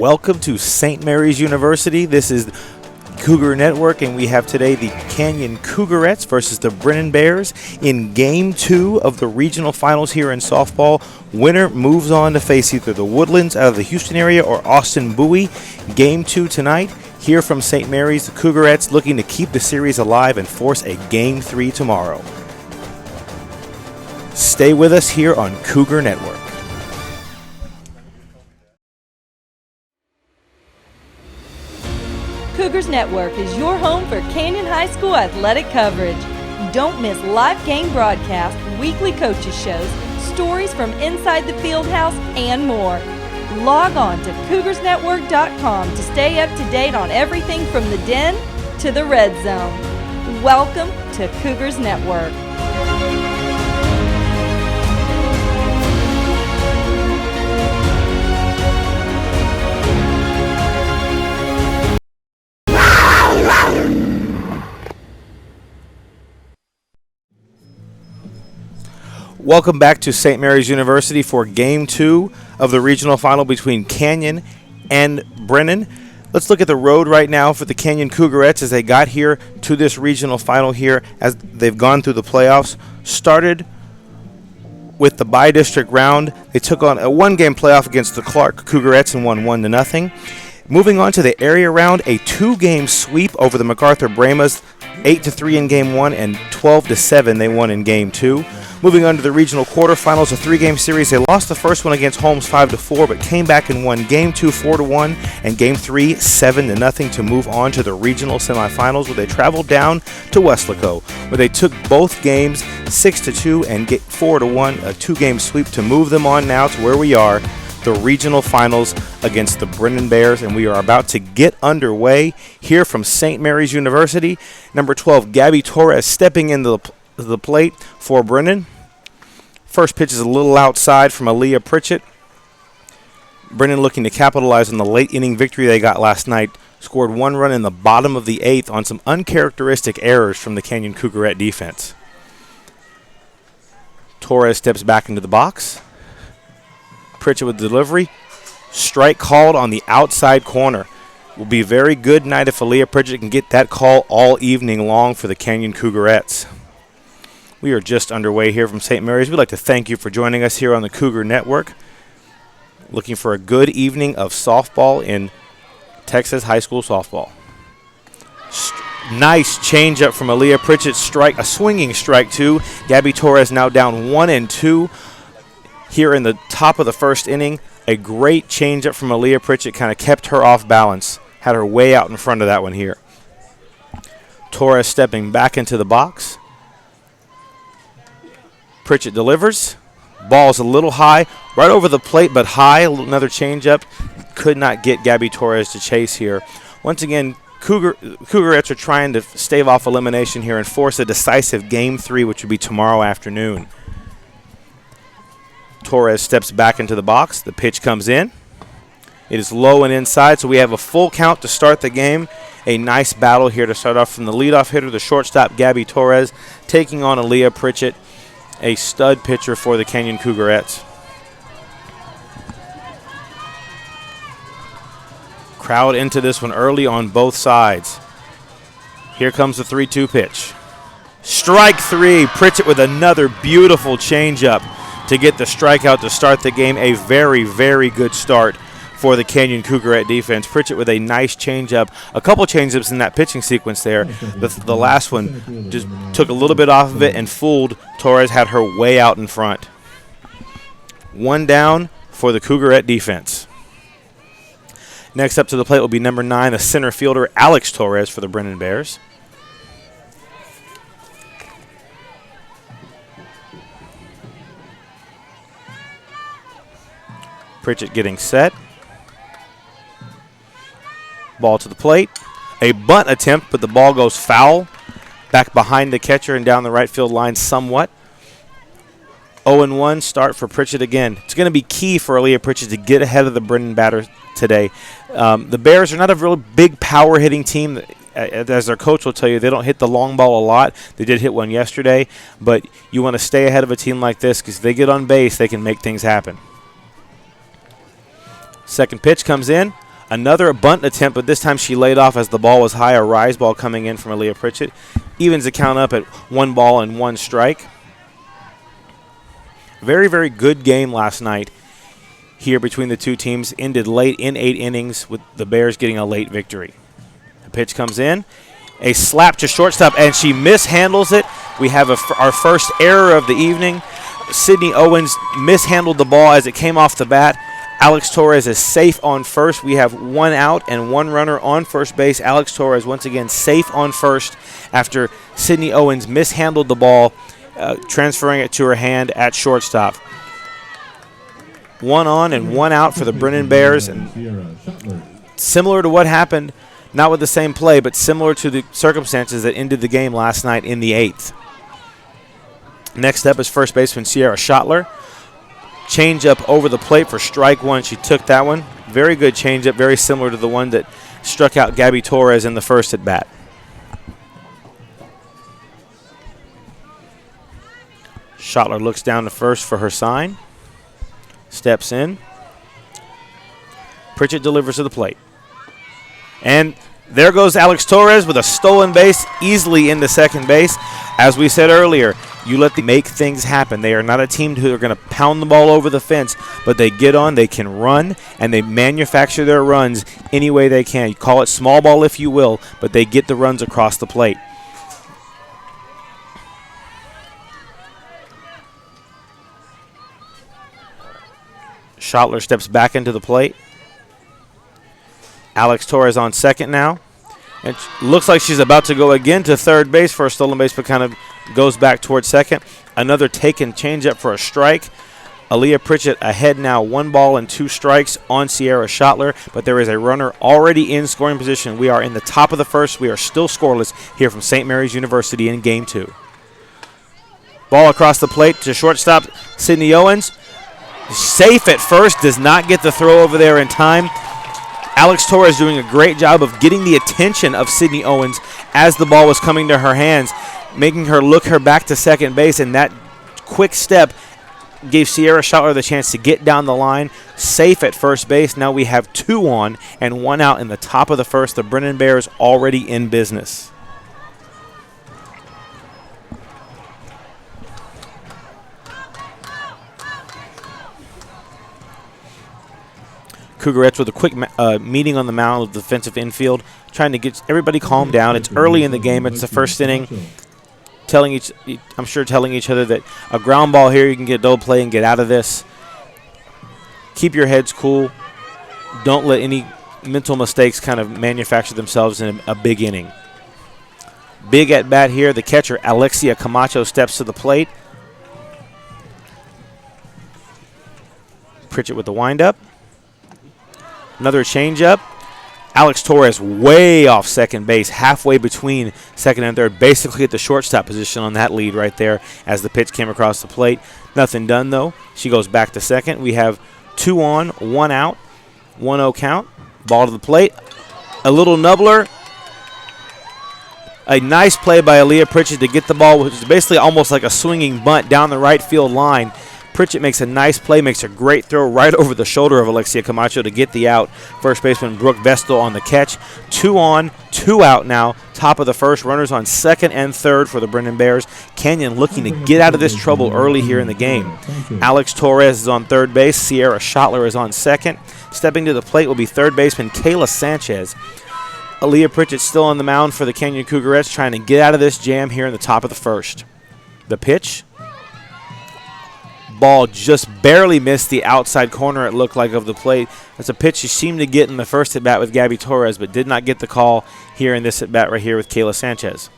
Welcome to St. Mary's University. This is Cougar Network, and we have today the Canyon Cougarettes versus the Brennan Bears in Game 2 of the Regional Finals here in softball. Winner moves on to face either the Woodlands out of the Houston area or Austin Bowie. Game 2 tonight. Here from St. Mary's, the Cougarettes looking to keep the series alive and force a Game 3 tomorrow. Stay with us here on Cougar Network. Cougars Network is your home for Canyon High School athletic coverage. Don't miss live game broadcasts, weekly coaches shows, stories from inside the field house, and more. Log on to cougarsnetwork.com to stay up to date on everything from the Den to the Red Zone. Welcome to Cougars Network. Welcome back to St. Mary's University for Game 2 of the regional final between Canyon and Brennan. Let's look at the road right now for the Canyon Cougarettes as they got here to this regional final here as they've gone through the playoffs. Started with the bi-district round. They took on a one-game playoff against the Clark Cougarettes and won 1-0. Moving on to the area round, a two-game sweep over the MacArthur Brahmas, 8-3 in Game 1 and 12-7 they won in Game 2. Moving on to the regional quarterfinals, a three-game series. They lost the first one against Holmes 5-4, but came back and won Game 2 4-1 and Game 3 7-0 to move on to the regional semifinals, where they traveled down to Weslaco, where they took both games 6-2 and 4-1, a two-game sweep to move them on now to where we are, the regional finals against the Brennan Bears, and we are about to get underway here from St. Mary's University. Number 12, Gabby Torres stepping into the plate for Brennan. First pitch is a little outside from Aaliyah Pritchett. Brennan looking to capitalize on the late inning victory they got last night. Scored one run in the bottom of the eighth on some uncharacteristic errors from the Canyon Cougarette defense. Torres steps back into the box. Pritchett with delivery. Strike called on the outside corner. Will be a very good night if Aaliyah Pritchett can get that call all evening long for the Canyon Cougarettes. We are just underway here from St. Mary's. We'd like to thank you for joining us here on the Cougar Network. Looking for a good evening of softball in Texas high school softball. Nice changeup from Aaliyah Pritchett. Strike, a swinging strike too. Gabby Torres now down 1-2 here in the top of the first inning. A great changeup from Aaliyah Pritchett, kind of kept her off balance. Had her way out in front of that one here. Torres stepping back into the box. Pritchett delivers. Ball's a little high, right over the plate, but high. Another changeup. Could not get Gabby Torres to chase here. Once again, Cougarettes are trying to stave off elimination here and force a decisive Game 3, which would be tomorrow afternoon. Torres steps back into the box. The pitch comes in. It is low and inside, so we have a full count to start the game. A nice battle here to start off from the leadoff hitter, the shortstop, Gabby Torres, taking on Aaliyah Pritchett, a stud pitcher for the Canyon Cougarettes. Crowd into this one early on both sides. Here comes the 3-2 pitch. Strike three. Pritchett with another beautiful changeup to get the strikeout to start the game. A very, very good start for the Canyon Cougarette defense. Pritchett with a nice changeup. A couple changeups in that pitching sequence there. The last one just took a little bit off of it and fooled Torres, had her way out in front. One down for the Cougarette defense. Next up to the plate will be number 9, the center fielder, Alex Torres for the Brennan Bears. Pritchett getting set. Ball to the plate. A bunt attempt, but the ball goes foul. Back behind the catcher and down the right field line somewhat. 0-1 start for Pritchett again. It's going to be key for Aaliyah Pritchett to get ahead of the Brennan batter today. The Bears are not a real big power hitting team. As their coach will tell you, they don't hit the long ball a lot. They did hit one yesterday, but you want to stay ahead of a team like this because if they get on base, they can make things happen. Second pitch comes in. Another bunt attempt, but this time she laid off as the ball was high. A rise ball coming in from Aaliyah Pritchett. Evens the count up at 1 ball and 1 strike. Very, very good game last night here between the two teams. Ended late in 8 innings with the Bears getting a late victory. The pitch comes in. A slap to shortstop, and she mishandles it. We have our first error of the evening. Sydney Owens mishandled the ball as it came off the bat. Alex Torres is safe on first. We have 1 out and 1 runner on first base. Alex Torres once again safe on first after Sydney Owens mishandled the ball, transferring it to her hand at shortstop. 1 on and 1 out for the Brennan Bears. And similar to what happened, not with the same play, but similar to the circumstances that ended the game last night in the 8th. Next up is first baseman Sierra Schottler. Change-up over the plate for strike 1. She took that one. Very good change-up, very similar to the one that struck out Gabby Torres in the first at-bat. Schottler looks down to first for her sign. Steps in. Pritchett delivers to the plate. And there goes Alex Torres with a stolen base, easily into second base. As we said earlier, you let them make things happen. They are not a team who are going to pound the ball over the fence, but they get on, they can run, and they manufacture their runs any way they can. You call it small ball if you will, but they get the runs across the plate. Schottler steps back into the plate. Alex Torres on second now. It looks like she's about to go again to third base for a stolen base, but kind of goes back towards second. Another taken changeup for a strike. Aaliyah Pritchett ahead now, 1 ball and 2 strikes on Sierra Schottler, but there is a runner already in scoring position. We are in the top of the first. We are still scoreless here from St. Mary's University in Game 2. Ball across the plate to shortstop Sydney Owens. Safe at first, does not get the throw over there in time. Alex Torres doing a great job of getting the attention of Sydney Owens as the ball was coming to her hands, making her look her back to second base, and that quick step gave Sierra Schottler the chance to get down the line, safe at first base. Now we have 2 on and 1 out in the top of the first. The Brennan Bears already in business. Cougarettes with a quick meeting on the mound of the defensive infield, trying to get everybody calmed down. It's early in the game. It's the first inning. Telling each other that a ground ball here, you can get double play and get out of this. Keep your heads cool. Don't let any mental mistakes kind of manufacture themselves in a big inning. Big at bat here. The catcher, Alexia Camacho, steps to the plate. Pritchett with the windup. Another changeup. Alex Torres way off second base, halfway between second and third, basically at the shortstop position on that lead right there as the pitch came across the plate. Nothing done, though. She goes back to second. We have 2 on, 1 out, 1-0 count. Ball to the plate. A little nubbler. A nice play by Aaliyah Pritchett to get the ball, which is basically almost like a swinging bunt down the right field line. Pritchett makes a nice play, makes a great throw right over the shoulder of Alexia Camacho to get the out. First baseman Brooke Vestal on the catch. 2 on, 2 out now. Top of the first. Runners on second and third for the Brennan Bears. Canyon looking to get out of this trouble early here in the game. Alex Torres is on third base. Sierra Schottler is on second. Stepping to the plate will be third baseman Kayla Sanchez. Aaliyah Pritchett still on the mound for the Canyon Cougarettes, trying to get out of this jam here in the top of the first. The pitch. Ball just barely missed the outside corner, it looked like, of the plate. That's a pitch she seemed to get in the first at-bat with Gabby Torres, but did not get the call here in this at-bat right here with Kayla Sanchez.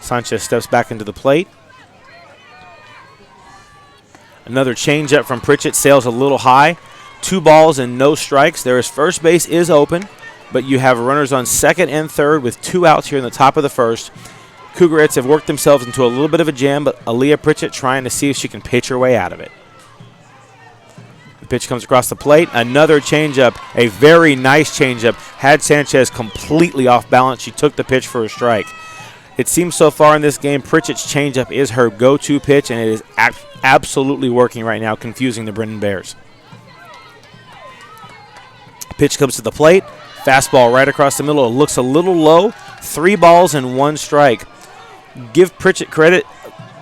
Sanchez steps back into the plate. Another changeup from Pritchett, sails a little high. 2 balls and no strikes. First base is open, but you have runners on second and third with 2 outs here in the top of the first. Cougarettes have worked themselves into a little bit of a jam, but Aaliyah Pritchett trying to see if she can pitch her way out of it. The pitch comes across the plate. Another changeup, a very nice changeup. Had Sanchez completely off balance. She took the pitch for a strike. It seems so far in this game, Pritchett's changeup is her go-to pitch, and it is absolutely working right now, confusing the Brennan Bears. Pitch comes to the plate. Fastball right across the middle. It looks a little low. 3 balls and 1 strike. Give Pritchett credit.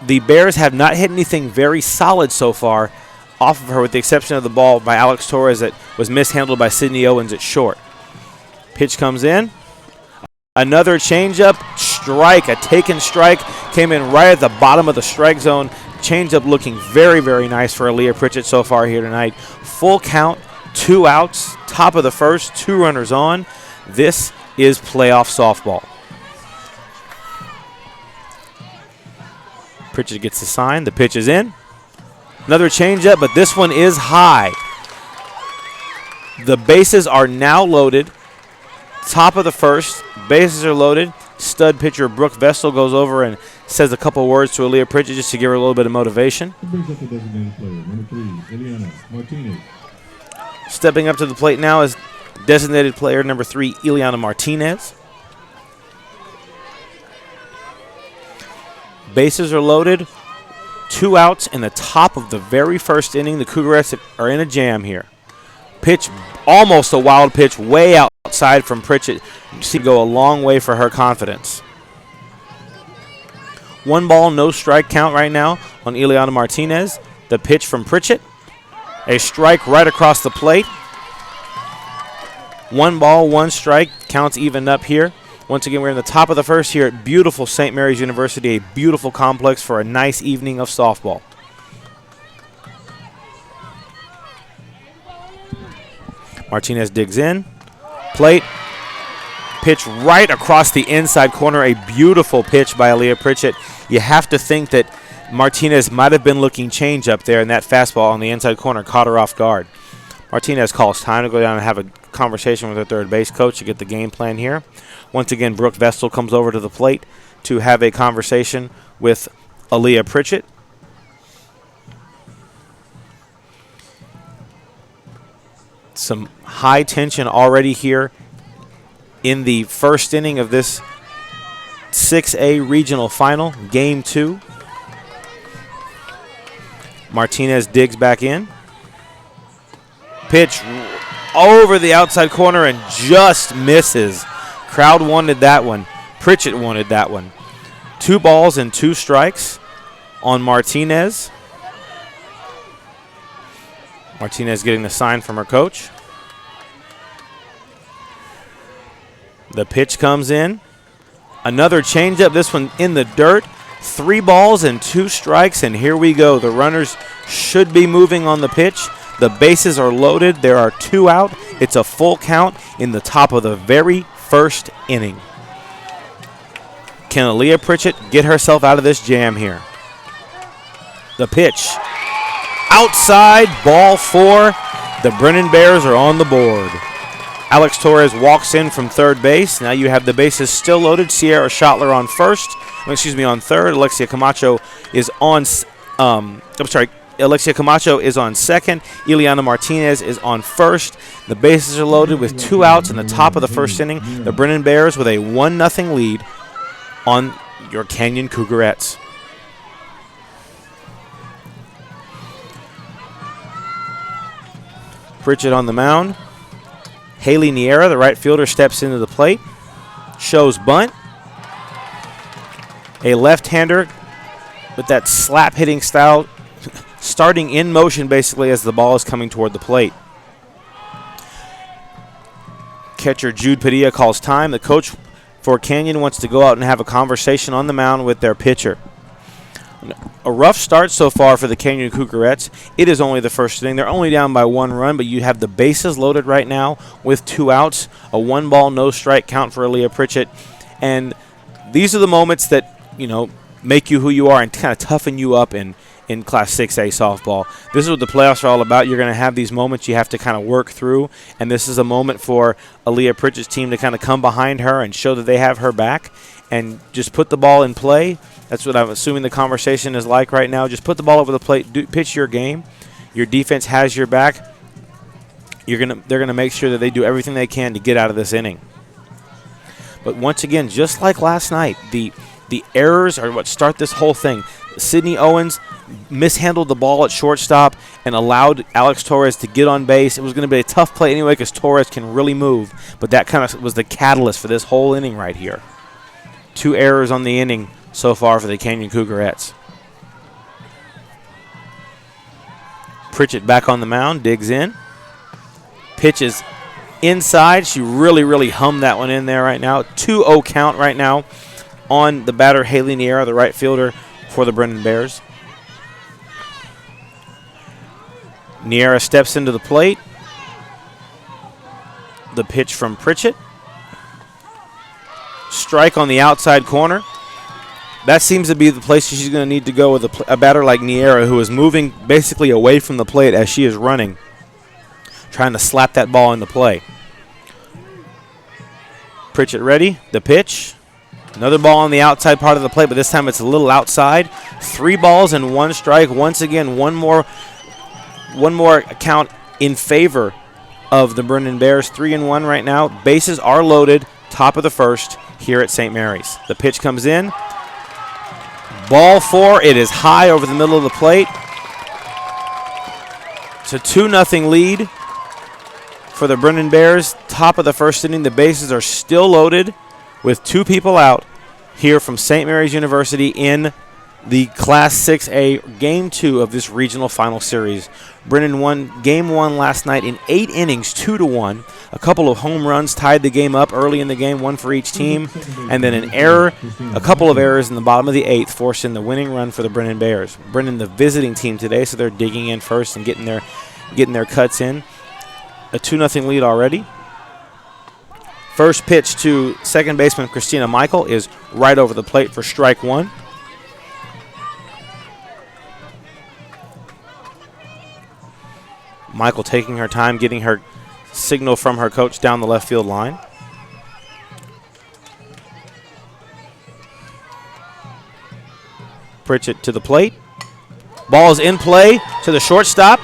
The Bears have not hit anything very solid so far off of her, with the exception of the ball by Alex Torres that was mishandled by Sydney Owens at short. Pitch comes in. Another changeup. Strike. A taken strike. Came in right at the bottom of the strike zone. Changeup looking very, very nice for Aaliyah Pritchett so far here tonight. Full count. 2 outs. Top of the first. 2 runners on. This is playoff softball. Pritchett gets the sign. The pitch is in. Another changeup, but this one is high. The bases are now loaded. Top of the first. Bases are loaded. Stud pitcher Brooke Vestal goes over and says a couple words to Aaliyah Pritchett just to give her a little bit of motivation. Brings up the designated player, number 3, Ileana Martinez. Stepping up to the plate now is designated player number 3, Ileana Martinez. Bases are loaded. 2 outs in the top of the very first inning. The Cougarettes are in a jam here. Pitch, almost a wild pitch, way outside from Pritchett. You see, go a long way for her confidence. 1 ball, no strike count right now on Ileana Martinez. The pitch from Pritchett. A strike right across the plate. 1 ball, 1 strike. Counts evened up here. Once again, we're in the top of the first here at beautiful St. Mary's University, a beautiful complex for a nice evening of softball. Martinez digs in. Plate. Pitch right across the inside corner. A beautiful pitch by Aaliyah Pritchett. You have to think that Martinez might have been looking change up there, and that fastball on the inside corner caught her off guard. Martinez calls time to go down and have a conversation with her third base coach to get the game plan here. Once again, Brooke Vestal comes over to the plate to have a conversation with Aaliyah Pritchett. Some high tension already here in the first inning of this 6A regional final, game 2. Martinez digs back in. Pitch over the outside corner and just misses. Crowd wanted that one. Pritchett wanted that one. 2 balls and 2 strikes on Martinez. Martinez getting the sign from her coach. The pitch comes in. Another changeup, this one in the dirt. 3 balls and 2 strikes, and here we go. The runners should be moving on the pitch. The bases are loaded. There are 2 out. It's a full count in the top of the very first inning. Can Aaliyah Pritchett get herself out of this jam here? The pitch. Outside, ball 4. The Brennan Bears are on the board. Alex Torres walks in from third base. Now you have the bases still loaded. Sierra Schottler on on third. Alexia Camacho is on Alexia Camacho is on second. Ileana Martinez is on first. The bases are loaded with 2 outs in the top of the first inning. The Brennan Bears with a 1-0 lead on your Canyon Cougarettes. Pritchett on the mound. Haley Niera, the right fielder, steps into the plate. Shows bunt. A left-hander with that slap hitting style, starting in motion basically as the ball is coming toward the plate. Catcher Jude Padilla calls time. The coach for Canyon wants to go out and have a conversation on the mound with their pitcher. A rough start so far for the Canyon Cougarettes. It is only the first inning. They're only down by 1 run, but you have the bases loaded right now with 2 outs, a 1 ball, no strike count for Aaliyah Pritchett. And these are the moments that, make you who you are and kind of toughen you up in Class 6A softball. This is what the playoffs are all about. You're going to have these moments you have to kind of work through, and this is a moment for Aaliyah Pritchett's team to kind of come behind her and show that they have her back and just put the ball in play. That's what I'm assuming the conversation is like right now. Just put the ball over the plate, pitch your game. Your defense has your back. They're gonna make sure that they do everything they can to get out of this inning. But once again, just like last night, the errors are what start this whole thing. Sydney Owens mishandled the ball at shortstop and allowed Alex Torres to get on base. It was going to be a tough play anyway because Torres can really move, but that kind of was the catalyst for this whole inning right here. 2 errors on the inning so far for the Canyon Cougarettes. Pritchett back on the mound, digs in. Pitches inside. She really hummed that one in there right now. 2-0 count right now on the batter, Haley Niera, the right fielder for the Brennan Bears. Niera steps into the plate. The pitch from Pritchett. Strike on the outside corner. That seems to be the place she's going to need to go with a batter like Niera, who is moving basically away from the plate as she is running, trying to slap that ball into play. Pritchett ready. The pitch. Another ball on the outside part of the plate, but this time it's a little outside. 3 balls and 1 strike. Once again, one more count in favor of the Brennan Bears. 3-1 right now. Bases are loaded. Top of the first here at St. Mary's. The pitch comes in. Ball 4. It is high over the middle of the plate. It's a 2-0 lead for the Brennan Bears. Top of the first inning. The bases are still loaded with 2 people out here from St. Mary's University in the Class 6A Game 2 of this regional final series. Brennan won Game 1 last night in 8 innings, 2-1. A couple of home runs tied the game up early in the game, 1 for each team. And then a couple of errors in the bottom of the 8th, forced in the winning run for the Brennan Bears. Brennan, the visiting team today, so they're digging in first and getting their cuts in. A 2-0 lead already. First pitch to second baseman Christina Michael is right over the plate for strike 1. Michael taking her time, getting her signal from her coach down the left field line. Pritchett to the plate. Ball is in play to the shortstop.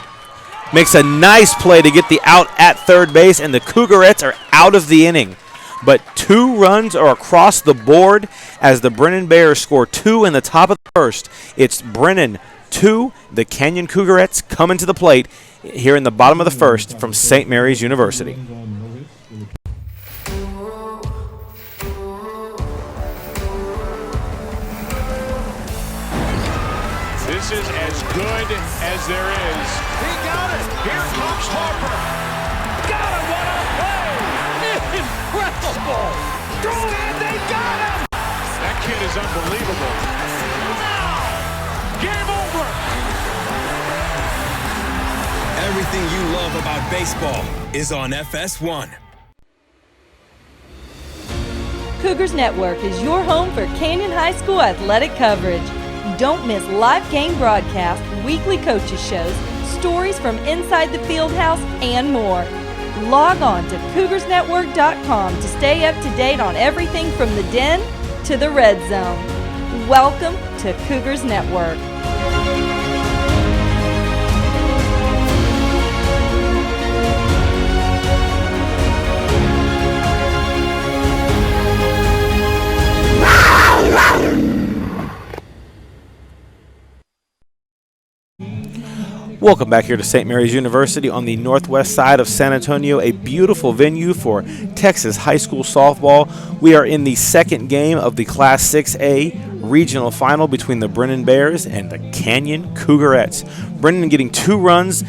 Makes a nice play to get the out at third base, and the Cougarettes are out of the inning. But 2 runs are across the board as the Brennan Bears score 2 in the top of the first. It's Brennan 2, the Canyon Cougarettes coming to the plate here in the bottom of the first from St. Mary's University. This is as good as there is. He got it. Here comes Harper. Got him. What a play. Incredible. And they got him. That kid is unbelievable. Game over. Everything you love about baseball is on FS1. Cougars Network is your home for Canyon High School athletic coverage. Don't miss live game broadcasts, weekly coaches shows, stories from inside the field house, and more. Log on to CougarsNetwork.com to stay up to date on everything from the Den to the Red Zone. Welcome to Cougars Network. Welcome back here to St. Mary's University on the northwest side of San Antonio, a beautiful venue for Texas high school softball. We are in the second game of the Class 6A regional final between the Brennan Bears and the Canyon Cougarettes. Brennan getting 2 runs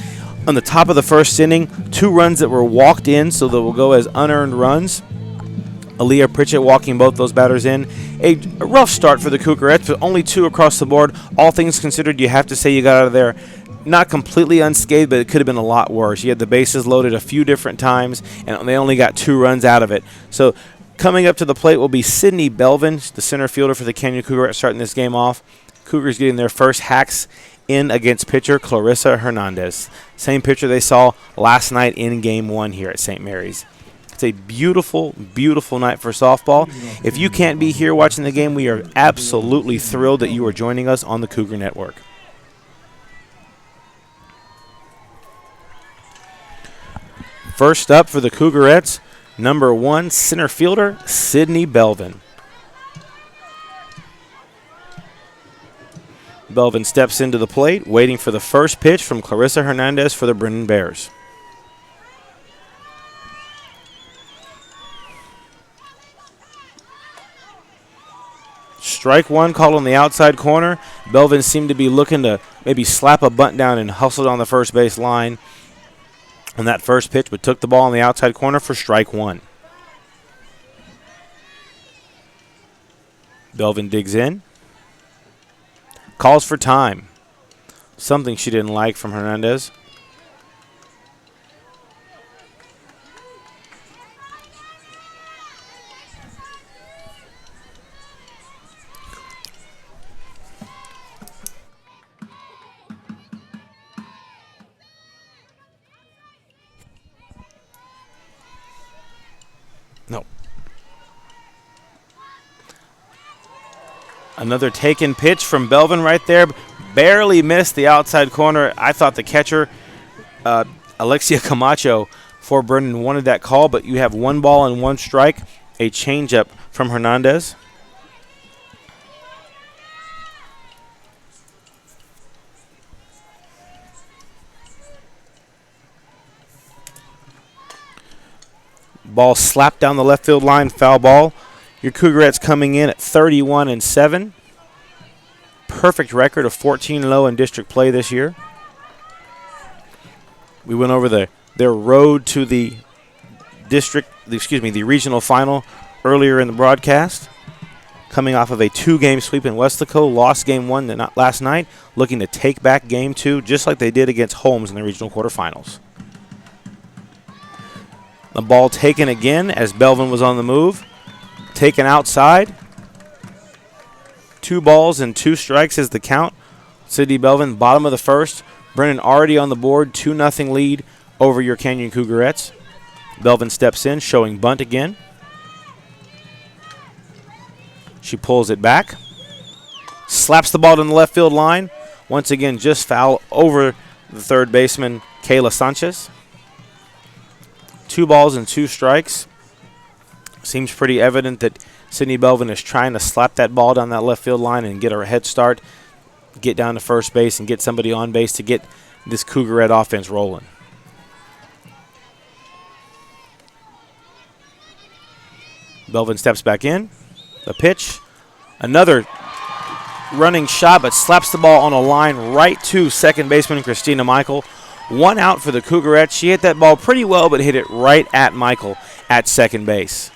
on the top of the first inning, 2 runs that were walked in, so that will go as unearned runs. Aaliyah Pritchett walking both those batters in. A rough start for the Cougarettes, but only 2 across the board. All things considered, you have to say you got out of there not completely unscathed, but it could have been a lot worse. You had the bases loaded a few different times, and they only got 2 runs out of it. So coming up to the plate will be Sydney Belvin, the center fielder for the Canyon Cougarettes, starting this game off. Cougars getting their first hacks in against pitcher Clarissa Hernandez. Same pitcher they saw last night in Game 1 here at St. Mary's. It's a beautiful, beautiful night for softball. If you can't be here watching the game, we are absolutely thrilled that you are joining us on the Cougar Network. First up for the Cougarettes, number 1 center fielder, Sydney Belvin. Belvin steps into the plate, waiting for the first pitch from Clarissa Hernandez for the Brennan Bears. Strike one called on the outside corner. Belvin seemed to be looking to maybe slap a bunt down and hustle on the first base line on that first pitch, but took the ball on the outside corner for strike one. Belvin digs in. Calls for time. Something she didn't like from Hernandez. No. Another taken pitch from Belvin right there. Barely missed the outside corner. I thought the catcher, Alexia Camacho for Brennan, wanted that call, but you have 1 ball and 1 strike. A changeup from Hernandez. Ball slapped down the left field line, foul ball. Your Cougarettes coming in at 31-7. Perfect record of 14-0 in district play this year. We went over their road to the the regional final earlier in the broadcast. Coming off of a 2-game sweep in Westlaco, lost game 1 last night, looking to take back game 2, just like they did against Holmes in the regional quarterfinals. The ball taken again as Belvin was on the move. Taken outside. 2 balls and 2 strikes is the count. Sydney Belvin, bottom of the first. Brennan already on the board, 2-0 lead over your Canyon Cougarettes. Belvin steps in, showing bunt again. She pulls it back. Slaps the ball to the left field line. Once again, just foul over the third baseman, Kayla Sanchez. 2 balls and 2 strikes. Seems pretty evident that Sydney Belvin is trying to slap that ball down that left field line and get her head start, get down to first base and get somebody on base to get this Cougarette offense rolling. Belvin steps back in. The pitch. Another running shot, but slaps the ball on a line right to second baseman Christina Michael. 1 out for the Cougarettes. She hit that ball pretty well, but hit it right at Michael at second base.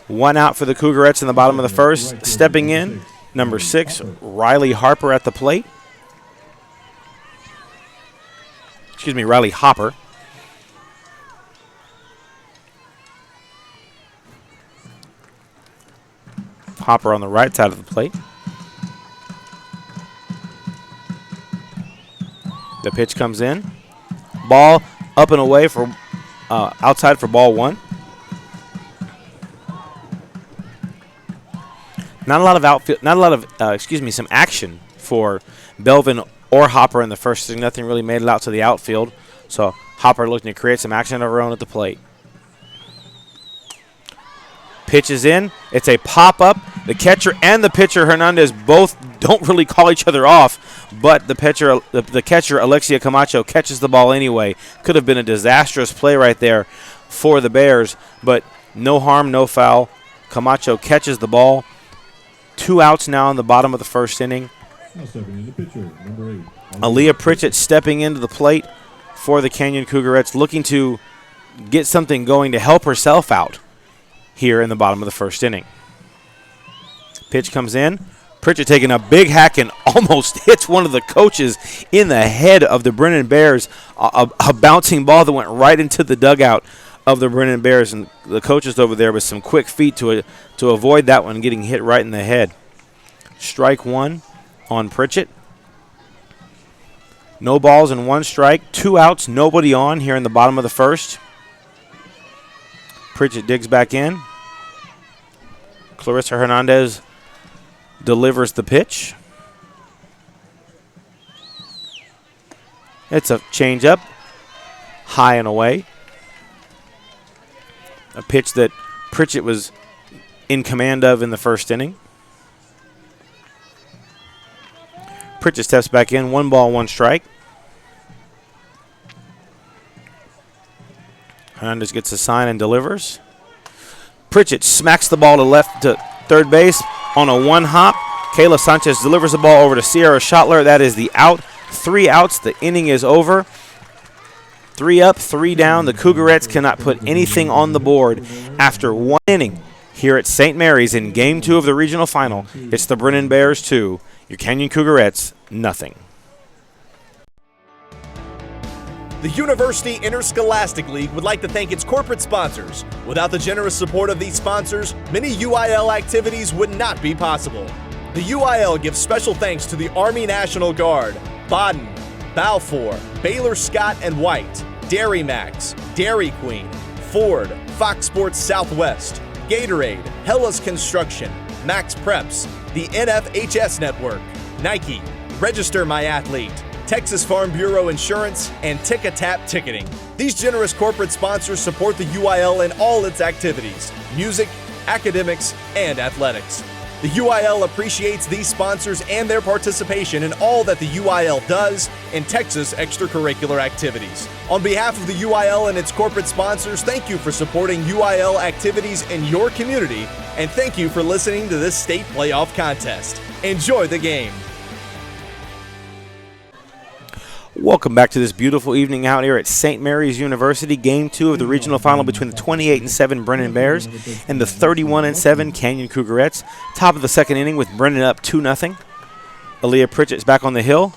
1 out for the Cougarettes in the bottom of the first. Stepping in, number 6, Riley Harper at the plate. Riley Hopper. Hopper on the right side of the plate. The pitch comes in. Ball up and away for outside for ball 1. Not a lot of outfield. Not a lot of some action for Belvin or Hopper in the first inning. Nothing really made it out to the outfield. So Hopper looking to create some action of her own at the plate. Pitch is in. It's a pop-up. The catcher and the pitcher, Hernandez, both don't really call each other off, but the catcher, Alexia Camacho, catches the ball anyway. Could have been a disastrous play right there for the Bears, but no harm, no foul. Camacho catches the ball. 2 outs now in the bottom of the first inning. Now stepping in the pitcher, number 8. Aaliyah Pritchett stepping into the plate for the Canyon Cougarettes, looking to get something going to help herself out here in the bottom of the first inning. Pitch comes in. Pritchett taking a big hack and almost hits one of the coaches in the head of the Brennan Bears. A bouncing ball that went right into the dugout of the Brennan Bears, and the coaches over there with some quick feet to avoid that one getting hit right in the head. Strike 1 on Pritchett. No balls and 1 strike. 2 outs, nobody on here in the bottom of the first. Pritchett digs back in. Clarissa Hernandez delivers the pitch. It's a changeup, high and away. A pitch that Pritchett was in command of in the first inning. Pritchett steps back in. 1 ball, 1 strike. Hernandez gets a sign and delivers. Pritchett smacks the ball to third base on a 1-hop. Kayla Sanchez delivers the ball over to Sierra Schottler. That is the out. 3 outs. The inning is over. 3 up, 3 down. The Cougarettes cannot put anything on the board after 1 inning here at St. Mary's in Game 2 of the regional final. It's the Brennan Bears 2, your Canyon Cougarettes nothing. The University Interscholastic League would like to thank its corporate sponsors. Without the generous support of these sponsors, many UIL activities would not be possible. The UIL gives special thanks to the Army National Guard, Baden, Balfour, Baylor Scott and White, Dairy Max, Dairy Queen, Ford, Fox Sports Southwest, Gatorade, Hellas Construction, Max Preps, the NFHS Network, Nike, Register My Athlete, Texas Farm Bureau Insurance, and Tick-A-Tap Ticketing. These generous corporate sponsors support the UIL in all its activities, music, academics, and athletics. The UIL appreciates these sponsors and their participation in all that the UIL does in Texas extracurricular activities. On behalf of the UIL and its corporate sponsors, thank you for supporting UIL activities in your community, and thank you for listening to this state playoff contest. Enjoy the game. Welcome back to this beautiful evening out here at St. Mary's University, Game 2 of the regional final between the 28-7 Brennan Bears and the 31-7 Canyon Cougarettes. Top of the second inning with Brennan up 2-0. Aaliyah Pritchett's back on the hill.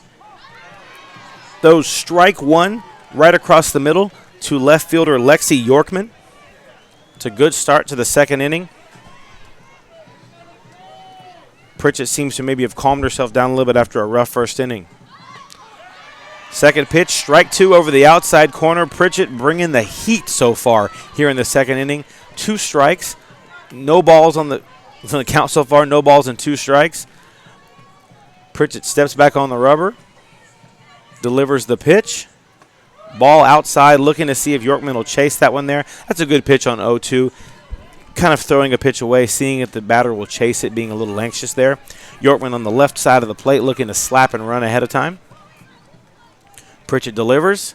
Those strike 1 right across the middle to left fielder Lexi Yorkman. It's a good start to the second inning. Pritchett seems to maybe have calmed herself down a little bit after a rough first inning. Second pitch, strike 2 over the outside corner. Pritchett bringing the heat so far here in the second inning. 2 strikes, no balls on the count so far, no balls and 2 strikes. Pritchett steps back on the rubber, delivers the pitch. Ball outside, looking to see if Yorkman will chase that one there. That's a good pitch on 0-2. Kind of throwing a pitch away, seeing if the batter will chase it, being a little anxious there. Yorkman on the left side of the plate looking to slap and run ahead of time. Pritchett delivers.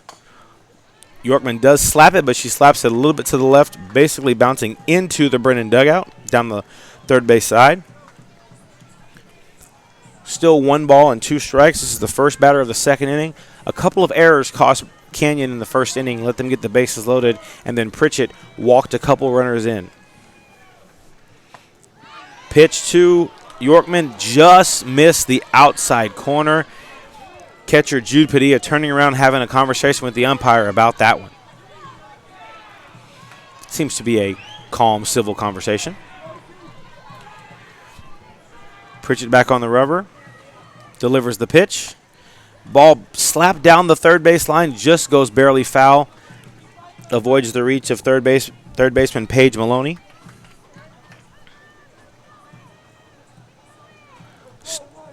Yorkman does slap it, but she slaps it a little bit to the left, basically bouncing into the Brennan dugout down the third base side. Still 1 ball and 2 strikes. This is the first batter of the second inning. A couple of errors cost Canyon in the first inning, let them get the bases loaded, and then Pritchett walked a couple runners in. Pitch to Yorkman, just missed the outside corner. Catcher Jude Padilla turning around, having a conversation with the umpire about that one. Seems to be a calm, civil conversation. Pritchett back on the rubber. Delivers the pitch. Ball slapped down the third base line, just goes barely foul. Avoids the reach of third baseman Paige Maloney.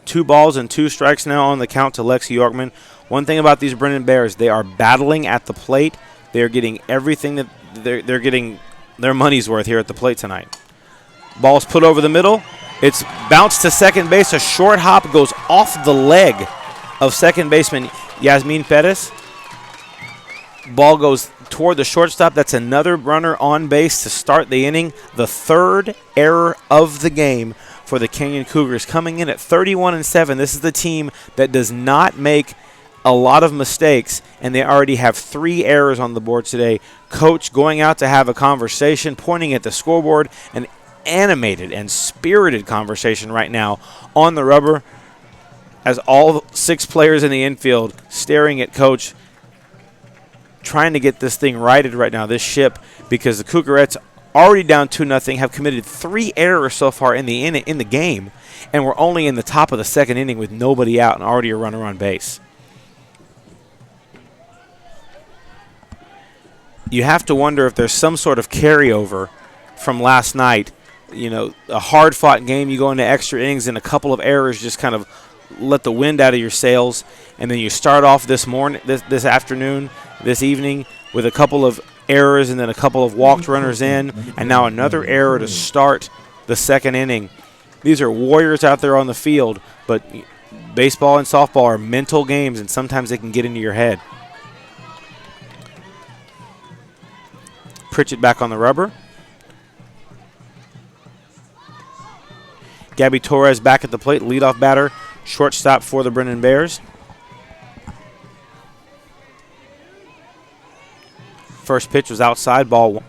Two balls and 2 strikes now on the count to Lexi Yorkman. One thing about these Brennan Bears, they are battling at the plate. They are getting everything that they're getting their money's worth here at the plate tonight. Ball's put over the middle. It's bounced to second base. A short hop goes off the leg of second baseman Yasmin Perez. Ball goes toward the shortstop. That's another runner on base to start the inning. The 3rd error of the game for the Canyon Cougars. Coming in at 31-7, this is the team that does not make a lot of mistakes, and they already have 3 errors on the board today. Coach going out to have a conversation, pointing at the scoreboard, an animated and spirited conversation right now on the rubber as all 6 players in the infield staring at Coach, trying to get this thing righted right now, this ship, because the Cougarettes already down 2-0, have committed 3 errors so far in the game, and we're only in the top of the second inning with nobody out and already a runner on base. You have to wonder if there's some sort of carryover from last night. You know, a hard-fought game, you go into extra innings, and a couple of errors just kind of let the wind out of your sails, and then you start off this afternoon, this evening, with a couple of errors and then a couple of walked runners in, and now another error to start the second inning. These are warriors out there on the field, but Baseball and softball are mental games, and sometimes they can get into your head. Pritchett back on the rubber. Gabby Torres back at the plate, leadoff batter, shortstop for the Brennan Bears. First pitch was outside, ball 1.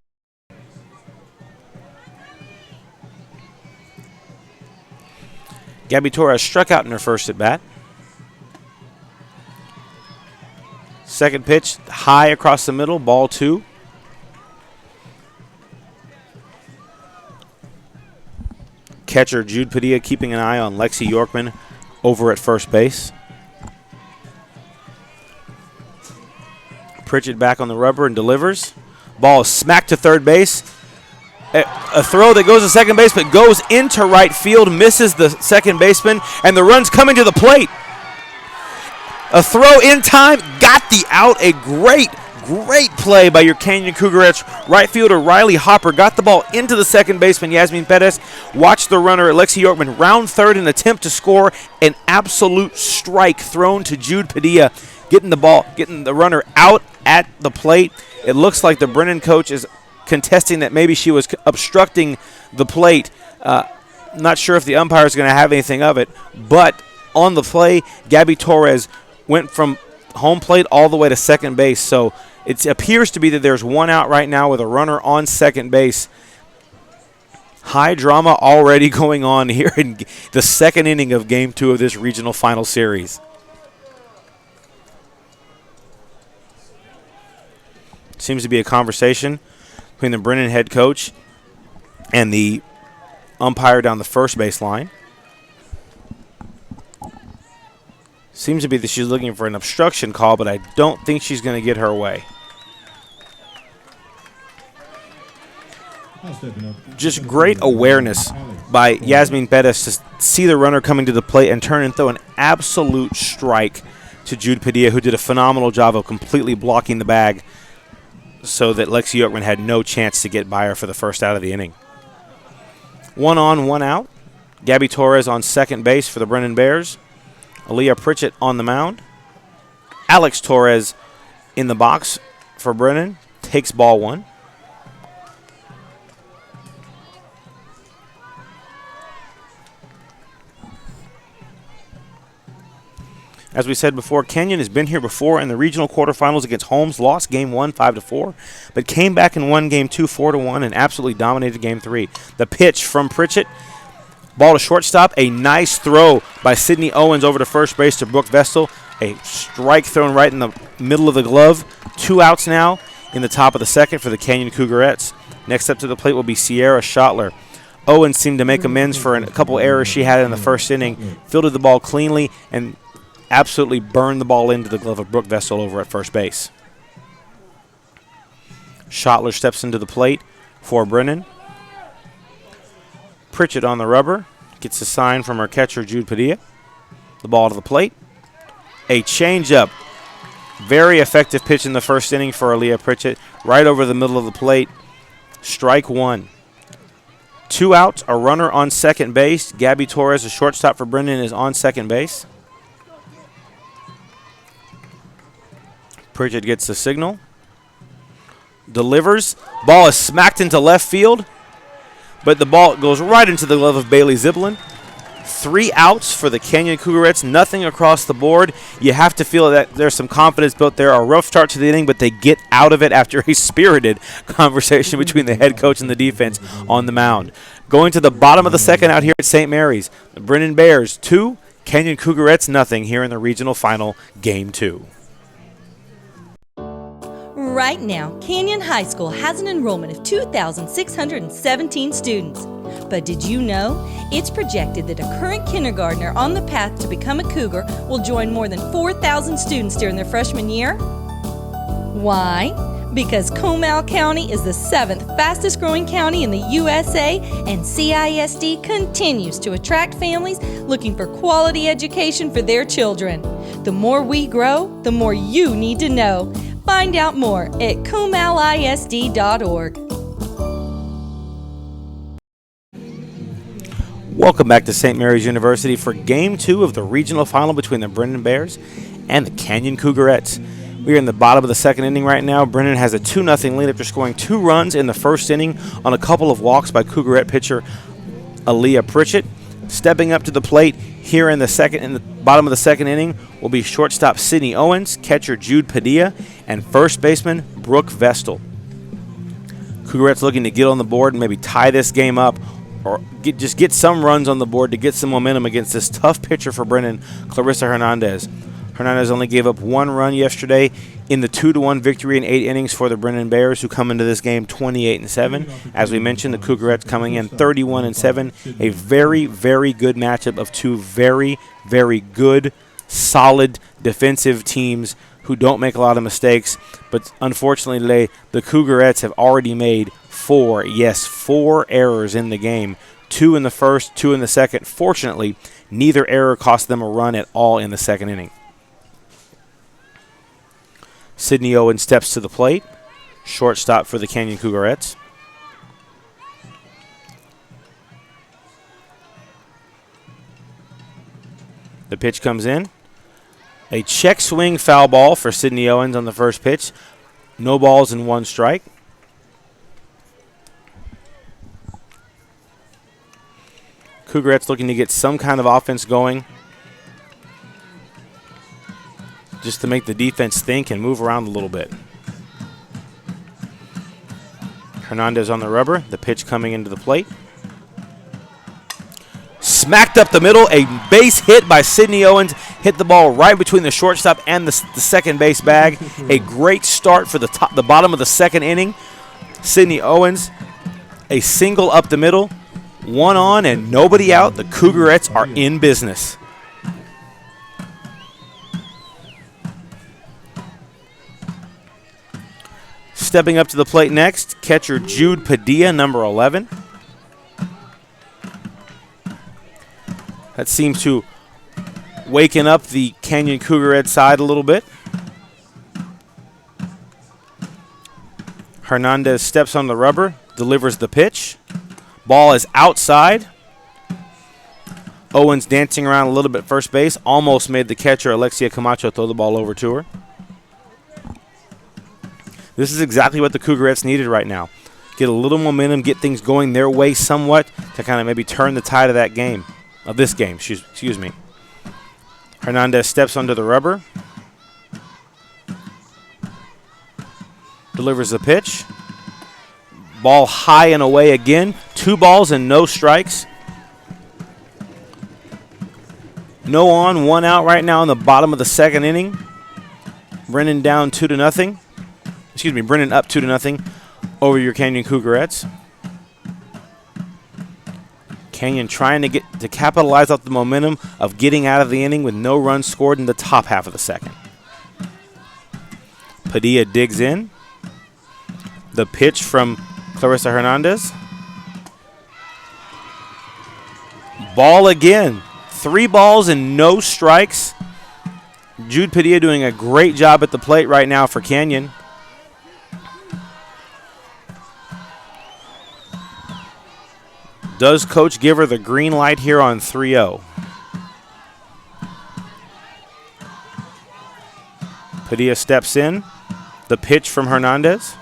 Gabby Torres struck out in her first at bat. Second pitch, high across the middle, ball 2. Catcher Jude Padilla keeping an eye on Lexi Yorkman over at first base. Pritchett back on the rubber and delivers. Ball is smacked to third base. A throw that goes to second base but goes into right field, misses the second baseman, and the run's coming to the plate. A throw in time, got the out. A great play by your Canyon Cougarettes right fielder Riley Hopper. Got the ball into the second baseman, Yasmin Perez. Watched the runner, Alexi Yorkman, round third and attempt to score. An absolute strike thrown to Jude Padilla, getting the runner out at the plate. It looks like the Brennan coach is contesting that maybe she was obstructing the plate. Not sure if the umpire is going to have anything of it, but on the play, Gabby Torres went from home plate all the way to second base. So it appears to be that there's one out right now with a runner on second base. High drama already going on here in the second inning of Game 2 of this regional final series. Seems to be a conversation between the Brennan head coach and the umpire down the first base line. Seems to be that she's looking for an obstruction call, but I don't think she's going to get her way. Just great awareness by Yasmin Perez to see the runner coming to the plate and turn and throw an absolute strike to Jude Padilla, who did a phenomenal job of completely blocking the bag so that Lexi Yorkman had no chance to get by her for the first out of the inning. 1 on, 1 out. Gabby Torres on second base for the Brennan Bears. Aaliyah Pritchett on the mound. Alex Torres in the box for Brennan. Takes ball 1. As we said before, Canyon has been here before in the regional quarterfinals against Holmes, lost Game 1 5-4, but came back and won Game 2 4-1 and absolutely dominated Game 3. The pitch from Pritchett, ball to shortstop, a nice throw by Sydney Owens over to first base to Brooke Vestal. A strike thrown right in the middle of the glove. 2 outs now in the top of the second for the Canyon Cougarettes. Next up to the plate will be Sierra Schottler. Owens seemed to make amends for a couple errors she had in the first inning, fielded the ball cleanly, and absolutely burned the ball into the glove of Brooke Vestal over at first base. Schottler steps into the plate for Brennan. Pritchett on the rubber. Gets a sign from her catcher, Jude Padilla. The ball to the plate. A changeup. Very effective pitch in the first inning for Aaliyah Pritchett. Right over the middle of the plate. Strike 1. 2 outs. A runner on second base. Gabby Torres, a shortstop for Brennan, is on second base. Pritchett gets the signal. Delivers. Ball is smacked into left field, but the ball goes right into the glove of Bailey Ziblin. 3 outs for the Canyon Cougarettes, nothing across the board. You have to feel that there's some confidence built there. A rough start to the inning, but they get out of it after a spirited conversation between the head coach and the defense on the mound. Going to the bottom of the second out here at St. Mary's. The Brennan Bears 2, Canyon Cougarettes nothing here in the regional final, Game 2. Right now, Canyon High School has an enrollment of 2,617 students. But did you know? It's projected that a current kindergartner on the path to become a Cougar will join more than 4,000 students during their freshman year. Why? Because Comal County is the 7th fastest growing county in the USA, and CISD continues to attract families looking for quality education for their children. The more we grow, the more you need to know. Find out more at comalisd.org. Welcome back to St. Mary's University for Game 2 of the regional final between the Brennan Bears and the Canyon Cougarettes. We are in the bottom of the second inning right now. Brennan has a 2-0 lead after scoring 2 runs in the first inning on a couple of walks by Cougarette pitcher Aaliyah Pritchett. Stepping up to the plate here in the bottom of the second inning will be shortstop Sydney Owens, catcher Jude Padilla, and first baseman Brooke Vestal. Cougarettes looking to get on the board and maybe tie this game up, or just get some runs on the board to get some momentum against this tough pitcher for Brennan, Clarissa Hernandez. Hernandez only gave up 1 run yesterday in the 2-1 victory in 8 innings for the Brennan Bears, who come into this game 28-7. As we mentioned, the Cougarettes coming in 31-7. A very, very good matchup of 2 very, very good, solid defensive teams who don't make a lot of mistakes. But unfortunately today, the Cougarettes have already made 4 errors in the game. 2 in the first, 2 in the second. Fortunately, neither error cost them a run at all in the second inning. Sydney Owens steps to the plate. Shortstop for the Canyon Cougarettes. The pitch comes in. A check swing foul ball for Sydney Owens on the first pitch. No balls and 1 strike. Cougarettes looking to get some kind of offense going, just to make the defense think and move around a little bit. Hernandez on the rubber. The pitch coming into the plate. Smacked up the middle. A base hit by Sydney Owens. Hit the ball right between the shortstop and the second base bag. A great start for the bottom of the second inning. Sydney Owens, a single up the middle. 1 on and nobody out. The Cougarettes are in business. Stepping up to the plate next, catcher Jude Padilla, number 11. That seems to waken up the Canyon Cougarettes side a little bit. Hernandez steps on the rubber, delivers the pitch. Ball is outside. Owens dancing around a little bit first base. Almost made the catcher, Alexia Camacho, throw the ball over to her. This is exactly what the Cougarettes needed right now. Get a little momentum, get things going their way somewhat to kind of maybe turn the tide of that game, of this game, excuse me. Hernandez steps under the rubber. Delivers the pitch. Ball high and away again. 2 balls and no strikes. No on, 1 out right now in the bottom of the second inning. Brennan down 2-0. Brennan up 2-0 over your Canyon Cougarettes. Canyon trying to capitalize off the momentum of getting out of the inning with no runs scored in the top half of the second. Padilla digs in. The pitch from Clarissa Hernandez. Ball again. 3 balls and no strikes. Jude Padilla doing a great job at the plate right now for Canyon. Does Coach give her the green light here on 3-0? Padilla steps in. The pitch from Hernandez.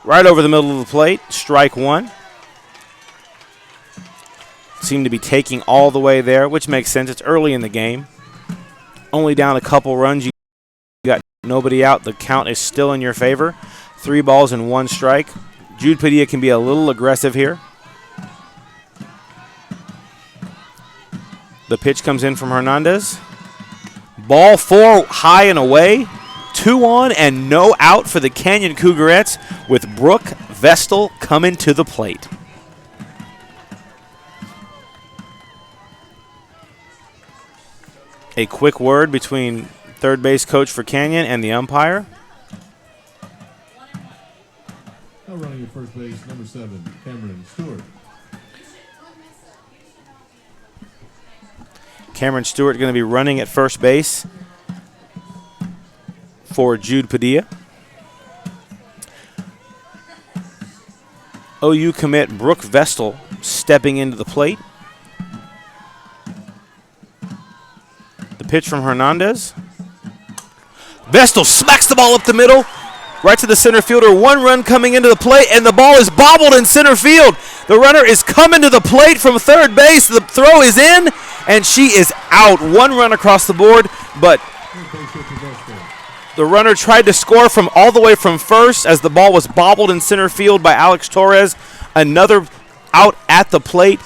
Right over the middle of the plate, strike 1. Seemed to be taking all the way there, which makes sense. It's early in the game. Only down a couple runs. You got nobody out. The count is still in your favor. 3 balls and 1 strike. Jude Padilla can be a little aggressive here. The pitch comes in from Hernandez. Ball 4 high and away. 2 on and no out for the Canyon Cougarettes with Brooke Vestal coming to the plate. A quick word between third base coach for Canyon and the umpire. Now running at first base, number 7, Cameron Stewart. Cameron Stewart going to be running at first base for Jude Padilla. OU commit Brooke Vestal stepping into the plate. The pitch from Hernandez. Vestal smacks the ball up the middle, right to the center fielder. 1 run coming into the plate, and the ball is bobbled in center field. The runner is coming to the plate from third base. The throw is in, and she is out. 1 run across the board, but the runner tried to score from all the way from first as the ball was bobbled in center field by Alex Torres. Another out at the plate.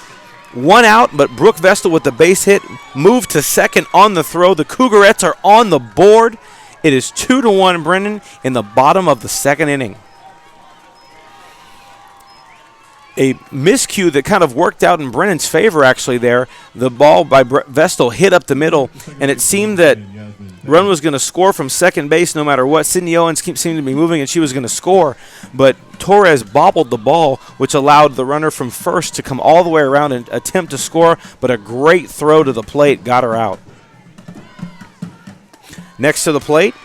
1 out, but Brooke Vestal with the base hit moved to second on the throw. The Cougarettes are on the board. It is 2-1 Brennan in the bottom of the 2nd inning. A miscue that kind of worked out in Brennan's favor actually there. The ball by Vestal hit up the middle, and it seemed that run was going to score from second base no matter what. Sydney Owens seemed to be moving, and she was going to score. But Torres bobbled the ball, which allowed the runner from first to come all the way around and attempt to score, but a great throw to the plate got her out. Next to the plate,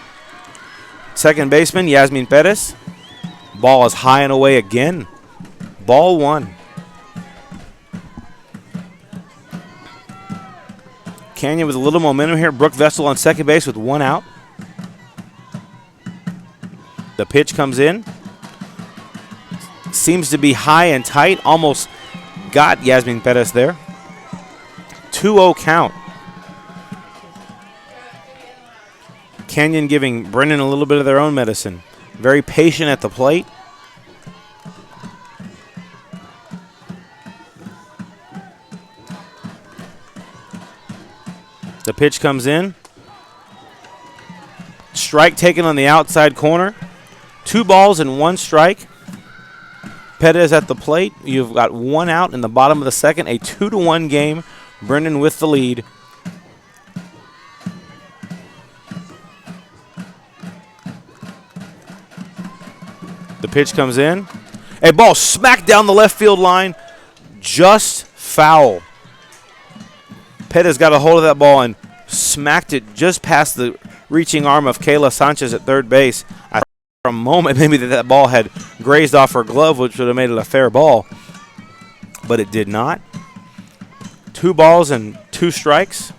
second baseman Yasmin Perez. Ball is high and away again. Ball 1. Canyon with a little momentum here. Brooke Vestal on second base with 1 out. The pitch comes in. Seems to be high and tight. Almost got Yasmin Perez there. 2-0 count. Canyon giving Brennan a little bit of their own medicine. Very patient at the plate. The pitch comes in. Strike taken on the outside corner. 2 balls and 1 strike. Perez at the plate. You've got 1 out in the bottom of the 2nd. A 2-1 game. Brennan with the lead. The pitch comes in. A ball smacked down the left field line. Just foul. Perez got a hold of that ball and smacked it just past the reaching arm of Kayla Sanchez at third base. I thought for a moment maybe that ball had grazed off her glove, which would have made it a fair ball. But it did not. 2 balls and 2 strikes.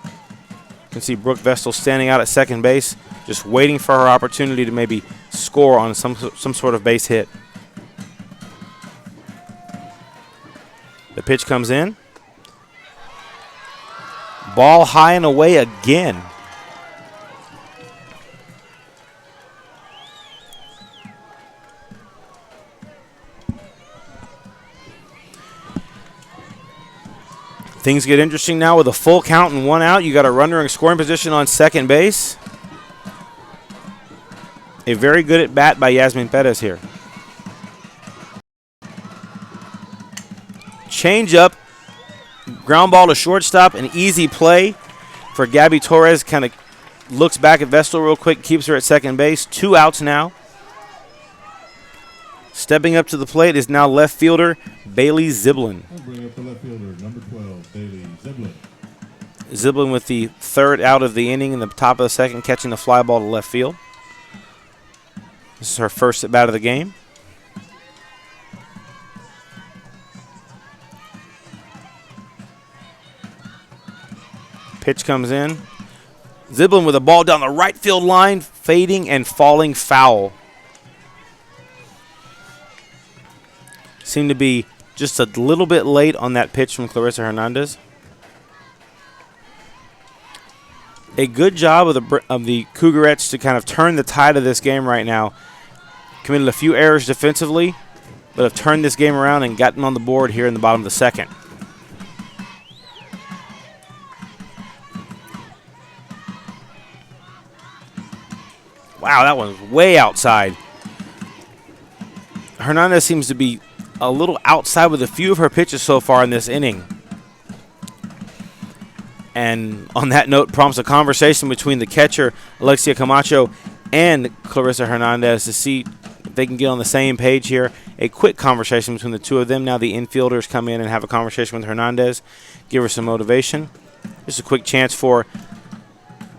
You can see Brooke Vestal standing out at second base, just waiting for her opportunity to maybe score on some sort of base hit. The pitch comes in. Ball high and away again. Things get interesting now with a full count and 1 out. You got a runner in scoring position on second base. A very good at bat by Yasmin Perez here. Change up, ground ball to shortstop, an easy play for Gabby Torres. Kind of looks back at Vestal real quick, keeps her at second base. 2 outs now. Stepping up to the plate is now left fielder Bailey Ziblin. I'll bring up the left fielder, number 12, Bailey Ziblin. Ziblin with the 3rd out of the inning in the top of the 2nd, catching the fly ball to left field. This is her first at bat of the game. Pitch comes in. Ziblin with a ball down the right field line, fading and falling foul. Seemed to be just a little bit late on that pitch from Clarissa Hernandez. A good job of the Cougarettes to kind of turn the tide of this game right now. Committed a few errors defensively, but have turned this game around and gotten on the board here in the bottom of the 2nd. Wow, that one's way outside. Hernandez seems to be a little outside with a few of her pitches so far in this inning. And on that note, prompts a conversation between the catcher, Alexia Camacho, and Clarissa Hernandez to see if they can get on the same page here. A quick conversation between the two of them. Now the infielders come in and have a conversation with Hernandez, give her some motivation. Just a quick chance for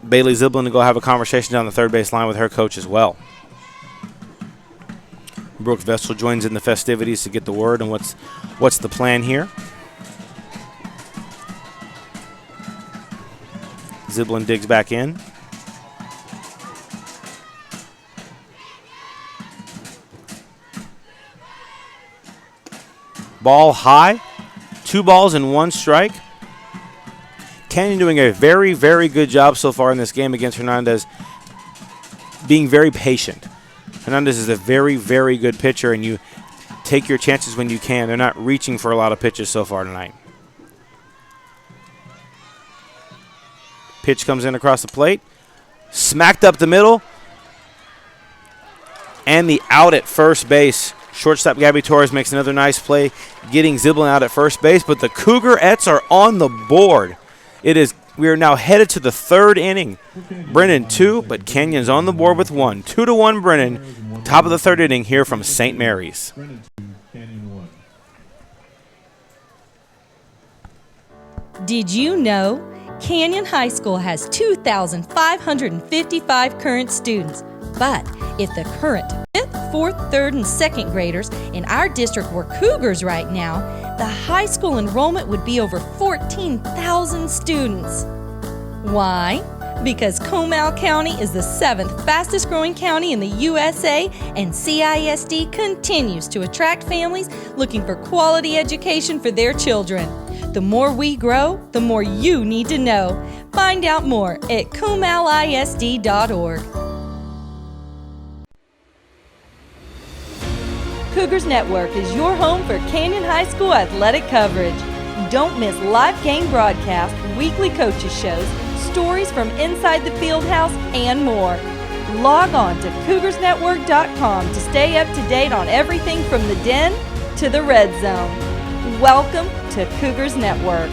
Bailey Ziblin to go have a conversation down the third base line with her coach as well. Brooke Vessel joins in the festivities to get the word on what's the plan here. Ziblin digs back in. Ball high. 2 balls and 1 strike. Canyon doing a very, very good job so far in this game against Hernandez, being very patient. Hernandez is a very, very good pitcher, and you take your chances when you can. They're not reaching for a lot of pitches so far tonight. Pitch comes in across the plate. Smacked up the middle. And the out at first base. Shortstop Gabby Torres makes another nice play, getting Ziblin out at first base, but the Cougarettes are on the board. We are now headed to the 3rd inning. Brennan 2, but Canyon's on the board with 1. 2-1 Brennan. Top of the 3rd inning here from St. Mary's. Brennan 2, Canyon 1. Did you know Canyon High School has 2,555 current students? But if the current 5th, 4th, 3rd, and 2nd graders in our district were Cougars right now, the high school enrollment would be over 14,000 students. Why? Because Comal County is the 7th fastest growing county in the USA, and CISD continues to attract families looking for quality education for their children. The more we grow, the more you need to know. Find out more at comalisd.org. Cougars Network is your home for Canyon High School athletic coverage. Don't miss live game broadcasts, weekly coaches shows, stories from inside the field house, and more. Log on to cougarsnetwork.com to stay up to date on everything from the Den to the Red Zone. Welcome to Cougars Network.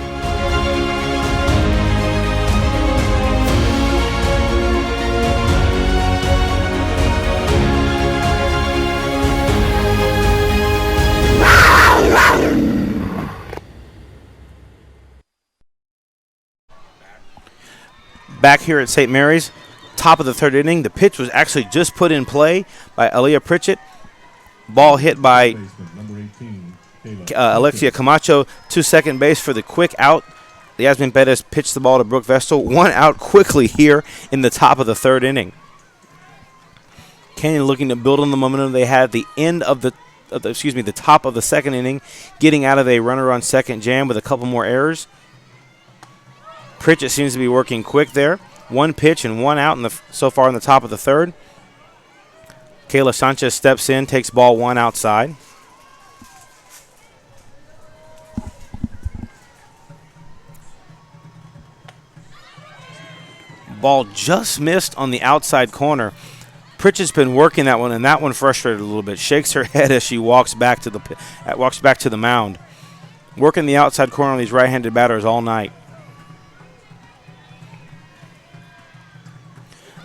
Back here at St. Mary's, top of the 3rd inning. The pitch was actually just put in play by Aaliyah Pritchett. Ball hit by Number 18, Alexia Camacho to second base for the quick out. Yasmin Perez pitched the ball to Brooke Vestal. 1 out quickly here in the top of the 3rd inning. Canyon looking to build on the momentum they had at the end of the top of the 2nd inning, getting out of a runner on second jam with a couple more errors. Pritchett seems to be working quick there. 1 pitch and 1 out so far in the top of the 3rd. Kayla Sanchez steps in, takes ball 1 outside. Ball just missed on the outside corner. Pritchett's been working that one, and that one frustrated a little bit. Shakes her head as she walks back to the mound. Working the outside corner on these right-handed batters all night.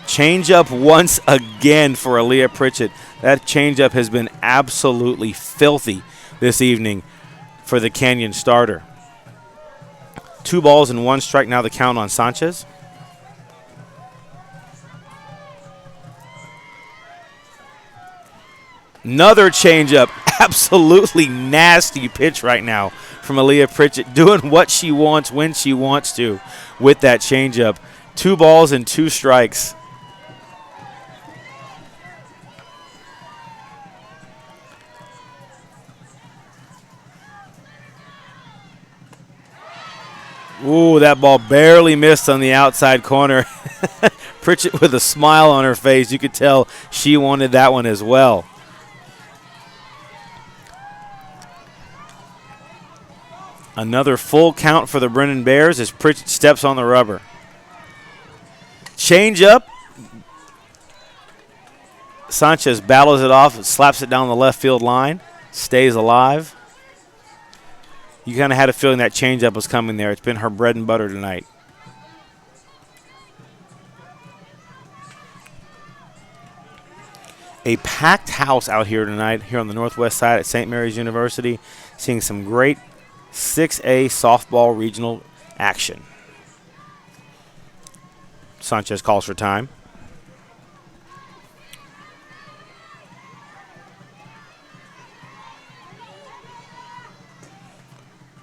Changeup once again for Aaliyah Pritchett. That changeup has been absolutely filthy this evening for the Canyon starter. 2 balls and 1 strike now the count on Sanchez. Another changeup. Absolutely nasty pitch right now from Aaliyah Pritchett, doing what she wants when she wants to with that changeup. 2 balls and 2 strikes. Ooh, that ball barely missed on the outside corner. Pritchett with a smile on her face. You could tell she wanted that one as well. Another full count for the Brennan Bears as Pritchett steps on the rubber. Change up. Sanchez battles it off and slaps it down the left field line. Stays alive. You kind of had a feeling that changeup was coming there. It's been her bread and butter tonight. A packed house out here tonight, here on the northwest side at St. Mary's University, seeing some great 6A softball regional action. Sanchez calls for time.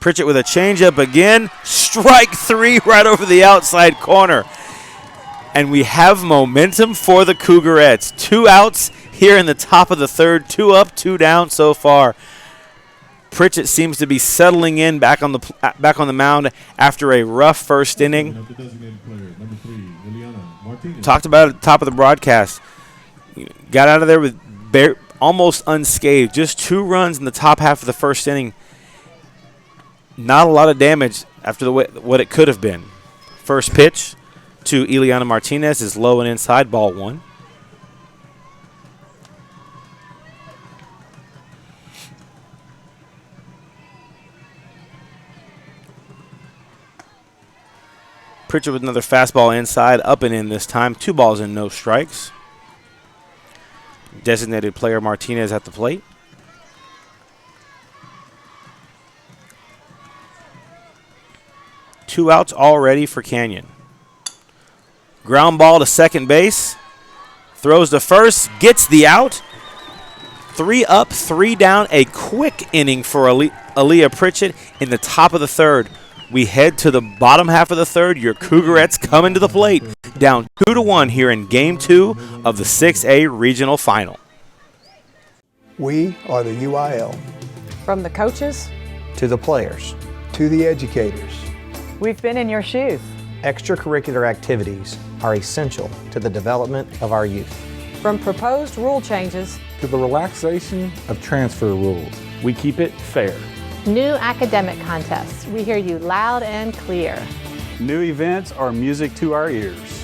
Pritchett with a changeup again. Strike 3 right over the outside corner. And we have momentum for the Cougarettes. 2 outs here in the top of the third. 2 up, 2 down so far. Pritchett seems to be settling in back on the mound after a rough first inning. Number 3, Liliana Martinez. Talked about it at the top of the broadcast. Got out of there with almost unscathed. Just 2 runs in the top half of the first inning. Not a lot of damage after what it could have been. First pitch to Ileana Martinez is low and inside, ball 1. Pritchett with another fastball inside, up and in this time. 2 balls and no strikes. Designated player Martinez at the plate. Two outs already for Canyon. Ground ball to second base. Throws to first, gets the out. 3 up, 3 down. A quick inning for Aaliyah Pritchett in the top of the third. We head to the bottom half of the third. Your Cougarettes coming to the plate. Down 2-1 here in Game 2 of the 6A Regional Final. We are the UIL. From the coaches to the players, To the educators. we've been in your shoes. extracurricular activities are essential to the development of our youth. From proposed rule changes to the relaxation of transfer rules. We keep it fair. New academic contests. We hear you loud and clear. New events are music to our ears.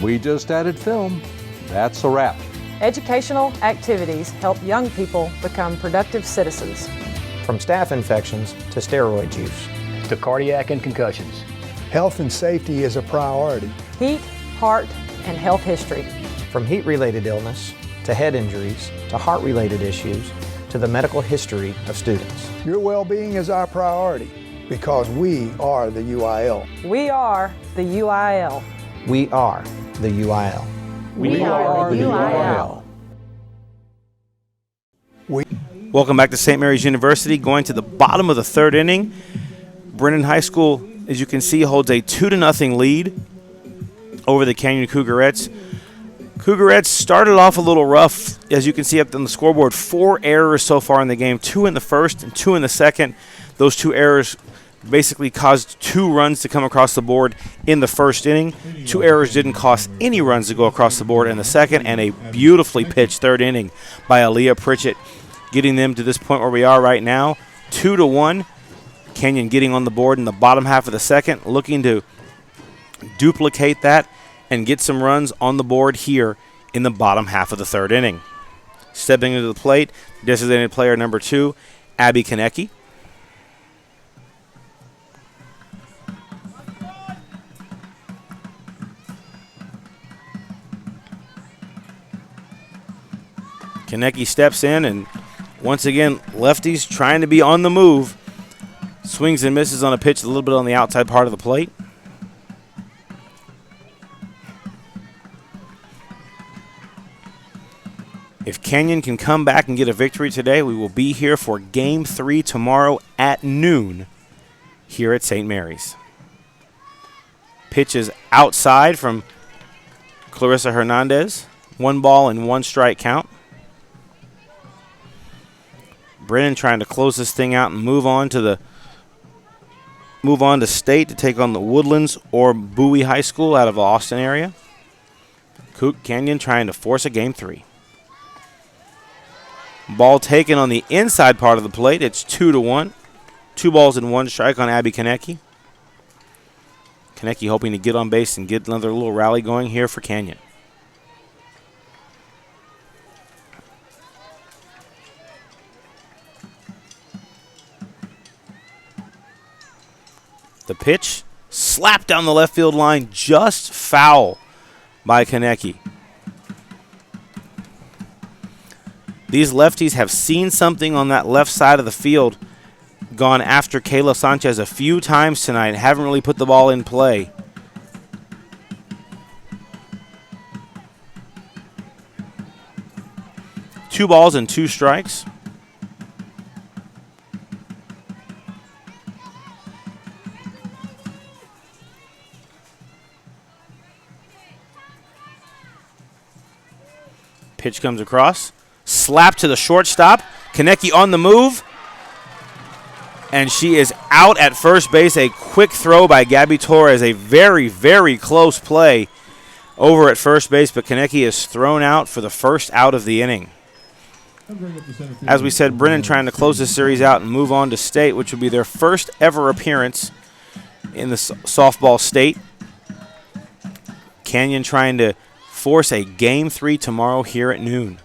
We just added film. That's a wrap. educational activities help young people become productive citizens. From staph infections to steroid use. To cardiac and concussions. Health and safety is a priority. Heat, heart, and health history. From heat-related illness to head injuries to heart-related issues to the medical history of students. Your well-being is our priority because we are the UIL. We are the UIL. We are the UIL. We are the UIL. Welcome back to St. Mary's University. Going to the bottom of the third inning. Brennan High School, as you can see, holds a 2-0 lead over the Canyon Cougarettes. Cougarettes started off a little rough, as you can see up on the scoreboard. 4 errors so far in the game, 2 in the first and 2 in the second. Those 2 errors basically caused 2 runs to come across the board in the first inning. 2 errors didn't cost any runs to go across the board in the second, and a beautifully pitched third inning by Aaliyah Pritchett, getting them to this point where we are right now, 2-1. Canyon getting on the board in the bottom half of the second, looking to duplicate that and get some runs on the board here in the bottom half of the third inning. Stepping into the plate, designated player number 2, Abby Konecki. Konecki steps in, and once again, lefties trying to be on the move. Swings and misses on a pitch a little bit on the outside part of the plate. If Canyon can come back and get a victory today, we will be here for Game 3 tomorrow at noon here at St. Mary's. Pitch is outside from Clarissa Hernandez. 1 ball and 1 strike count. Brennan trying to close this thing out and move on to state to take on the Woodlands or Bowie High School out of the Austin area. Canyon trying to force a Game 3. Ball taken on the inside part of the plate. It's 2-1. 2 balls and 1 strike on Abby Konecki. Konecki hoping to get on base and get another little rally going here for Canyon. The pitch slapped down the left field line, just foul by Konecki. These lefties have seen something on that left side of the field, gone after Kayla Sanchez a few times tonight, haven't really put the ball in play. Two balls and 2 strikes. Pitch comes across. Slap to the shortstop. Konecki on the move. And she is out at first base. A quick throw by Gabby Torres. A very, very close play over at first base, but Konecki is thrown out for the first out of the inning. As we said, Brennan trying to close this series out and move on to state, which will be their first ever appearance in the softball state. Canyon trying to force a Game 3 tomorrow here at noon.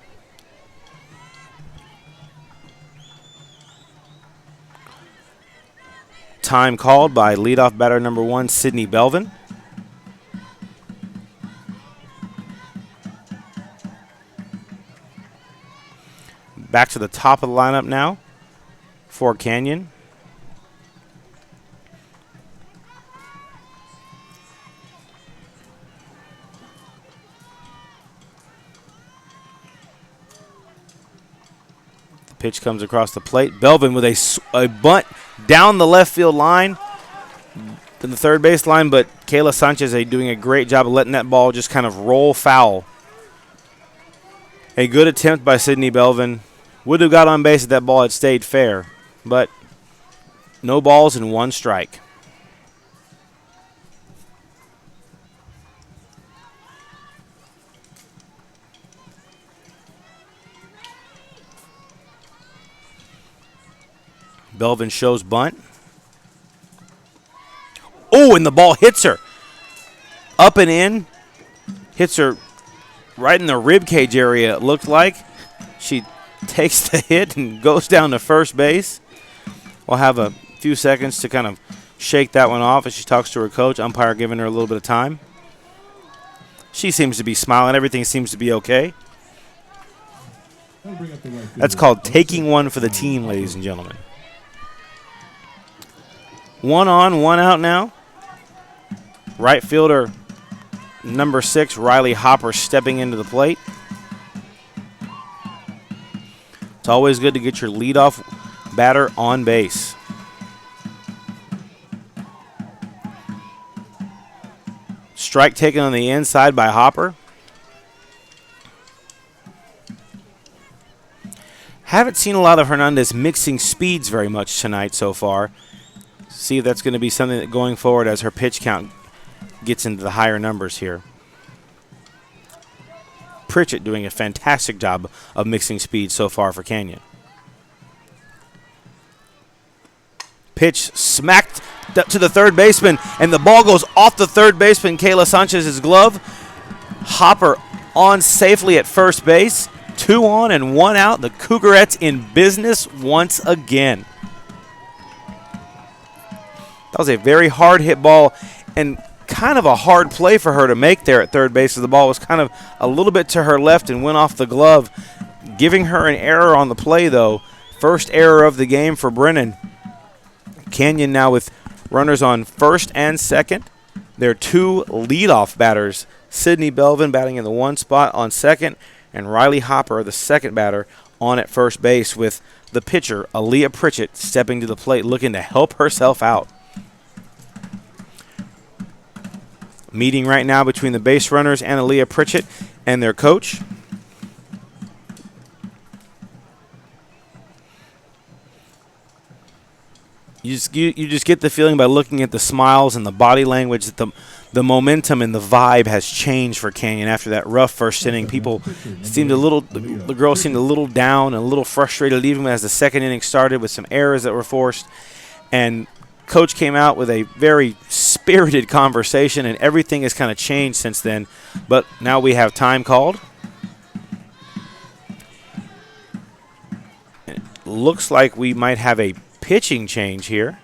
Time called by leadoff batter number 1, Sydney Belvin. Back to the top of the lineup now for Canyon. The pitch comes across the plate. Belvin with a bunt down the left field line to the third base line, but Kayla Sanchez doing a great job of letting that ball just kind of roll foul. A good attempt by Sydney Belvin. Would have got on base if that ball had stayed fair, but no balls and 1 strike. Belvin shows bunt. Oh, and the ball hits her. Up and in. Hits her right in the rib cage area, it looked like. She takes the hit and goes down to first base. We'll have a few seconds to kind of shake that one off as she talks to her coach. Umpire giving her a little bit of time. She seems to be smiling. Everything seems to be okay. That's called taking one for the team, ladies and gentlemen. 1 on, 1 out now. Right fielder number 6, Riley Hopper, stepping into the plate. It's always good to get your leadoff batter on base. Strike taken on the inside by Hopper. Haven't seen a lot of Hernandez mixing speeds very much tonight so far. See if that's going to be something that going forward as her pitch count gets into the higher numbers here. Pritchett doing a fantastic job of mixing speed so far for Canyon. Pitch smacked to the third baseman, and the ball goes off the third baseman, Kayla Sanchez's glove. Hopper on safely at first base. 2 on and 1 out. The Cougarettes in business once again. That was a very hard hit ball and kind of a hard play for her to make there at third base. The ball was kind of a little bit to her left and went off the glove, giving her an error on the play, though. First error of the game for Brennan. Canyon now with runners on first and second. Their 2 leadoff batters, Sydney Belvin batting in the 1 spot on second, and Riley Hopper, the second batter, on at first base, with the pitcher, Aaliyah Pritchett, stepping to the plate looking to help herself out. Meeting right now between the base runners and Aaliyah Pritchett and their coach. You just get the feeling by looking at the smiles and the body language that the momentum and the vibe has changed for Canyon after that rough first inning. People seemed the girls seemed a little down and a little frustrated even as the second inning started with some errors that were forced. And Coach came out with a very spirited conversation, and everything has kind of changed since then. But now we have time called. It looks like we might have a pitching change here.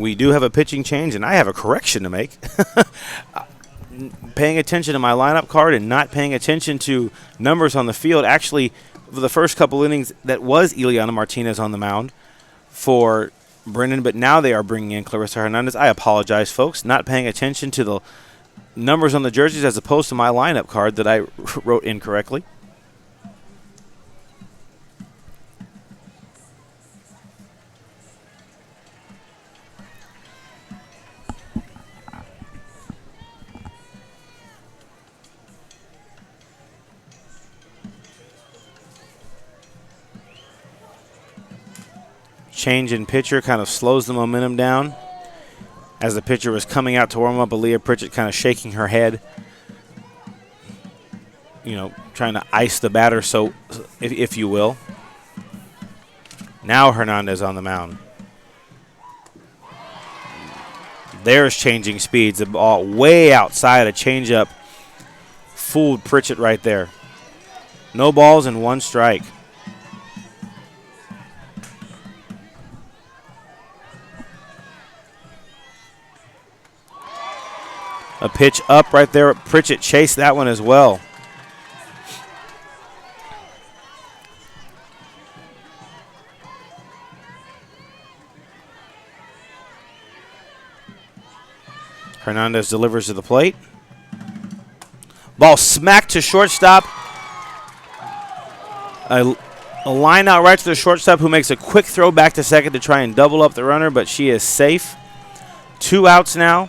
We do have a pitching change, and I have a correction to make. Paying attention to my lineup card and not paying attention to numbers on the field. Actually, for the first couple innings, that was Ileana Martinez on the mound for Brennan, but now they are bringing in Clarissa Hernandez. I apologize, folks. Not paying attention to the numbers on the jerseys as opposed to my lineup card that I wrote incorrectly. Change in pitcher kind of slows the momentum down. As the pitcher was coming out to warm up, Aaliyah Pritchett kind of shaking her head, trying to ice the batter, so if you will. Now Hernandez on the mound. There's changing speeds. The ball way outside, a changeup fooled Pritchett right there. No balls and 1 strike. A pitch up right there. Pritchett chased that one as well. Hernandez delivers to the plate. Ball smacked to shortstop. A line out right to the shortstop, who makes a quick throw back to second to try and double up the runner, but she is safe. 2 outs now.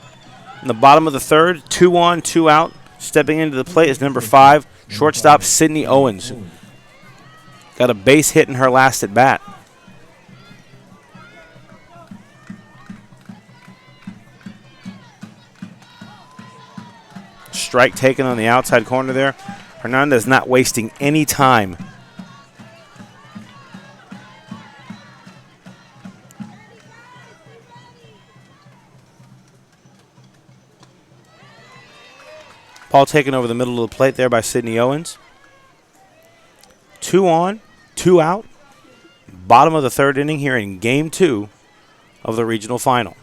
In the bottom of the third, 2 on, 2 out. Stepping into the plate is number 5, shortstop Sydney Owens. Got a base hit in her last at bat. Strike taken on the outside corner there. Hernandez not wasting any time. Ball taken over the middle of the plate there by Sydney Owens. 2 on, 2 out. Bottom of the third inning here in Game 2 of the regional final.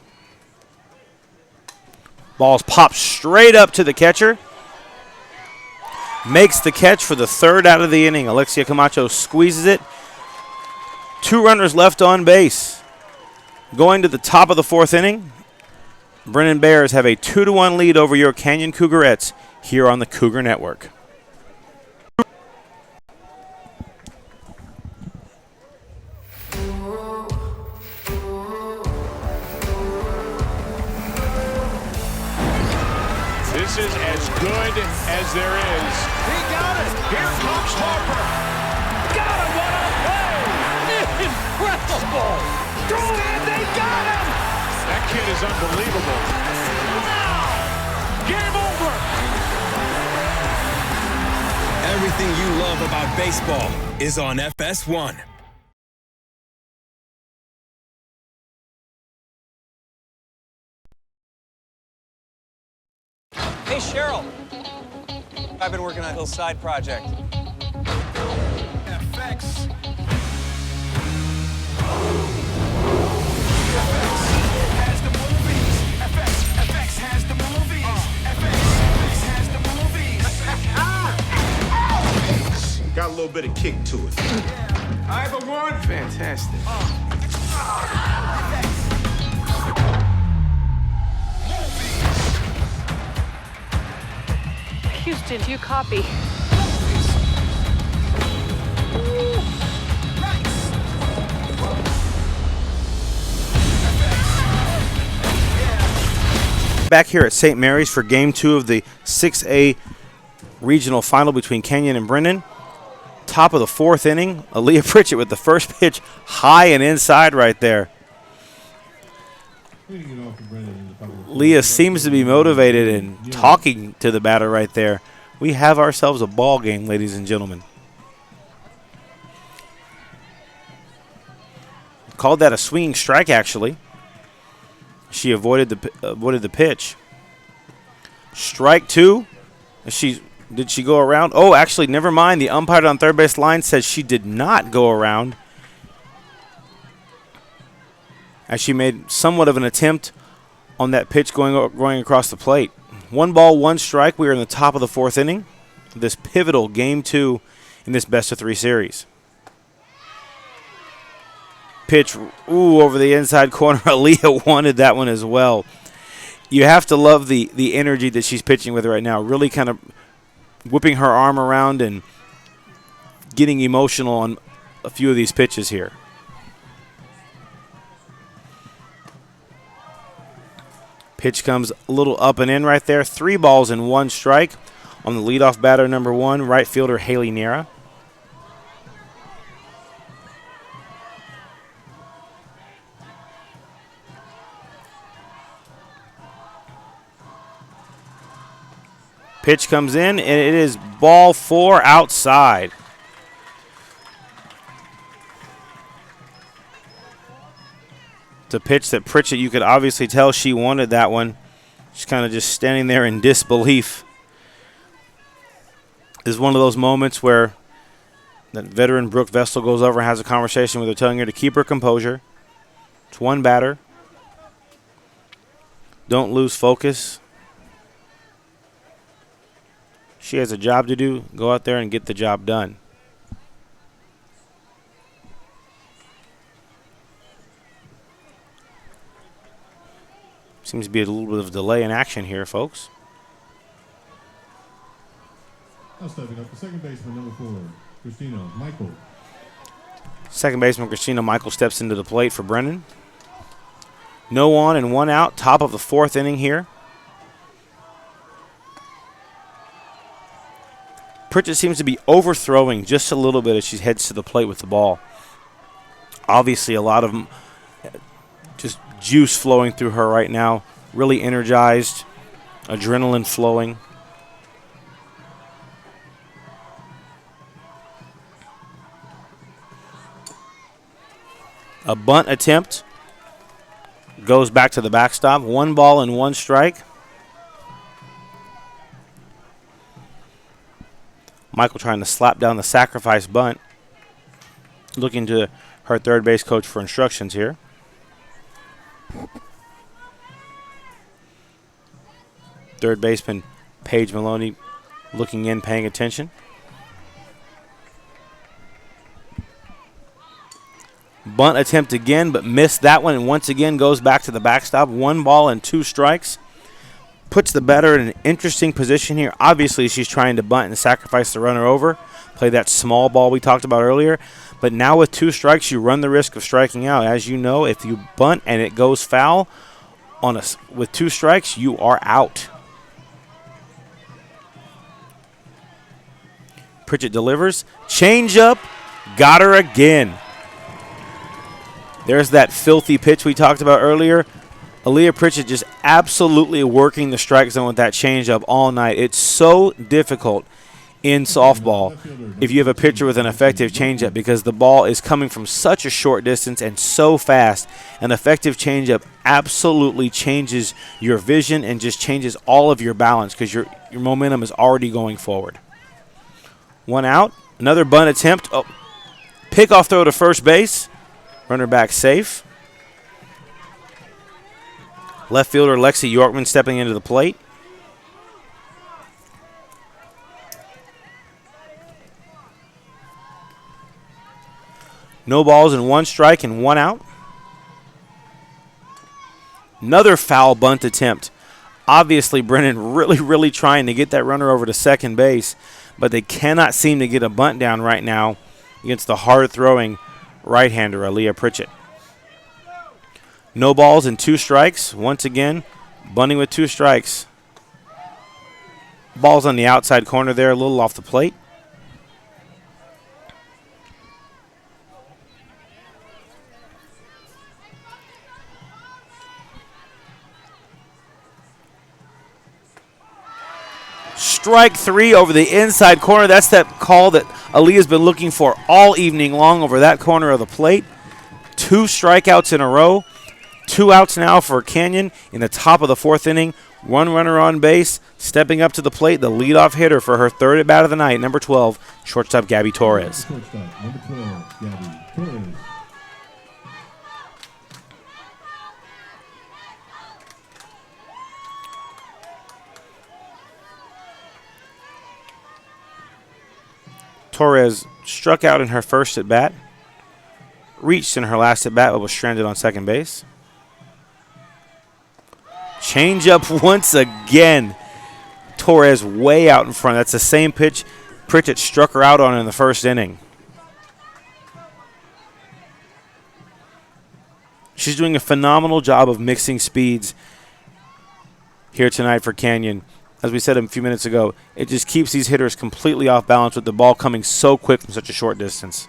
Ball's popped straight up to the catcher. Makes the catch for the 3rd out of the inning. Alexia Camacho squeezes it. 2 runners left on base. Going to the top of the 4th inning, Brennan Bears have a 2-1 lead over your Canyon Cougarettes here on the Cougar Network. This is as good as there is. He got it. Here comes Harper. Got him. What a play. Incredible. And they got him. That kid is unbelievable. Game over. Everything you love about baseball is on FS1. Hey, Cheryl. I've been working on a little side project. FX. Has the movies. FX has the movies. FX has the movies. Got a little bit of kick to it. Either one. Fantastic. Houston, do you copy? Back here at St. Mary's for Game 2 of the 6A regional final between Canyon and Brennan. Top of the 4th inning, Aaliyah Pritchett with the first pitch high and inside right there. Leah seems to be motivated and talking to the batter right there. We have ourselves a ball game, ladies and gentlemen. Called that a swinging strike, actually. She avoided the pitch. Strike 2. Did she go around? Oh, actually, never mind. The umpire on third base line says she did not go around. as she made somewhat of an attempt on that pitch going across the plate. 1 ball, 1 strike. We are in the top of the 4th inning. This pivotal Game 2 in this best-of-3 series. Pitch, over the inside corner. Aaliyah wanted that one as well. You have to love the energy that she's pitching with right now. Really kind of whipping her arm around and getting emotional on a few of these pitches here. Pitch comes a little up and in right there. 3 balls and 1 strike on the leadoff batter, number 1, right fielder Haley Nera. Pitch comes in, and it is ball 4 outside. It's a pitch that Pritchett, you could obviously tell she wanted that one. She's kind of just standing there in disbelief. This is one of those moments where that veteran Brooke Vestal goes over and has a conversation with her, telling her to keep her composure. It's 1 batter. Don't lose focus. She has a job to do. Go out there and get the job done. Seems to be a little bit of delay in action here, folks. Now stepping up, the second baseman, number 4, Christina Michael. Second baseman Christina Michael steps into the plate for Brennan. No on and 1 out, top of the 4th inning here. Pritchett seems to be overthrowing just a little bit as she heads to the plate with the ball. Obviously, a lot of just juice flowing through her right now. Really energized, adrenaline flowing. A bunt attempt goes back to the backstop. 1 ball and 1 strike. Michael trying to slap down the sacrifice bunt. Looking to her third base coach for instructions here. Third baseman Paige Maloney looking in, paying attention. Bunt attempt again, but missed that one, and once again goes back to the backstop. 1 ball and 2 strikes. Puts the batter in an interesting position here. Obviously, she's trying to bunt and sacrifice the runner over. Play that small ball we talked about earlier. But now with 2 strikes, you run the risk of striking out. As you know, if you bunt and it goes foul, with 2 strikes, you are out. Pritchett delivers. Change up. Got her again. There's that filthy pitch we talked about earlier. Aaliyah Pritchett just absolutely working the strike zone with that changeup all night. It's so difficult in softball if you have a pitcher with an effective changeup because the ball is coming from such a short distance and so fast. An effective changeup absolutely changes your vision and just changes all of your balance because your momentum is already going forward. 1 out. Another bunt attempt. Oh, pickoff throw to first base. Runner back safe. Left fielder Lexi Yorkman stepping into the plate. No balls and 1 strike and 1 out. Another foul bunt attempt. Obviously, Brennan really trying to get that runner over to second base, but they cannot seem to get a bunt down right now against the hard-throwing right-hander Aaliyah Pritchett. No balls and 2 strikes. Once again, bunting with 2 strikes. Ball's on the outside corner there, a little off the plate. Strike 3 over the inside corner. That's that call that Aaliyah's been looking for all evening long over that corner of the plate. 2 strikeouts in a row. 2 outs now for Canyon in the top of the 4th inning. 1 runner on base. Stepping up to the plate, the leadoff hitter for her 3rd at-bat of the night, number 12, shortstop Gabby Torres. Shortstop, number 12, Gabby Torres. Torres struck out in her first at bat, reached in her last at bat, but was stranded on second base. Change up once again. Torres way out in front. That's the same pitch Pritchett struck her out on in the first inning. She's doing a phenomenal job of mixing speeds here tonight for Canyon. As we said a few minutes ago, it just keeps these hitters completely off balance with the ball coming so quick from such a short distance.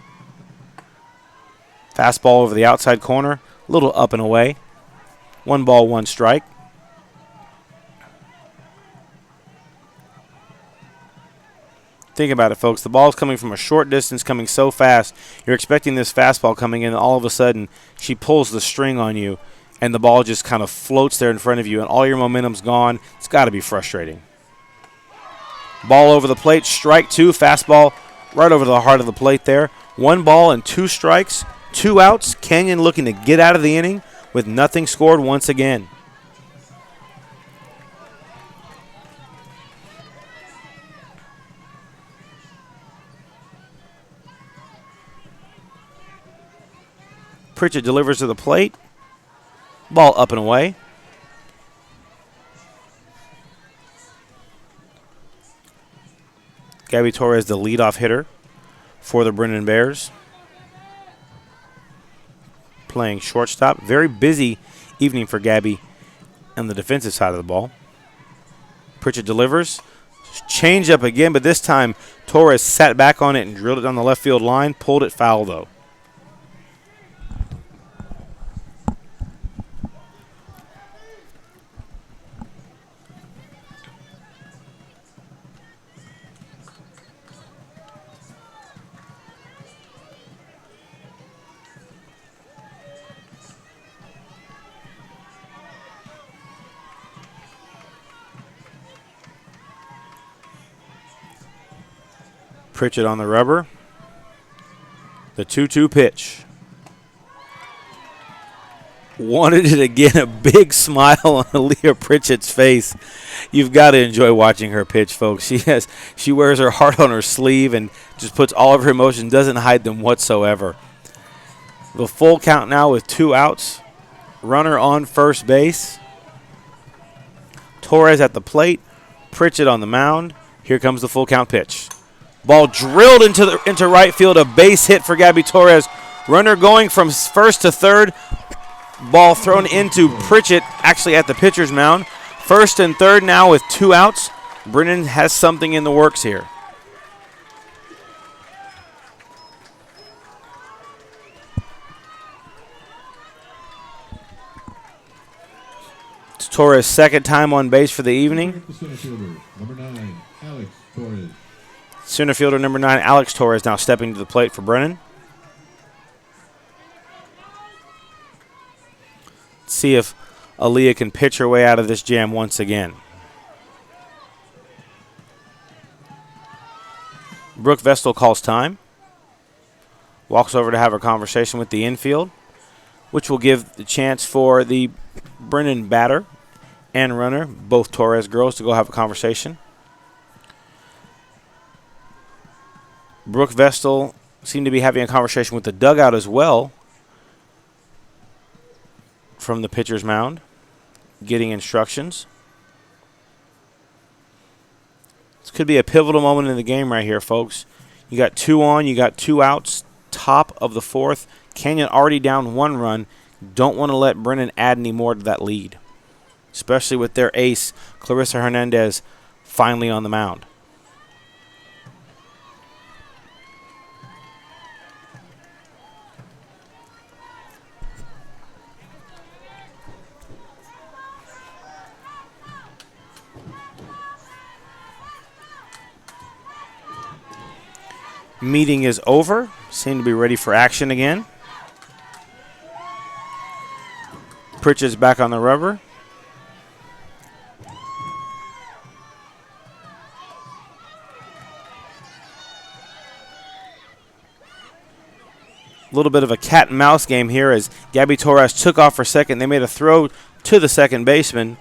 Fastball over the outside corner, a little up and away. 1 ball, 1 strike. Think about it, folks. The ball's coming from a short distance, coming so fast. You're expecting this fastball coming in, and all of a sudden, she pulls the string on you, and the ball just kind of floats there in front of you, and all your momentum's gone. It's got to be frustrating. Ball over the plate, strike 2, fastball right over the heart of the plate there. 1 ball and 2 strikes, 2 outs. Canyon looking to get out of the inning with nothing scored once again. Pritchett delivers to the plate. Ball up and away. Gabby Torres, the leadoff hitter for the Brennan Bears. Playing shortstop. Very busy evening for Gabby on the defensive side of the ball. Pritchett delivers. Change up again, but this time Torres sat back on it and drilled it down the left field line. Pulled it foul, though. Pritchett on the rubber. The 2-2 pitch. Wanted it again. A big smile on Aaliyah Pritchett's face. You've got to enjoy watching her pitch, folks. She wears her heart on her sleeve and just puts all of her emotion, doesn't hide them whatsoever. The full count now with 2 outs. Runner on first base. Torres at the plate. Pritchett on the mound. Here comes the full count pitch. Ball drilled into right field, a base hit for Gabby Torres. Runner going from first to third. Ball thrown into Pritchett, actually at the pitcher's mound. First and third now with 2 outs. Brennan has something in the works here. It's Torres' second time on base for the evening. Number 9, Alex Torres. Center fielder number 9, Alex Torres, now stepping to the plate for Brennan. Let's see if Aaliyah can pitch her way out of this jam once again. Brooke Vestal calls time. Walks over to have a conversation with the infield, which will give the chance for the Brennan batter and runner, both Torres girls, to go have a conversation. Brooke Vestal seemed to be having a conversation with the dugout as well from the pitcher's mound, getting instructions. This could be a pivotal moment in the game right here, folks. You got 2 on, you got 2 outs, top of the 4th. Canyon already down 1 run. Don't want to let Brennan add any more to that lead, especially with their ace, Clarissa Hernandez, finally on the mound. Meeting is over. Seem to be ready for action again. Pritchett's back on the rubber. A little bit of a cat and mouse game here as Gabby Torres took off for second. They made a throw to the second baseman,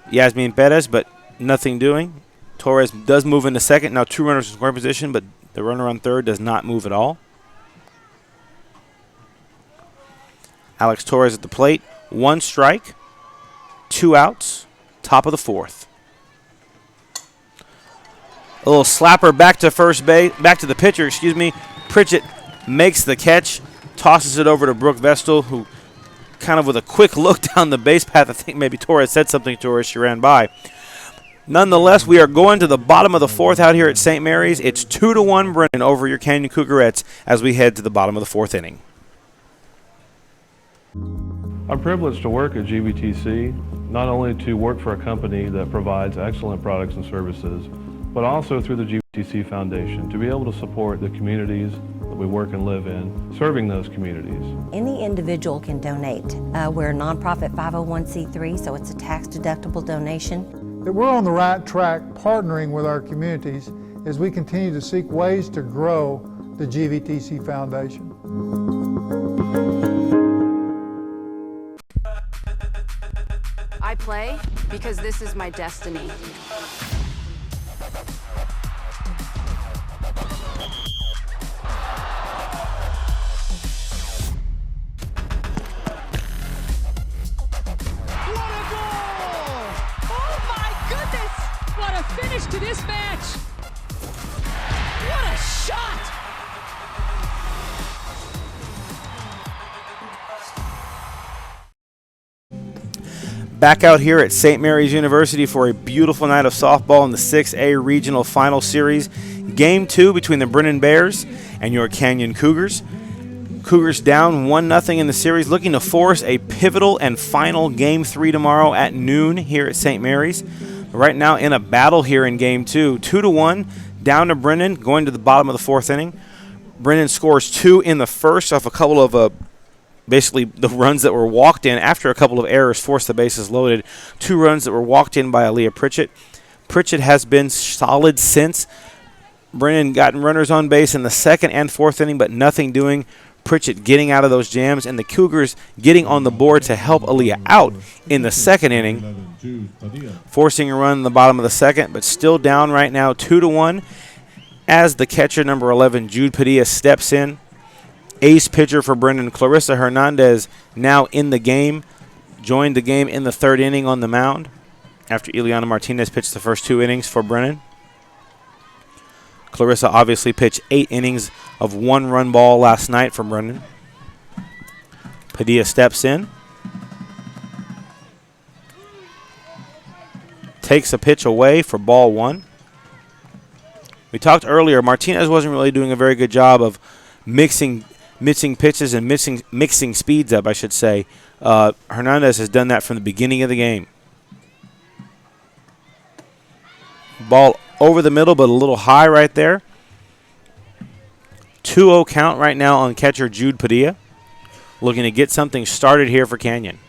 Yasmin Perez, but nothing doing. Torres does move into second. Now 2 runners in scoring position, but The runner on third does not move at all. Alex Torres at the plate. 1 strike, 2 outs, top of the 4th. A little slapper back to first base, back to the pitcher, Pritchett makes the catch, tosses it over to Brooke Vestal, who kind of with a quick look down the base path, I think maybe Torres said something to her as she ran by. Nonetheless, we are going to the bottom of the 4th out here at St. Mary's. It's 2-1 Brennan over your Canyon Cougarettes as we head to the bottom of the 4th inning. I'm privileged to work at GVTC, not only to work for a company that provides excellent products and services, but also through the GVTC Foundation to be able to support the communities that we work and live in, serving those communities. Any individual can donate. We're a nonprofit 501c3, so it's a tax-deductible donation. That we're on the right track partnering with our communities as we continue to seek ways to grow the GVTC Foundation. I play because this is my destiny. What a finish to this match! What a shot! Back out here at St. Mary's University for a beautiful night of softball in the 6A Regional Final Series. Game 2 between the Brennan Bears and your Canyon Cougars. Cougars down 1-0 in the series, looking to force a pivotal and final Game 3 tomorrow at noon here at St. Mary's. Right now in a battle here in Game 2. 2-1, down to Brennan, going to the bottom of the 4th inning. Brennan scores 2 in the first off a couple of basically the runs that were walked in after a couple of errors forced the bases loaded. 2 runs that were walked in by Aaliyah Pritchett. Pritchett has been solid since. Brennan gotten runners on base in the 2nd and 4th inning, but nothing doing. Pritchett getting out of those jams, and the Cougars getting on the board to help Aaliyah out in the 2nd inning, forcing a run in the bottom of the 2nd, but still down right now 2-1 as the catcher, number 11, Jude Padilla, steps in. Ace pitcher for Brennan, Clarissa Hernandez, now in the game, joined the game in the 3rd inning on the mound after Ileana Martinez pitched the first 2 innings for Brennan. Clarissa obviously pitched 8 innings of 1-run ball last night for Brennan. Padilla steps in. Takes a pitch away for ball 1. We talked earlier, Martinez wasn't really doing a very good job of mixing pitches and mixing speeds up, I should say. Hernandez has done that from the beginning of the game. Ball over the middle, but a little high right there. 2-0 count right now on catcher Jude Padilla. Looking to get something started here for Canyon.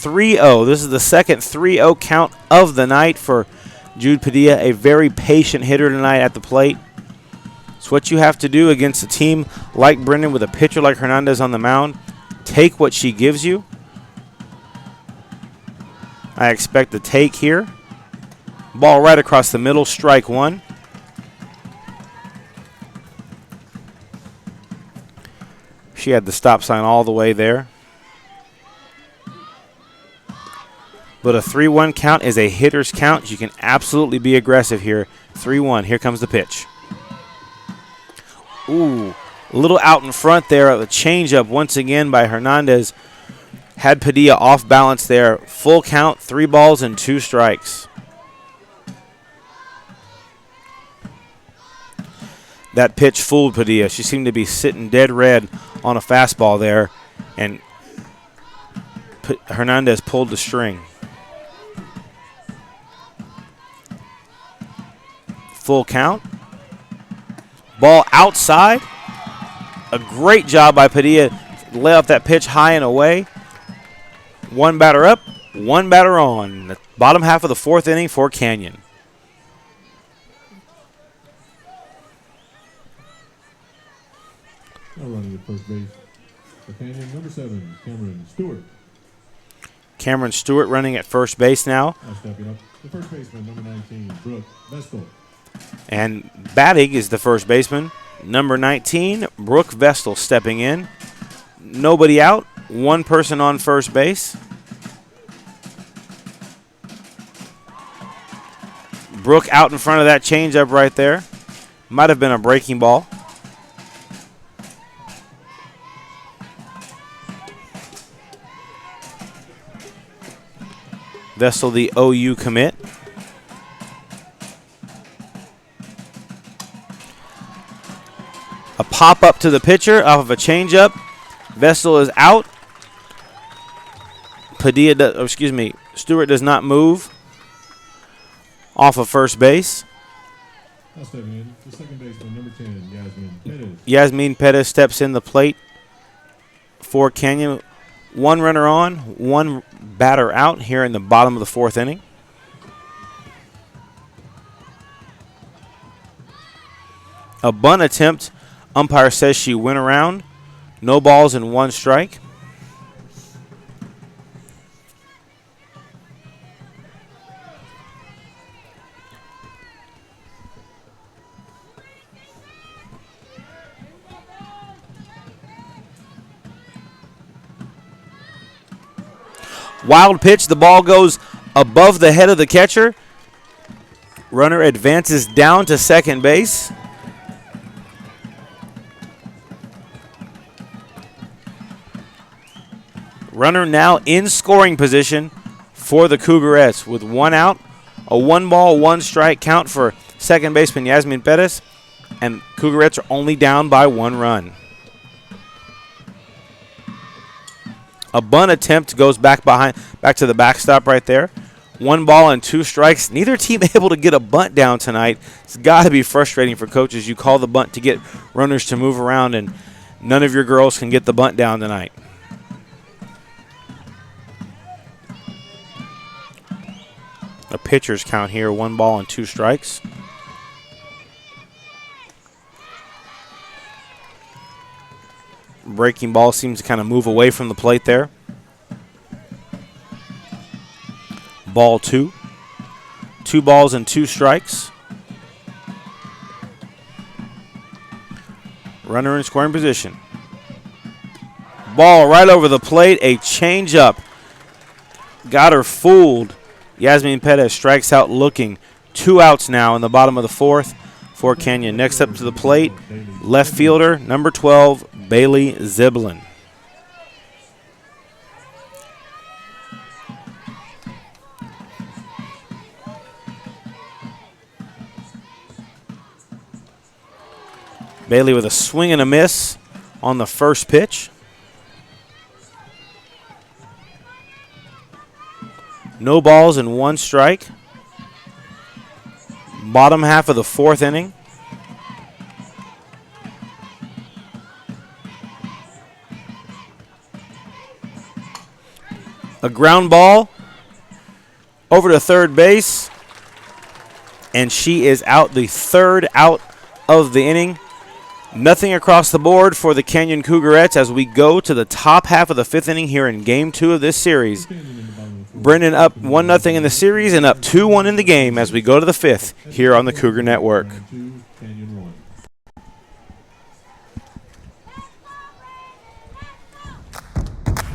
This is the second 3-0 count of the night for Jude Padilla, a very patient hitter tonight at the plate. It's what you have to do against a team like Brennan with a pitcher like Hernandez on the mound. Take what she gives you. I expect the take here. Ball right across the middle, strike 1. She had the stop sign all the way there. But a 3-1 count is a hitter's count. You can absolutely be aggressive here. 3-1, here comes the pitch. Ooh, a little out in front there. A changeup once again by Hernandez. Had Padilla off balance there. Full count, 3 balls and 2 strikes. That pitch fooled Padilla. She seemed to be sitting dead red on a fastball there, and Hernandez pulled the string. Full count. Ball outside. A great job by Padilla to lay off that pitch high and away. 1 batter up, 1 batter on. The bottom half of the 4th inning for Canyon. Now running at first base for Canyon, number 7, Cameron Stewart. Cameron Stewart running at first base now. Now stepping up, the first baseman, number 19, Brooke Vestal. And batting is the first baseman, number 19, Brooke Vestal, stepping in. Nobody out, one person on first base. Brooke out in front of that changeup right there. Might have been a breaking ball. Vestal, the OU commit. A pop up to the pitcher off of a changeup. Vestal is out. Stewart does not move off of first base. Now stepping in, the second baseman, number 10, Yasmin Pettis. Yasmin Pettis steps in the plate for Canyon. One runner on, one batter out here in the bottom of the fourth inning. A bunt attempt. Umpire says she went around. No balls and one strike. Wild pitch. The ball goes above the head of the catcher. Runner advances down to second base. Runner now in scoring position for the Cougarettes with one out, a 1-ball, 1-strike count for second baseman Yasmin Pettis, and Cougarettes are only down by 1 run. A bunt attempt goes back to the backstop right there. 1 ball and 2 strikes. Neither team able to get a bunt down tonight. It's got to be frustrating for coaches. You call the bunt to get runners to move around, and none of your girls can get the bunt down tonight. A pitcher's count here, 1 ball and 2 strikes. Breaking ball seems to kind of move away from the plate there. Ball 2. 2 balls and 2 strikes. Runner in scoring position. Ball right over the plate, a changeup. Got her fooled. Yasmin Pettis strikes out looking. 2 outs now in the bottom of the fourth for Canyon. Next up to the plate, left fielder, number 12, Bailey Ziblin. Bailey with a swing and a miss on the first pitch. No balls and 1 strike. Bottom half of the fourth inning. A ground ball over to third base. And she is out, the 3rd out of the inning. Nothing across the board for the Canyon Cougarettes as we go to the top half of the 5th inning here in Game 2 of this series. Brennan up 1-0 in the series and up 2-1 in the game as we go to the 5th here on the Cougar Network.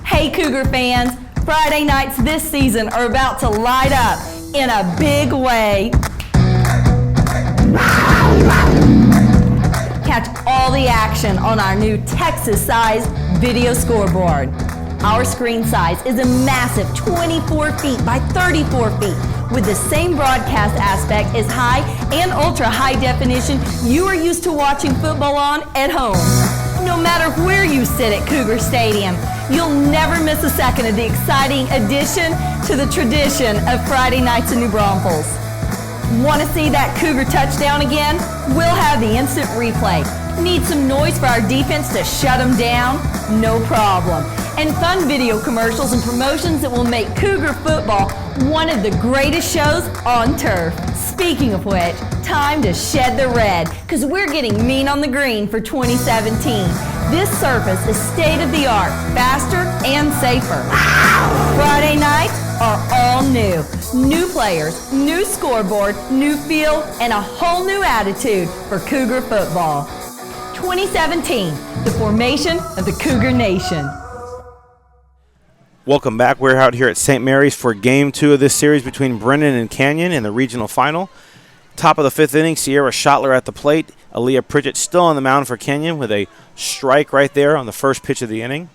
Hey Cougar fans, Friday nights this season are about to light up in a big way. Catch all the action on our new Texas-sized video scoreboard. Our screen size is a massive 24 feet by 34 feet with the same broadcast aspect as high and ultra high definition you are used to watching football on at home. No matter where you sit at Cougar Stadium, you'll never miss a second of the exciting addition to the tradition of Friday nights in New Braunfels. Want to see that Cougar touchdown again? We'll have the instant replay. Need some noise for our defense to shut them down? No problem. And fun video commercials and promotions that will make Cougar football one of the greatest shows on turf. Speaking of which, time to shed the red, because we're getting mean on the green for 2017. This surface is state-of-the-art, faster and safer. Friday nights are all new. New players, new scoreboard, new field, and a whole new attitude for Cougar football. 2017, the formation of the Cougar Nation. Welcome back. We're out here at St. Mary's for Game 2 of this series between Brennan and Canyon in the regional final. Top of the 5th inning, Sierra Schottler at the plate. Aaliyah Pritchett still on the mound for Canyon with a strike right there on the first pitch of the inning.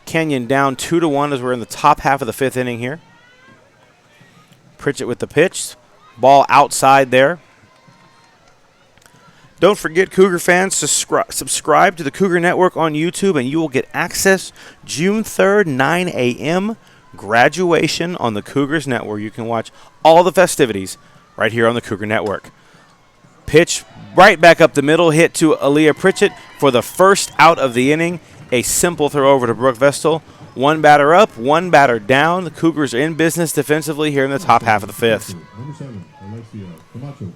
Canyon down 2-1 as we're in the top half of the 5th inning here. Pritchett with the pitch. Ball outside there. Don't forget, Cougar fans, to subscribe to the Cougar Network on YouTube, and you will get access June 3rd, 9 a.m., graduation on the Cougars Network. You can watch all the festivities right here on the Cougar Network. Pitch right back up the middle, hit to Aaliyah Pritchett for the first out of the inning. A simple throw over to Brooke Vestal. One batter up, one batter down. The Cougars are in business defensively here in the top half of the 5th. Number 7, Alexia Camacho.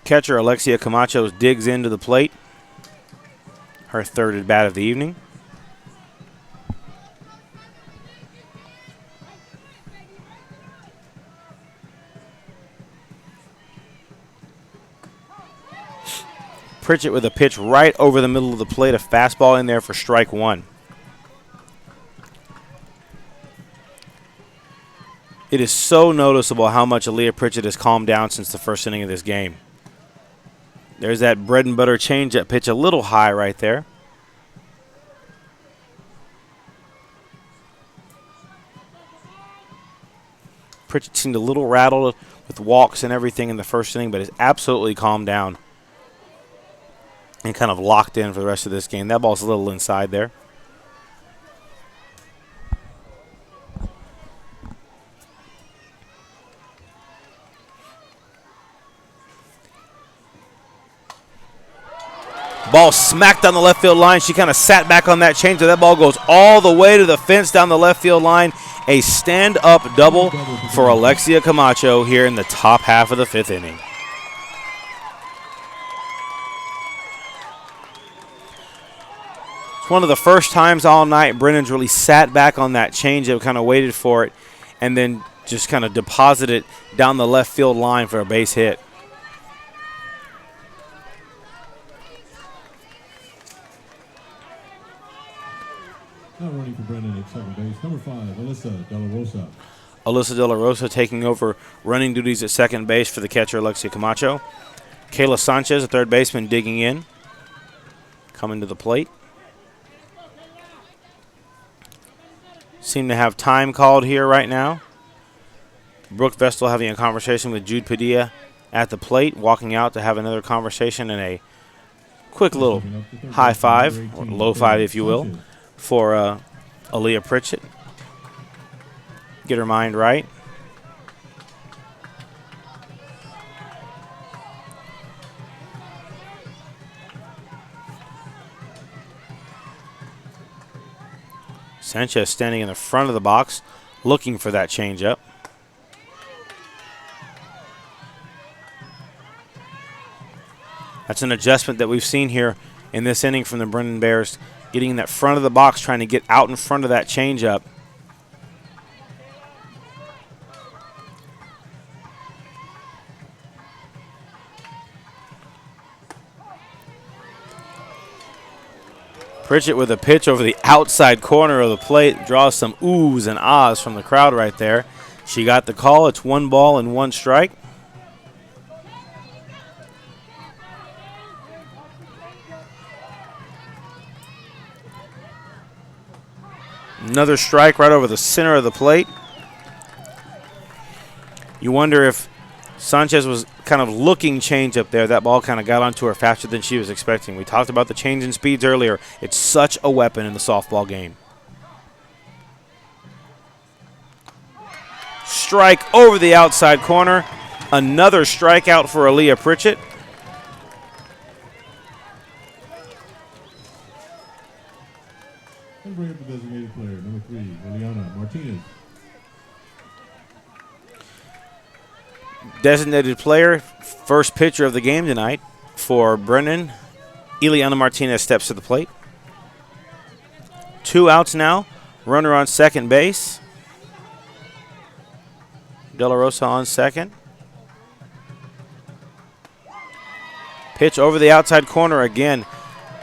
Catcher Alexia Camacho digs into the plate. Her third at bat of the evening. Pritchett with a pitch right over the middle of the plate. A fastball in there for strike one. It is so noticeable how much Aaliyah Pritchett has calmed down since the first inning of this game. There's that bread and butter changeup pitch a little high right there. Pritchett seemed a little rattled with walks and everything in the first inning, but has absolutely calmed down and kind of locked in for the rest of this game. That ball's a little inside there. Ball smacked down the left field line. She kind of sat back on that change. That ball goes all the way to the fence down the left field line. A stand-up double for Alexia Camacho here in the top half of the 5th inning. It's one of the first times all night Brennan's really sat back on that changeup, kind of waited for it, and then just kind of deposited it down the left field line for a base hit. Now running for Brennan at second base, number 5, Alyssa De La Rosa. Alyssa De La Rosa taking over running duties at second base for the catcher, Alexia Camacho. Kayla Sanchez, a third baseman, digging in, coming to the plate. Seem to have time called here right now. Brooke Vestal having a conversation with Jude Padilla at the plate, walking out to have another conversation and a quick little high five, or low five if you will, for Aaliyah Pritchett. Get her mind right. Sanchez standing in the front of the box, looking for that changeup. That's an adjustment that we've seen here in this inning from the Brennan Bears, getting in that front of the box, trying to get out in front of that changeup. Pritchett with a pitch over the outside corner of the plate, draws some oohs and ahs from the crowd right there. She got the call. It's 1 ball and 1 strike. Another strike right over the center of the plate. You wonder if Sanchez was kind of looking change up there. That ball kind of got onto her faster than she was expecting. We talked about the change in speeds earlier. It's such a weapon in the softball game. Strike over the outside corner. Another strikeout for Aaliyah Pritchett. And bring up the designated Designated player, first pitcher of the game tonight for Brennan. Ileana Martinez steps to the plate. 2 outs now. Runner on second base. De La Rosa on second. Pitch over the outside corner again.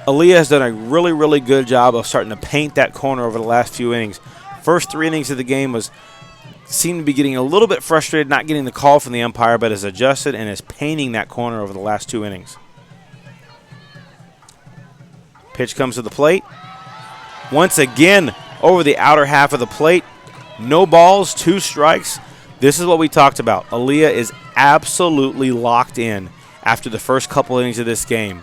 Aaliyah has done a really, really good job of starting to paint that corner over the last few innings. First 3 innings of the game seemed to be getting a little bit frustrated, not getting the call from the umpire, but has adjusted and is painting that corner over the last 2 innings. Pitch comes to the plate. Once again, over the outer half of the plate. No balls, 2 strikes. This is what we talked about. Aaliyah is absolutely locked in after the first couple innings of this game.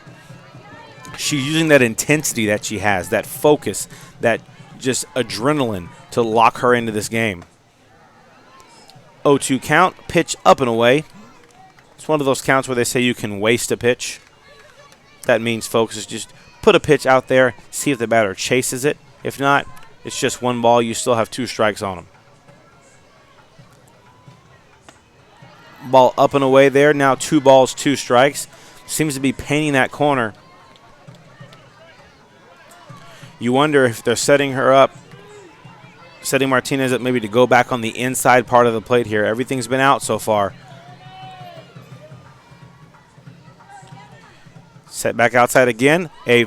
She's using that intensity that she has, that focus, that just adrenaline to lock her into this game. 0-2 count, pitch up and away. It's one of those counts where they say you can waste a pitch. That means, folks, is just put a pitch out there, see if the batter chases it. If not, it's just 1 ball. You still have 2 strikes on them. Ball up and away there. Now 2 balls, 2 strikes. Seems to be painting that corner. You wonder if they're setting her up, setting Martinez up maybe to go back on the inside part of the plate here. Everything's been out so far. Set back outside again. A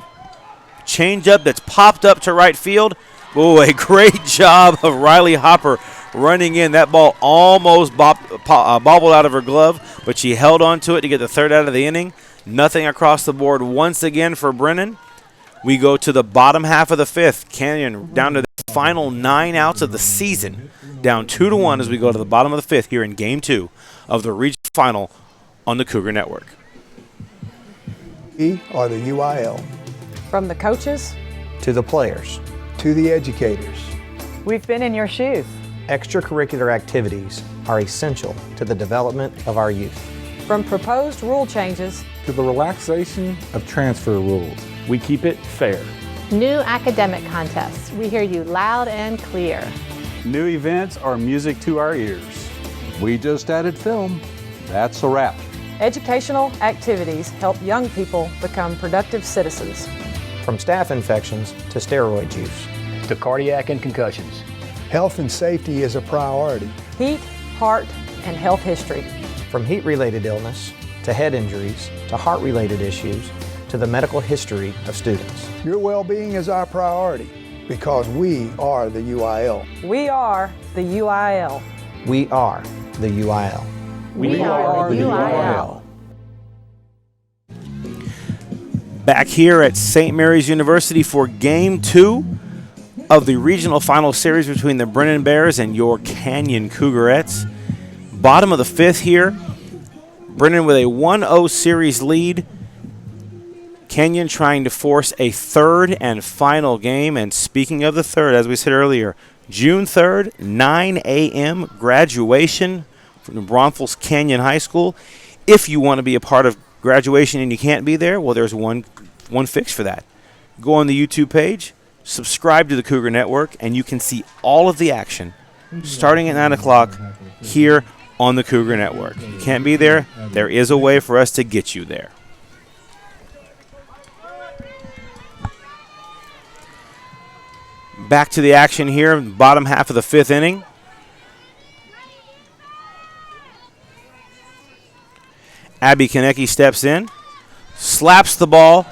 changeup that's popped up to right field. Oh, a great job of Riley Hopper running in. That ball almost bobbled out of her glove, but she held on to it to get the 3rd out of the inning. Nothing across the board once again for Brennan. We go to the bottom half of the 5th. Canyon down to the final 9 outs of the season. Down 2-1 as we go to the bottom of the 5th here in Game 2 of the regional final on the Cougar Network. We are the UIL. From the coaches to the players, to the educators. We've been in your shoes. extracurricular activities are essential to the development of our youth. From proposed rule changes to the relaxation of transfer rules, we keep it fair. New academic contests, we hear you loud and clear. New events are music to our ears. We just added film. That's a wrap. Educational activities help young people become productive citizens. From staph infections to steroid use, to cardiac and concussions. Health and safety is a priority. Heat, heart, and health history. From heat-related illness to head injuries to heart-related issues to the medical history of students. Your well-being is our priority because we are the UIL. We are the UIL. We are the UIL. We are the UIL. Back here at St. Mary's University for Game 2 of the Regional Final Series between the Brennan Bears and your Canyon Cougarettes. Bottom of the 5th here. Brennan with a 1-0 series lead. Canyon trying to force a third and final game. And speaking of the third, as we said earlier, June 3rd, 9 a.m. graduation from the Braunfels Canyon High School. If you want to be a part of graduation and you can't be there, well, there's one fix for that. Go on the YouTube page, subscribe to the Cougar Network, and you can see all of the action starting at 9 o'clock here on the Cougar Network. You can't be there, there is a way for us to get you there. Back to the action here, bottom half of the 5th inning. Abby Konecki steps in, slaps the ball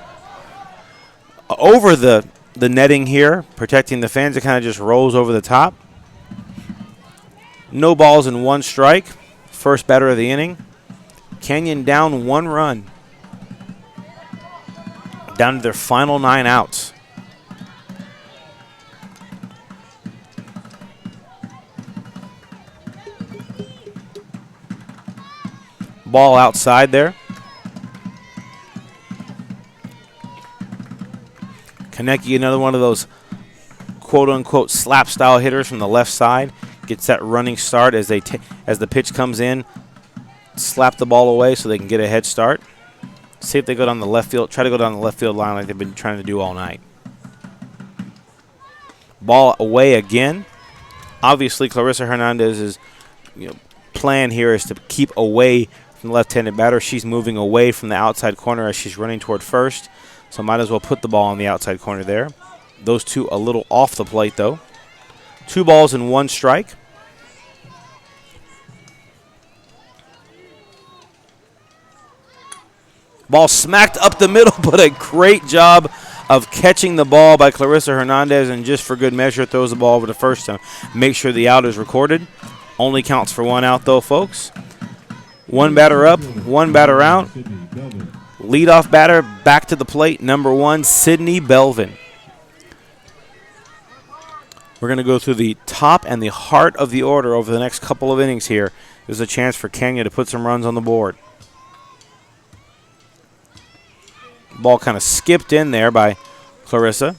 over the netting here, protecting the fans. It kind of just rolls over the top. No balls and 1 strike. First batter of the inning. Canyon down 1 run. Down to their final 9 outs. Ball outside there. Konecki, another one of those quote-unquote slap-style hitters from the left side. Gets that running start as as the pitch comes in. Slap the ball away so they can get a head start. See if they go down the left field. Try to go down the left field line like they've been trying to do all night. Ball away again. Obviously, Clarissa Hernandez is, plan here is to keep away from the left-handed batter. She's moving away from the outside corner as she's running toward first, so might as well put the ball on the outside corner there. Those two a little off the plate, though. 2 balls and 1 strike. Ball smacked up the middle, but a great job of catching the ball by Clarissa Hernandez, and just for good measure throws the ball over to first to make sure the out is recorded. Only counts for 1 out, though, folks. 1 batter up, 1 batter out. Leadoff batter back to the plate, number 1, Sydney Belvin. We're going to go through the top and the heart of the order over the next couple of innings here. There's a chance for Canyon to put some runs on the board. Ball kind of skipped in there by Clarissa.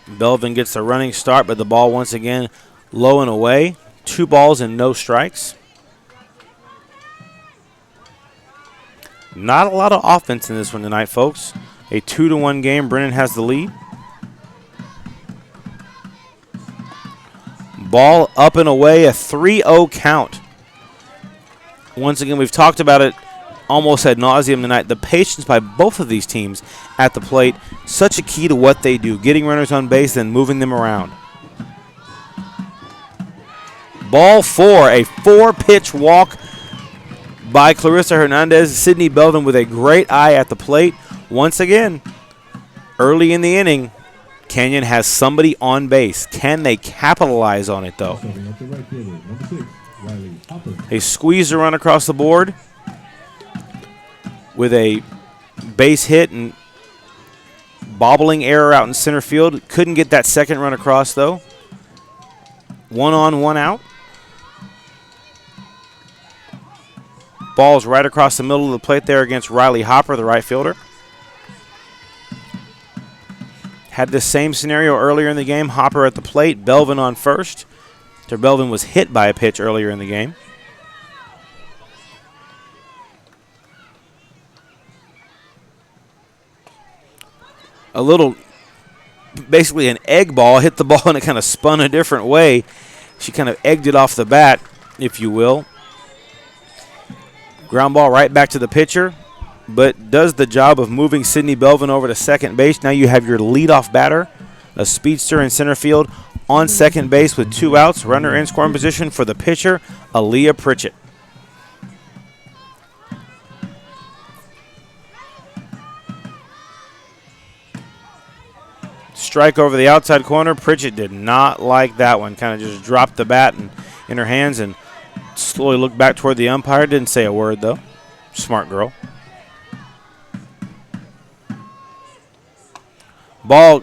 Belvin gets a running start, but the ball once again low and away. 2 balls and no strikes. Not a lot of offense in this one tonight, folks. A 2-1 game. Brennan has the lead. Ball up and away, a 3-0 count. Once again, we've talked about it almost ad nauseum tonight. The patience by both of these teams at the plate, such a key to what they do, getting runners on base and moving them around. Ball 4, a 4-pitch walk by Clarissa Hernandez. Sydney Belvin with a great eye at the plate. Once again, early in the inning, Canyon has somebody on base. Can they capitalize on it, though? They squeeze a run across the board with a base hit and bobbling error out in center field. Couldn't get that second run across, though. 1 on, 1 out. Ball's right across the middle of the plate there against Riley Hopper, the right fielder. Had the same scenario earlier in the game. Hopper at the plate, Belvin on first. After Belvin was hit by a pitch earlier in the game. A little, basically an egg ball, hit the ball and it kind of spun a different way. She kind of egged it off the bat, if you will. Ground ball right back to the pitcher, but does the job of moving Sydney Belvin over to second base. Now you have your leadoff batter, a speedster in center field, on second base with 2 outs. Runner in scoring position for the pitcher, Aaliyah Pritchett. Strike over the outside corner. Pritchett did not like that one. Kind of just dropped the bat in her hands and slowly looked back toward the umpire. Didn't say a word, though. Smart girl. Ball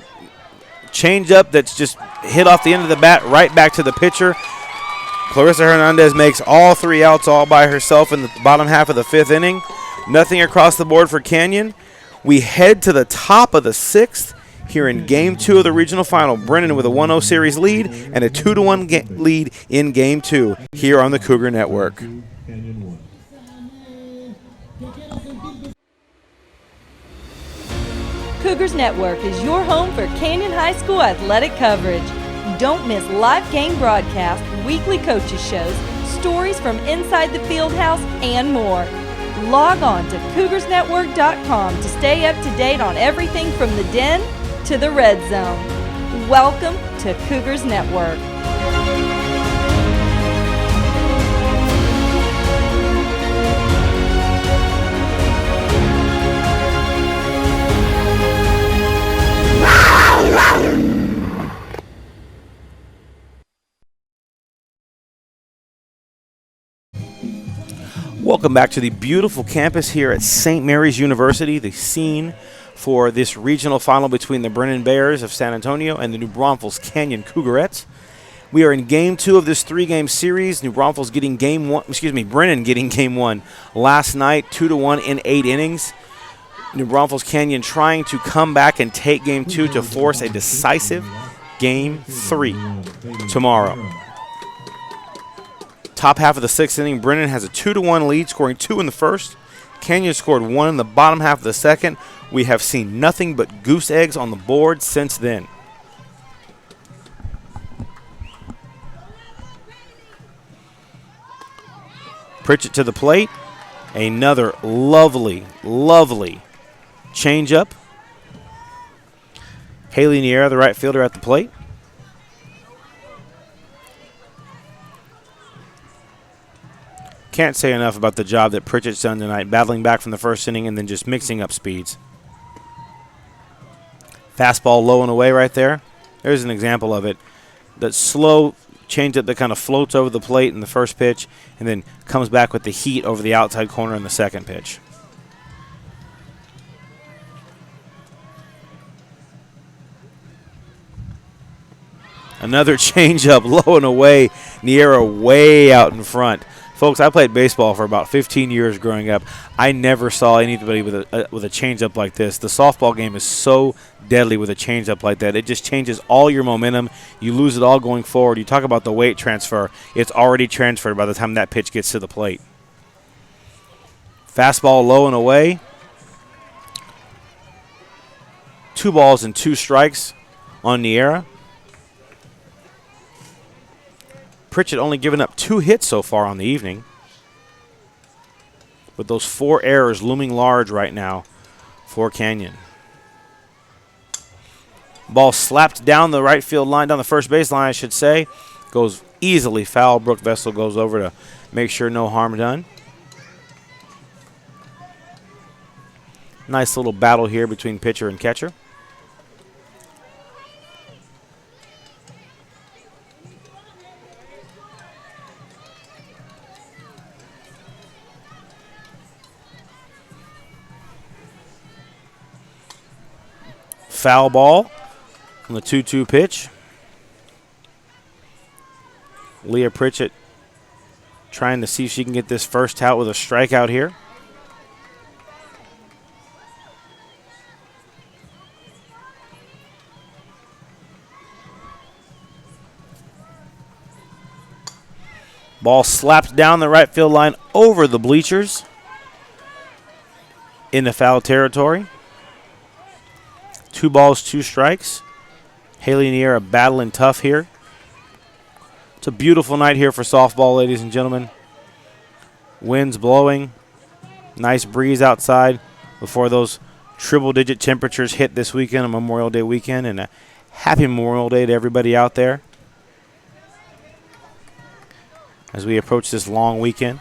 change up that's just hit off the end of the bat right back to the pitcher. Clarissa Hernandez makes all 3 outs all by herself in the bottom half of the 5th inning. Nothing across the board for Canyon. We head to the top of the 6th here in Game 2 of the regional final. Brennan with a 1-0 series lead and a 2-1 lead in Game 2 here on the Cougar Network. Cougars Network is your home for Canyon High School athletic coverage. Don't miss live game broadcasts, weekly coaches shows, stories from inside the field house, and more. Log on to cougarsnetwork.com to stay up to date on everything from the Den to the Red Zone. Welcome to Cougars Network. Welcome back to the beautiful campus here at St. Mary's University, the scene for this regional final between the Brennan Bears of San Antonio and the New Braunfels Canyon Cougarettes. We are in Game 2 of this 3-game series. New Braunfels getting Brennan getting Game 1 last night, 2-1 in 8 innings. New Braunfels Canyon trying to come back and take Game 2 to force a decisive Game 3 tomorrow. Top half of the sixth inning, Brennan has a 2-1 lead, scoring 2 in the first. Canyon scored 1 in the bottom half of the second. We have seen nothing but goose eggs on the board since then. Pritchett to the plate. Another lovely, lovely changeup. Haley Niera, the right fielder, at the plate. Can't say enough about the job that Pritchett's done tonight, battling back from the first inning and then just mixing up speeds. Fastball low and away right there. There's an example of it. That slow changeup that kind of floats over the plate in the first pitch and then comes back with the heat over the outside corner in the second pitch. Another changeup low and away. Niera way out in front. Folks, I played baseball for about 15 years growing up. I never saw anybody with a changeup like this. The softball game is so deadly with a changeup like that. It just changes all your momentum. You lose it all going forward. You talk about the weight transfer. It's already transferred by the time that pitch gets to the plate. Fastball low and away. 2 balls and 2 strikes on Niera. Pritchett only given up 2 hits so far on the evening, with those 4 errors looming large right now for Canyon. Ball slapped down the right field line, down the first base line, I should say. Goes easily foul. Brooke Vessel goes over to make sure no harm done. Nice little battle here between pitcher and catcher. Foul ball on the 2-2 pitch. Leah Pritchett trying to see if she can get this first out with a strikeout here. Ball slapped down the right field line over the bleachers into foul territory. 2 balls, 2 strikes. Haley Niera battling tough here. It's a beautiful night here for softball, ladies and gentlemen. Winds blowing. Nice breeze outside before those triple-digit temperatures hit this weekend, on Memorial Day weekend, and a happy Memorial Day to everybody out there as we approach this long weekend.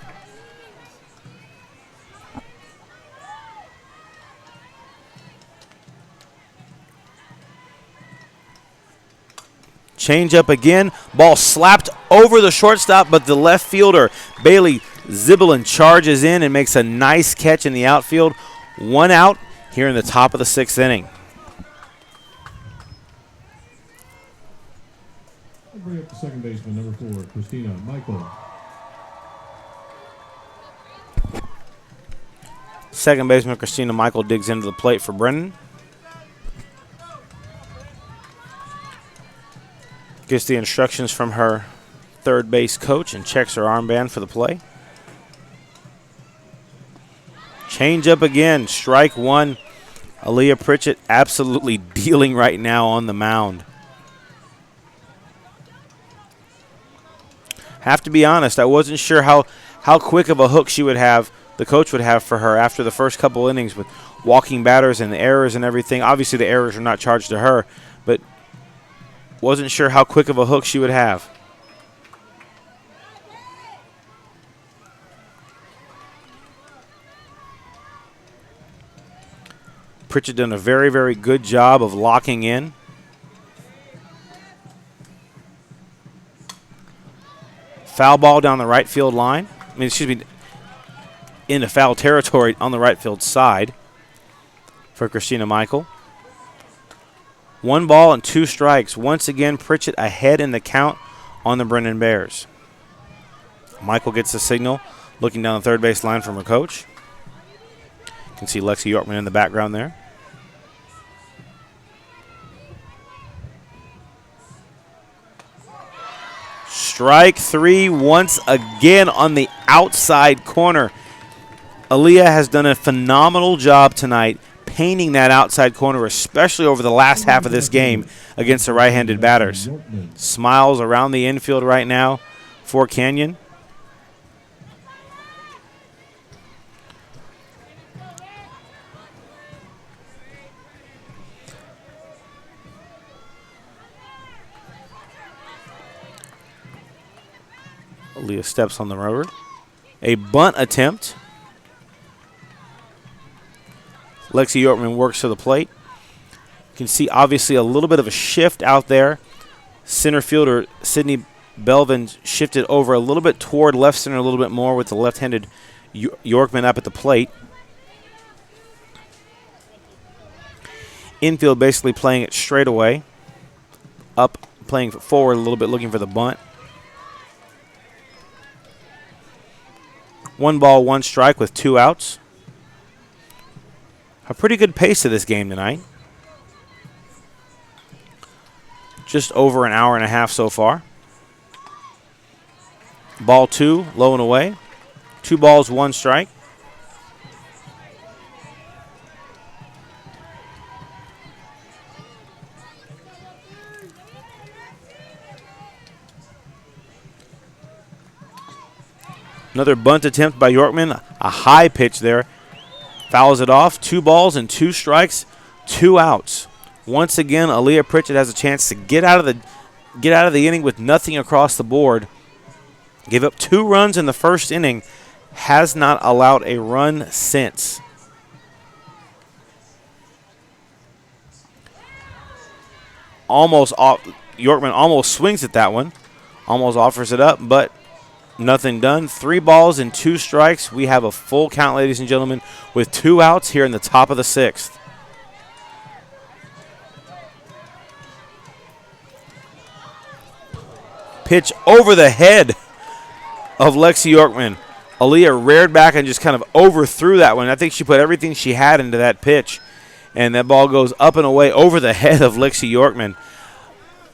Change up again. Ball slapped over the shortstop, but the left fielder, Bailey Zibelin, charges in and makes a nice catch in the outfield. 1 out here in the top of the 6th inning. We'll bring up the second baseman, number 4, Christina Michael. Second baseman Christina Michael digs into the plate for Brennan. Gets the instructions from her third base coach and checks her armband for the play. Change up again. Strike 1. Aaliyah Pritchett absolutely dealing right now on the mound. Have to be honest, I wasn't sure how quick of a hook she would have, the coach would have for her after the first couple innings with walking batters and the errors and everything. Obviously the errors are not charged to her, but wasn't sure how quick of a hook she would have. Pritchett done a very, very good job of locking in. Foul ball down the right field line. Into foul territory on the right field side for Christina Michael. 1 ball and 2 strikes. Once again, Pritchett ahead in the count on the Brennan Bears. Michael gets the signal, looking down the third base line from her coach. You can see Lexi Yorkman in the background there. Strike 3 once again on the outside corner. Aaliyah has done a phenomenal job tonight painting that outside corner, especially over the last half of this game against the right-handed batters. Smiles around the infield right now for Canyon. Aaliyah steps on the rover. A bunt attempt. Lexi Yorkman works to the plate. You can see obviously a little bit of a shift out there. Center fielder Sydney Belvin shifted over a little bit toward left center a little bit more with the left-handed Yorkman up at the plate. Infield basically playing it straight away. Up, playing forward a little bit, looking for the bunt. 1 ball, 1 strike with 2 outs. A pretty good pace to this game tonight. Just over an hour and a half so far. Ball 2, low and away. 2 balls, 1 strike. Another bunt attempt by Yorkman. A high pitch there. Fouls it off. 2 balls and 2 strikes. 2 outs. Once again, Aaliyah Pritchett has a chance to get out of the inning with nothing across the board. Gave up 2 runs in the first inning. Has not allowed a run since. Yorkman almost swings at that one. Almost offers it up, but nothing done. 3 balls and 2 strikes. We have a full count, ladies and gentlemen, with 2 outs here in the top of the 6th. Pitch over the head of Lexi Yorkman. Aaliyah reared back and just kind of overthrew that one. I think she put everything she had into that pitch. And that ball goes up and away over the head of Lexi Yorkman.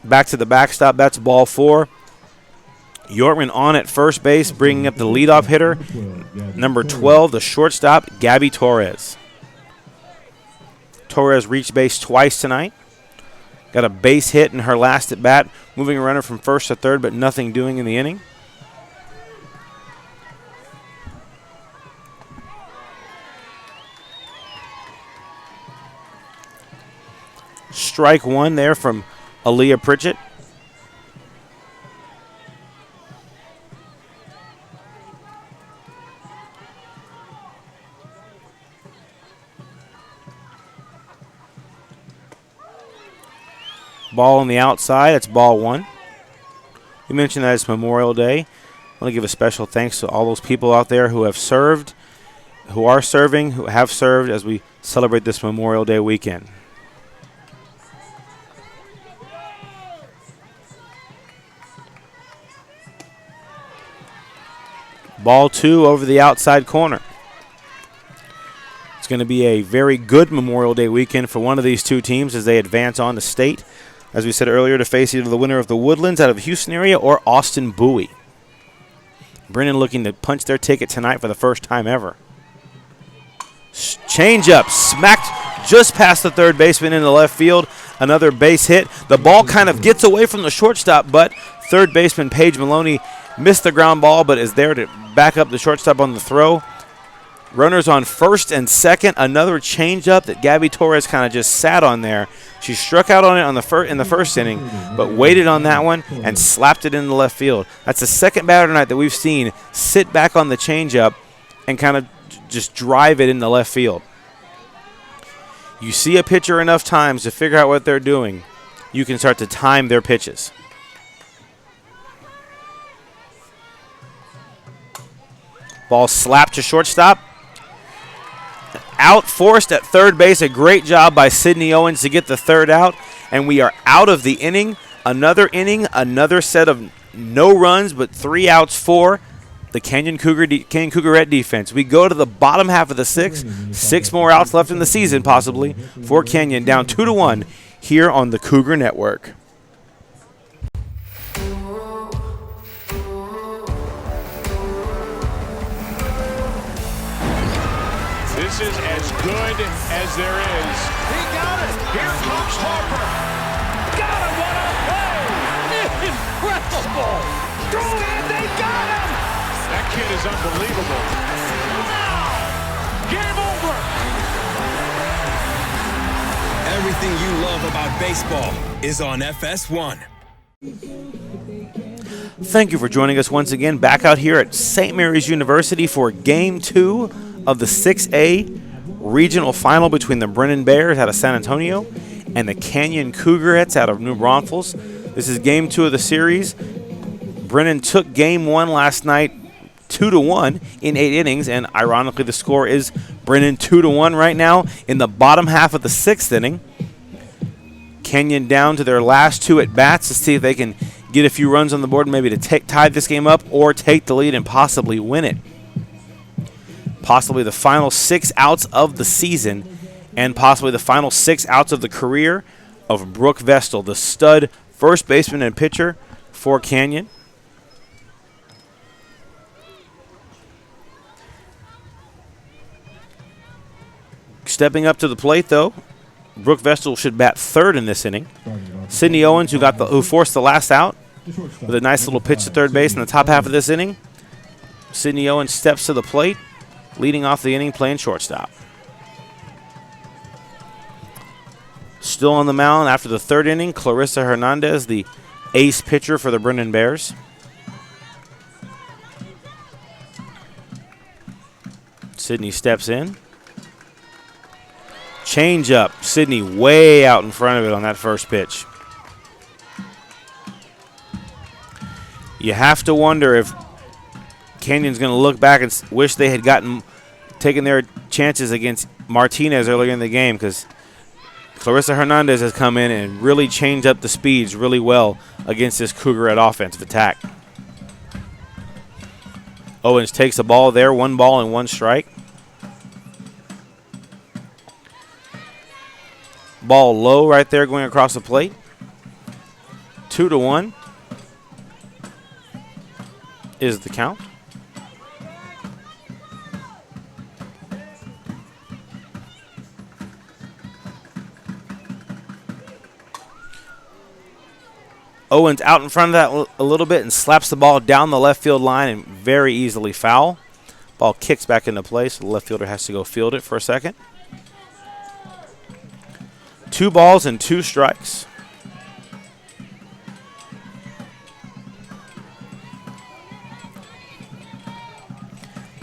Back to the backstop. That's ball 4. Yorkman on at first base, bringing up the leadoff hitter, number 12, the shortstop, Gabby Torres. Torres reached base twice tonight. Got a base hit in her last at bat, moving a runner from first to third, but nothing doing in the inning. Strike 1 there from Aaliyah Pritchett. Ball on the outside, that's ball 1. We mentioned that it's Memorial Day. I want to give a special thanks to all those people out there who have served, who are serving, who have served as we celebrate this Memorial Day weekend. Ball 2 over the outside corner. It's going to be a very good Memorial Day weekend for one of these two teams as they advance on to state. As we said earlier, to face either the winner of the Woodlands out of Houston area or Austin Bowie. Brennan looking to punch their ticket tonight for the first time ever. Change-up, smacked just past the third baseman in the left field. Another base hit. The ball kind of gets away from the shortstop, but third baseman Paige Maloney missed the ground ball, but is there to back up the shortstop on the throw. Runners on first and second. Another change-up that Gabby Torres kind of just sat on there. She struck out on it in the first inning, but waited on that one and slapped it in the left field. That's the second batter tonight that we've seen sit back on the change-up and kind of just drive it in the left field. You see a pitcher enough times to figure out what they're doing, you can start to time their pitches. Ball slapped to shortstop. Out forced at third base. A great job by Sydney Owens to get the third out. And we are out of the inning. Another set of no runs, but 3 outs for the Canyon Cougarette defense. We go to the bottom half of the 6th. 6 more outs left in the season, possibly, for Canyon. Down 2-1 here on the Cougar Network. This is as good as there is. He got it. Here comes Harper. Got him. What a play. Incredible. And they got him. That kid is unbelievable. Wow. Game over. Everything you love about baseball is on FS1. Thank you for joining us once again back out here at St. Mary's University for Game 2 of the 6A Regional Final between the Brennan Bears out of San Antonio and the Canyon Cougarettes out of New Braunfels. This is Game 2 of the series. Brennan took Game 1 last night 2-1 in 8 innings, and ironically the score is Brennan 2-1 right now in the bottom half of the 6th inning. Canyon down to their last 2 at-bats to see if they can get a few runs on the board, maybe to tie this game up or take the lead and possibly win it. Possibly the final 6 outs of the season and possibly the final 6 outs of the career of Brooke Vestal, the stud first baseman and pitcher for Canyon. Stepping up to the plate, though, Brooke Vestal should bat third in this inning. Sydney Owens, who forced the last out with a nice little pitch to third base in the top half of this inning. Sydney Owens steps to the plate, leading off the inning, playing shortstop. Still on the mound after the 3rd inning, Clarissa Hernandez, the ace pitcher for the Brennan Bears. Sydney steps in. Change up. Sydney way out in front of it on that first pitch. You have to wonder if Canyon's going to look back and wish they had taken their chances against Martinez earlier in the game, because Clarissa Hernandez has come in and really changed up the speeds really well against this Cougarette offensive attack. Owens takes a ball there, 1 ball and 1 strike. Ball low right there going across the plate. 2-1 is the count. Owens out in front of that a little bit and slaps the ball down the left field line and very easily foul. Ball kicks back into place. The left fielder has to go field it for a second. 2 balls and 2 strikes.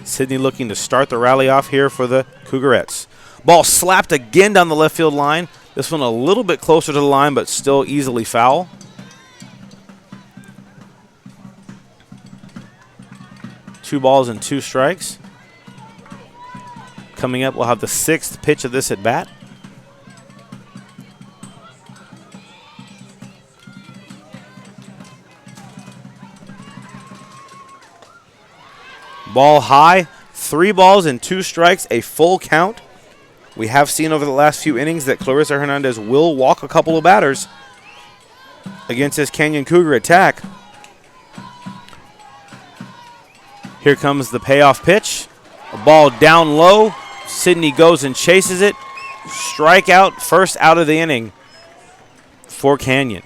Sydney looking to start the rally off here for the Cougarettes. Ball slapped again down the left field line. This one a little bit closer to the line, but still easily foul. Two balls and 2 strikes. Coming up, we'll have the 6th pitch of this at bat. Ball high, 3 balls and 2 strikes, a full count. We have seen over the last few innings that Clarissa Hernandez will walk a couple of batters against this Canyon Cougar attack. Here comes the payoff pitch. A ball down low. Sydney goes and chases it. Strikeout, first out of the inning for Canyon.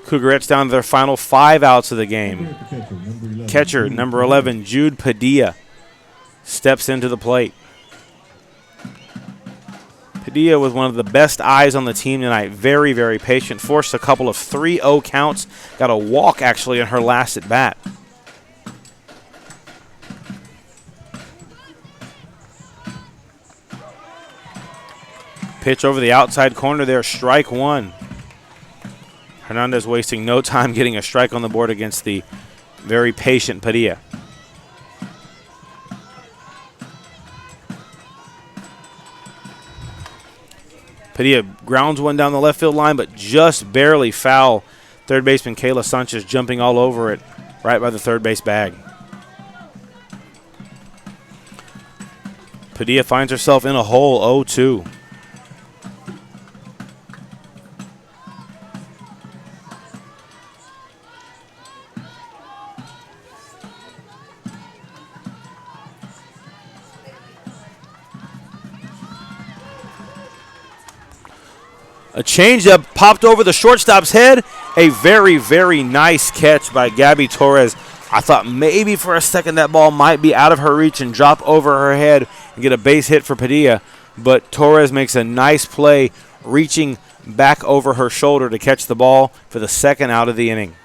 Cougarettes down to their final 5 outs of the game. Catcher, number 11, Jude Padilla, steps into the plate. Padilla with one of the best eyes on the team tonight. Very, very patient. Forced a couple of 3-0 counts. Got a walk, actually, in her last at bat. Pitch over the outside corner there, strike 1. Hernandez wasting no time getting a strike on the board against the very patient Padilla. Padilla grounds one down the left field line, but just barely foul. Third baseman Kayla Sanchez jumping all over it right by the third base bag. Padilla finds herself in a hole, 0-2. A changeup popped over the shortstop's head. A very, very nice catch by Gabby Torres. I thought maybe for a second that ball might be out of her reach and drop over her head and get a base hit for Padilla. But Torres makes a nice play, reaching back over her shoulder to catch the ball for the second out of the inning.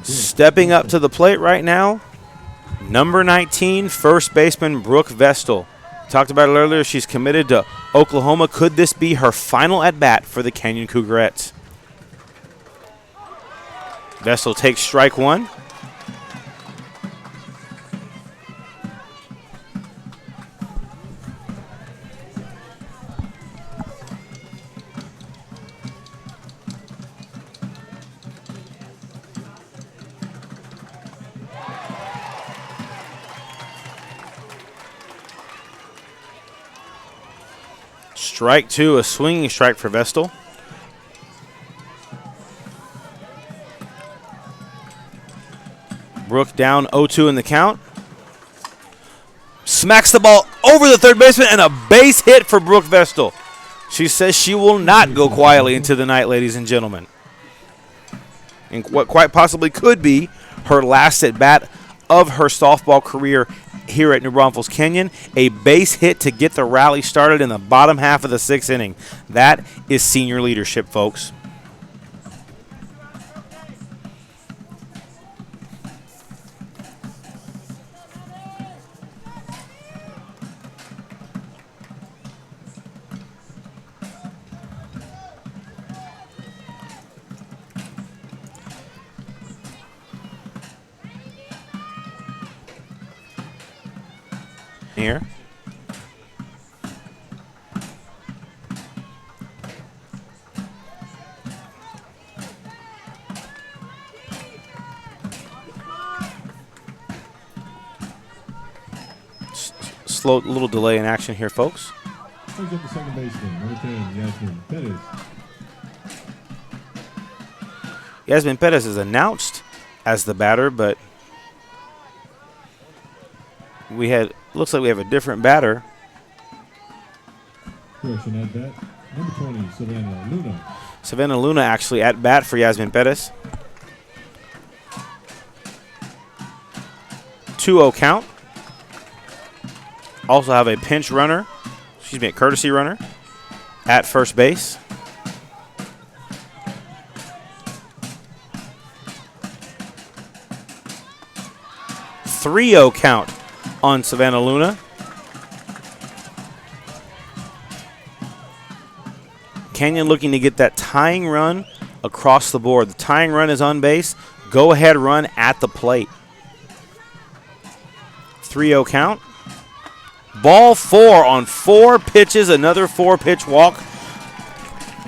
Stepping up to the plate right now, number 19, first baseman Brooke Vestal. Talked about it earlier. She's committed to Oklahoma. Could this be her final at-bat for the Canyon Cougarettes? Vestal takes strike one. Strike two, a swinging strike for Vestal. Brooke down 0-2 in the count. Smacks the ball over the third baseman and a base hit for Brooke Vestal. She says she will not go quietly into the night, ladies and gentlemen. And what quite possibly could be her last at bat of her softball career here at New Braunfels Canyon, a base hit to get the rally started in the bottom half of the sixth inning. That is senior leadership, folks. Here. Slow little delay in action here, folks. Brings up the second baseman, number 10, Yasmin Pettis. Yasmin Pettis is announced as the batter, but looks like we have a different batter. Correction at bat, number 20, Savannah Luna. Savannah Luna actually at bat for Yasmin Pettis. 2-0 count. Also have a pinch runner, a courtesy runner at first base. .30 count on Savannah Luna. Canyon looking to get that tying run across the board. The tying run is on base. Go ahead run at the plate. 3-0 count. Ball 4 on 4 pitches. Another 4-pitch walk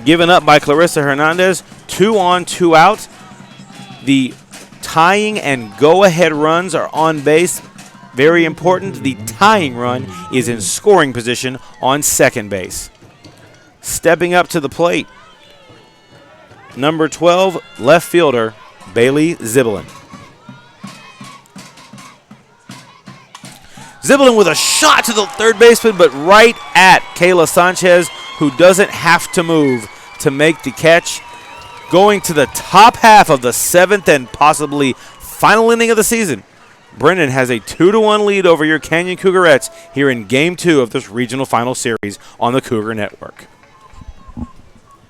given up by Clarissa Hernandez. 2 on, 2 out. The tying and go-ahead runs are on base. Very important. The tying run is in scoring position on second base. Stepping up to the plate, number 12, left fielder, Bailey Ziblin. Ziblin with a shot to the third baseman, but right at Kayla Sanchez, who doesn't have to move to make the catch. Going to the top half of the 7th and possibly final inning of the season. Brennan has a 2-1 lead over your Canyon Cougarettes here in Game 2 of this regional final series on the Cougar Network.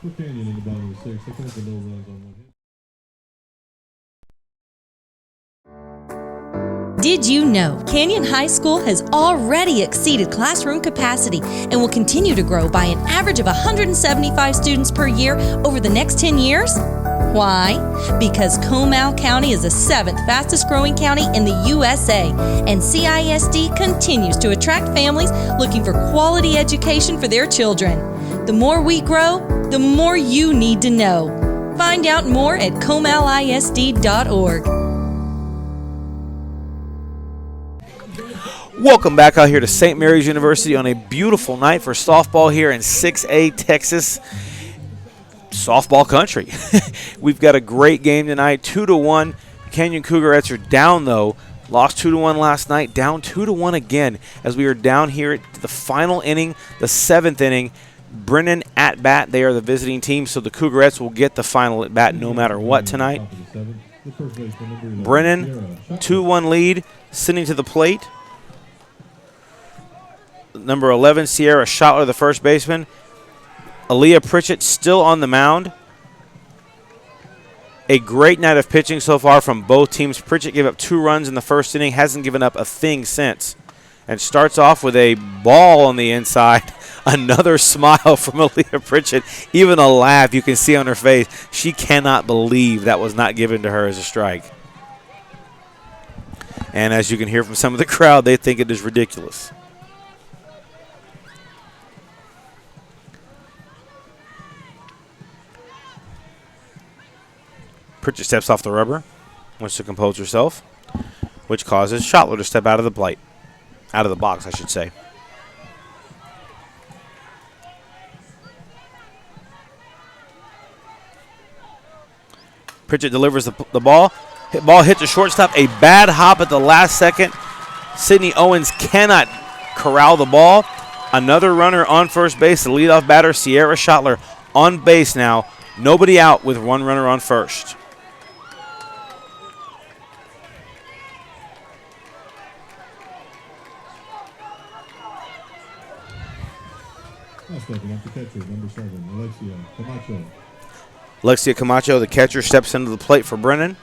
With Canyon in the bottom of the 6th, they come up with no runs on one hit. Did you know Canyon High School has already exceeded classroom capacity and will continue to grow by an average of 175 students per year over the next 10 years? Why? Because Comal County is the 7th fastest growing county in the USA, and CISD continues to attract families looking for quality education for their children. The more we grow, the more you need to know. Find out more at comalisd.org. Welcome back out here to St. Mary's University on a beautiful night for softball here in 6A Texas softball country. We've got a great game tonight, 2-1. Canyon Cougarettes are down, though, Lost 2-1 last night, down 2-1 again as we are down here at the final inning, the 7th inning. Brennan at bat. They are the visiting team, so the Cougarettes will get the final at bat no matter what tonight. Brennan, 2-1 lead, sitting to the plate. Number 11, Sierra Schottler, the first baseman. Aaliyah Pritchett still on the mound. A great night of pitching so far from both teams. Pritchett gave up 2 runs in the first inning, hasn't given up a thing since. And starts off with a ball on the inside. Another smile from Aaliyah Pritchett. Even a laugh you can see on her face. She cannot believe that was not given to her as a strike. And as you can hear from some of the crowd, they think it is ridiculous. Pritchett steps off the rubber, wants to compose herself, which causes Schottler to step out of the plate. Out of the box, I should say. Pritchett delivers the ball. Ball hits a shortstop. A bad hop at the last second. Sydney Owens cannot corral the ball. Another runner on first base. The leadoff batter, Sierra Schottler, on base now. Nobody out with 1 runner on first. Stepping up the catcher, number 7, Alexia Camacho. Alexia Camacho, the catcher, steps into the plate for Brennan.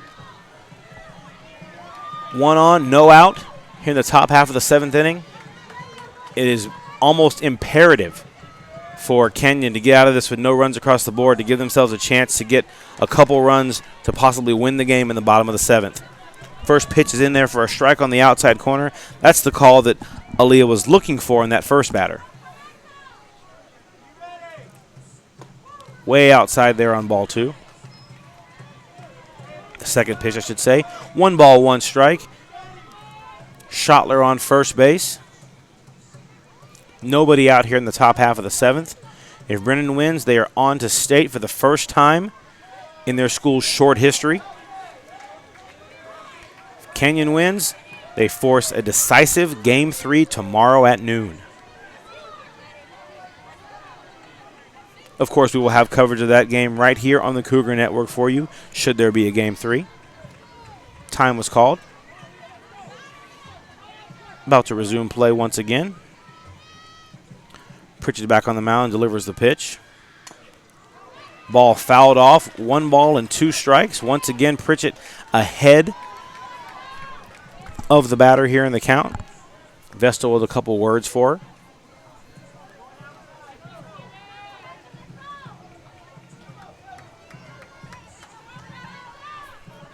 1 on, no out here in the top half of the 7th inning. It is almost imperative for Canyon to get out of this with no runs across the board to give themselves a chance to get a couple runs to possibly win the game in the bottom of the 7th. First pitch is in there for a strike on the outside corner. That's the call that Aaliyah was looking for in that first batter. Way outside there on ball 2. The second pitch, I should say. 1 ball, 1 strike. Schottler on first base. Nobody out here in the top half of the 7th. If Brennan wins, they are on to state for the first time in their school's short history. If Canyon wins, they force a decisive Game 3 tomorrow at noon. Of course, we will have coverage of that game right here on the Cougar Network for you, should there be a Game 3. Time was called. About to resume play once again. Pritchett back on the mound, delivers the pitch. Ball fouled off. 1 ball and 2 strikes. Once again, Pritchett ahead of the batter here in the count. Vestal with a couple words for her.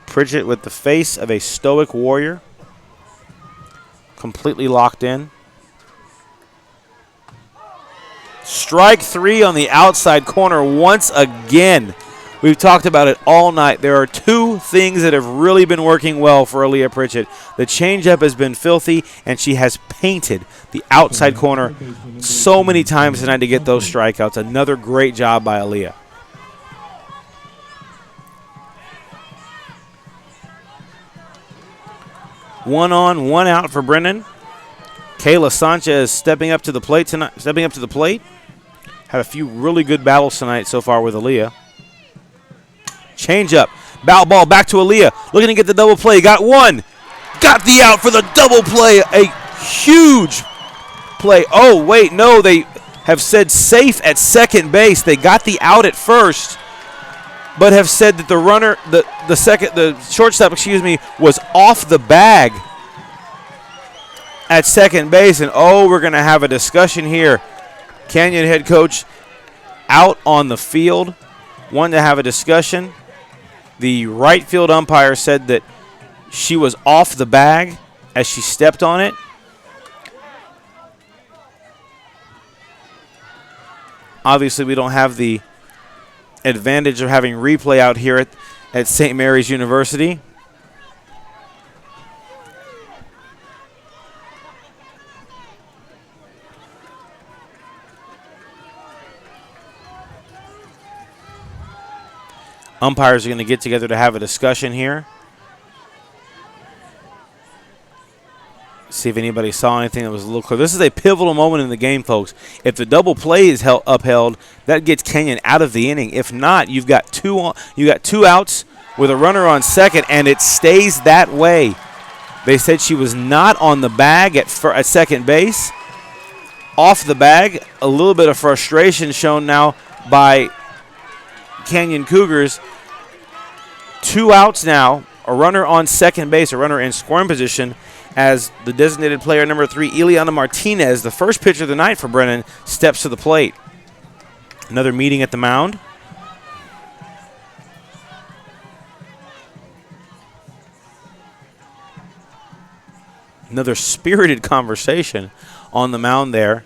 Pritchett with the face of a stoic warrior. Completely locked in. Strike 3 on the outside corner once again. We've talked about it all night. There are 2 things that have really been working well for Aaliyah Pritchett. The changeup has been filthy, and she has painted the outside corner so many times tonight to get those strikeouts. Another great job by Aaliyah. One on, 1 out for Brennan. Kayla Sanchez stepping up to the plate tonight. Had a few really good battles tonight so far with Aaliyah. Change up. Bow ball back to Aaliyah. Looking to get the double play. Got 1. Got the out for the double play. A huge play. Oh, wait, no. They have said safe at second base. They got the out at first, but have said that the runner, the shortstop, was off the bag at second base. And we're going to have a discussion here. Canyon head coach out on the field, wanted to have a discussion. The right field umpire said that she was off the bag as she stepped on it. Obviously, we don't have the advantage of having replay out here at St. Mary's University. Umpires are going to get together to have a discussion here. See if anybody saw anything that was a little clear. This is a pivotal moment in the game, folks. If the double play is upheld, that gets Canyon out of the inning. If not, you've got two outs with a runner on second, and it stays that way. They said she was not on the bag at second base. Off the bag, a little bit of frustration shown now by Canyon Cougars. 2 outs now, a runner on second base, a runner in scoring position, as the designated player number 3, Ileana Martinez, the first pitcher of the night for Brennan, steps to the plate. Another meeting at the mound. Another spirited conversation on the mound there.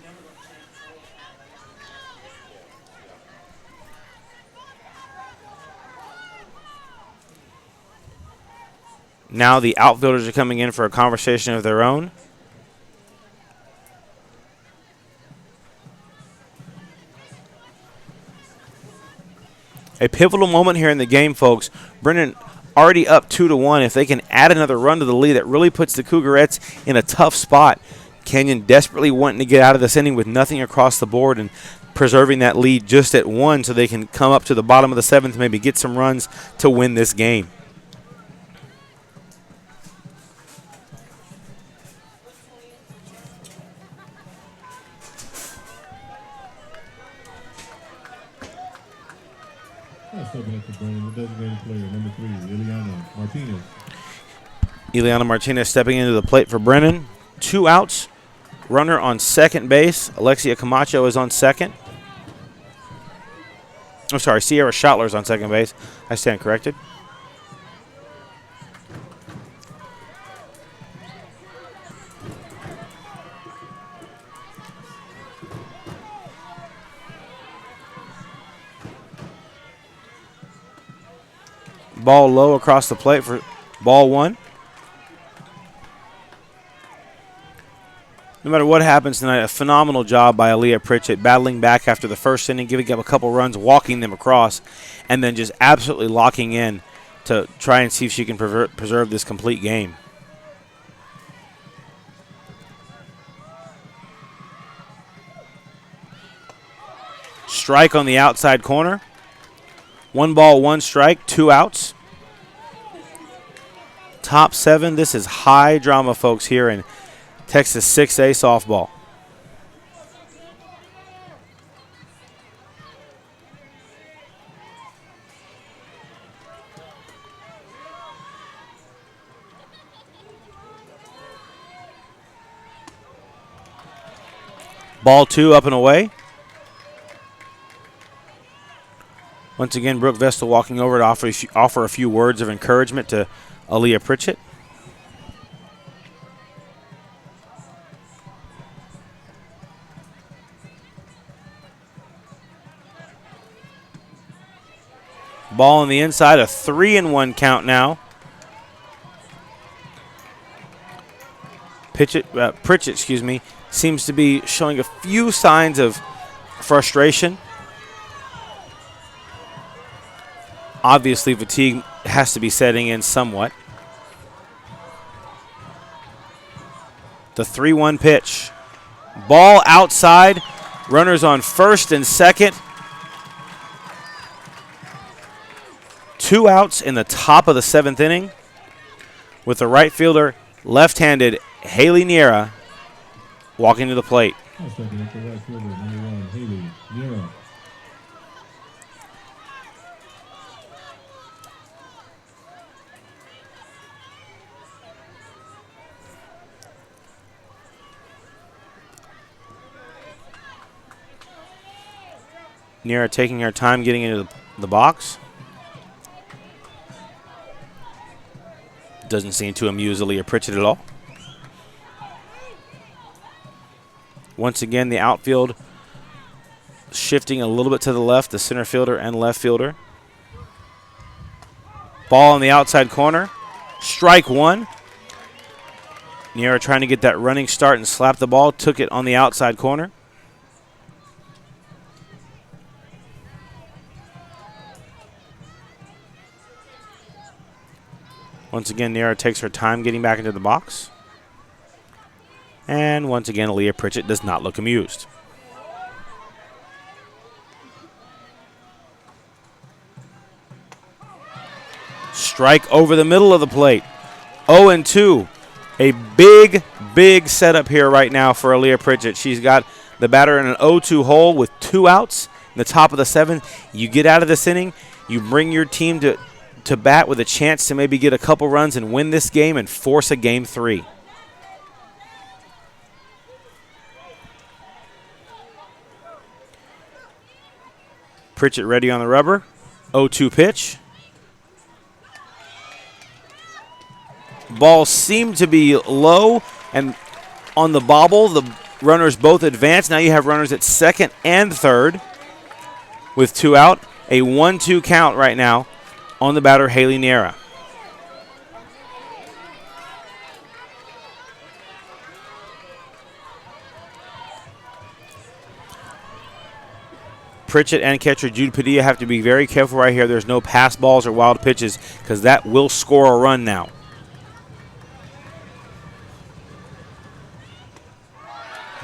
Now the outfielders are coming in for a conversation of their own. A pivotal moment here in the game, folks. Brennan already up 2-1. If they can add another run to the lead, that really puts the Cougarettes in a tough spot. Canyon desperately wanting to get out of this inning with nothing across the board and preserving that lead just at 1 so they can come up to the bottom of the 7th, maybe get some runs to win this game. Stepping up for Brennan, the designated player, number 3, Ileana Martinez. Ileana Martinez stepping into the plate for Brennan. 2 outs. Runner on second base. Alexia Camacho is on second. I'm sorry, Sierra Schottler is on second base. I stand corrected. Ball low across the plate for ball 1. No matter what happens tonight, a phenomenal job by Aaliyah Pritchett, battling back after the first inning, giving up a couple runs, walking them across, and then just absolutely locking in to try and see if she can preserve this complete game. Strike on the outside corner. 1 ball, 1 strike, 2 outs. Top 7. This is high drama, folks, here in Texas 6A softball. Ball 2 up and away. Once again, Brooke Vestal walking over to offer a few words of encouragement to Aaliyah Pritchett. Ball on the inside, a 3-1 count now. Pritchett, seems to be showing a few signs of frustration. Obviously, fatigue has to be setting in somewhat. The 3-1 pitch. Ball outside. Runners on first and second. 2 outs in the top of the 7th inning, with the right fielder, left-handed Haley Niera, walking to the plate. Stepping up the right fielder, number 1, Haley Niera. Niera taking her time getting into the box. Doesn't seem to amuse Aaliyah Pritchett at all. Once again, the outfield shifting a little bit to the left, the center fielder and left fielder. Ball on the outside corner. Strike 1. Niera trying to get that running start and slap the ball. Took it on the outside corner. Once again, Niera takes her time getting back into the box. And once again, Aaliyah Pritchett does not look amused. Strike over the middle of the plate. 0-2. A big setup here right now for Aaliyah Pritchett. She's got the batter in an 0-2 hole with 2 outs in the top of the 7th. You get out of this inning, you bring your team to bat with a chance to maybe get a couple runs and win this game and force a Game 3. Pritchett ready on the rubber. 0-2 pitch. Ball seemed to be low, and on the bobble, the runners both advance. Now you have runners at second and third with 2 out. A 1-2 count right now on the batter, Haley Niera. Pritchett and catcher Jude Padilla have to be very careful right here. There's no pass balls or wild pitches because that will score a run now.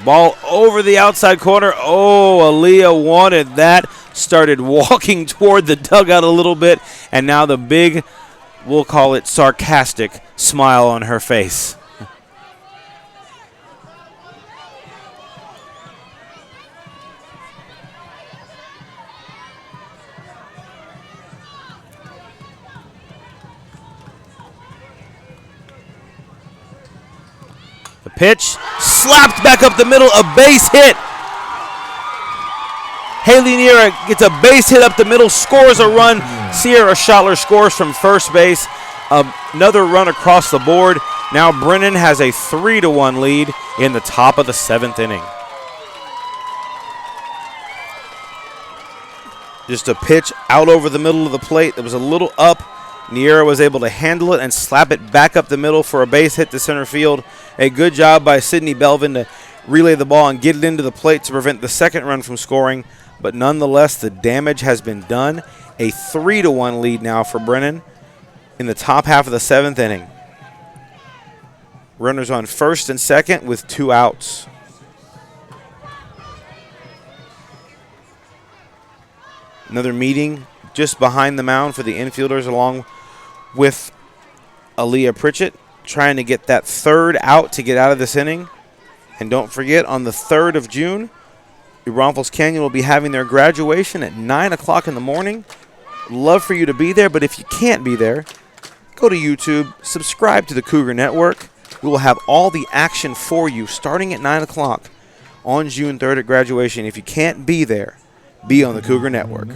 Ball over the outside corner. Oh, Aaliyah wanted that. Started walking toward the dugout a little bit, and now the big, we'll call it sarcastic, smile on her face. The pitch slapped back up the middle, a base hit. Haley Niera gets a base hit up the middle, scores a run. Sierra Schottler scores from first base. Another run across the board. Now Brennan has a 3-1 lead in the top of the 7th inning. Just a pitch out over the middle of the plate that was a little up. Niera was able to handle it and slap it back up the middle for a base hit to center field. A good job by Sydney Belvin to relay the ball and get it into the plate to prevent the second run from scoring. But nonetheless, the damage has been done. A 3-1 lead now for Brennan in the top half of the 7th inning. Runners on first and second with 2 outs. Another meeting just behind the mound for the infielders along with Aaliyah Pritchett, trying to get that 3rd out to get out of this inning. And don't forget, on the 3rd of June, Braunfels Canyon will be having their graduation at 9 o'clock in the morning. Love for you to be there, but if you can't be there, go to YouTube, subscribe to the Cougar Network. We will have all the action for you starting at 9 o'clock on June 3rd at graduation. If you can't be there, be on the Cougar Network.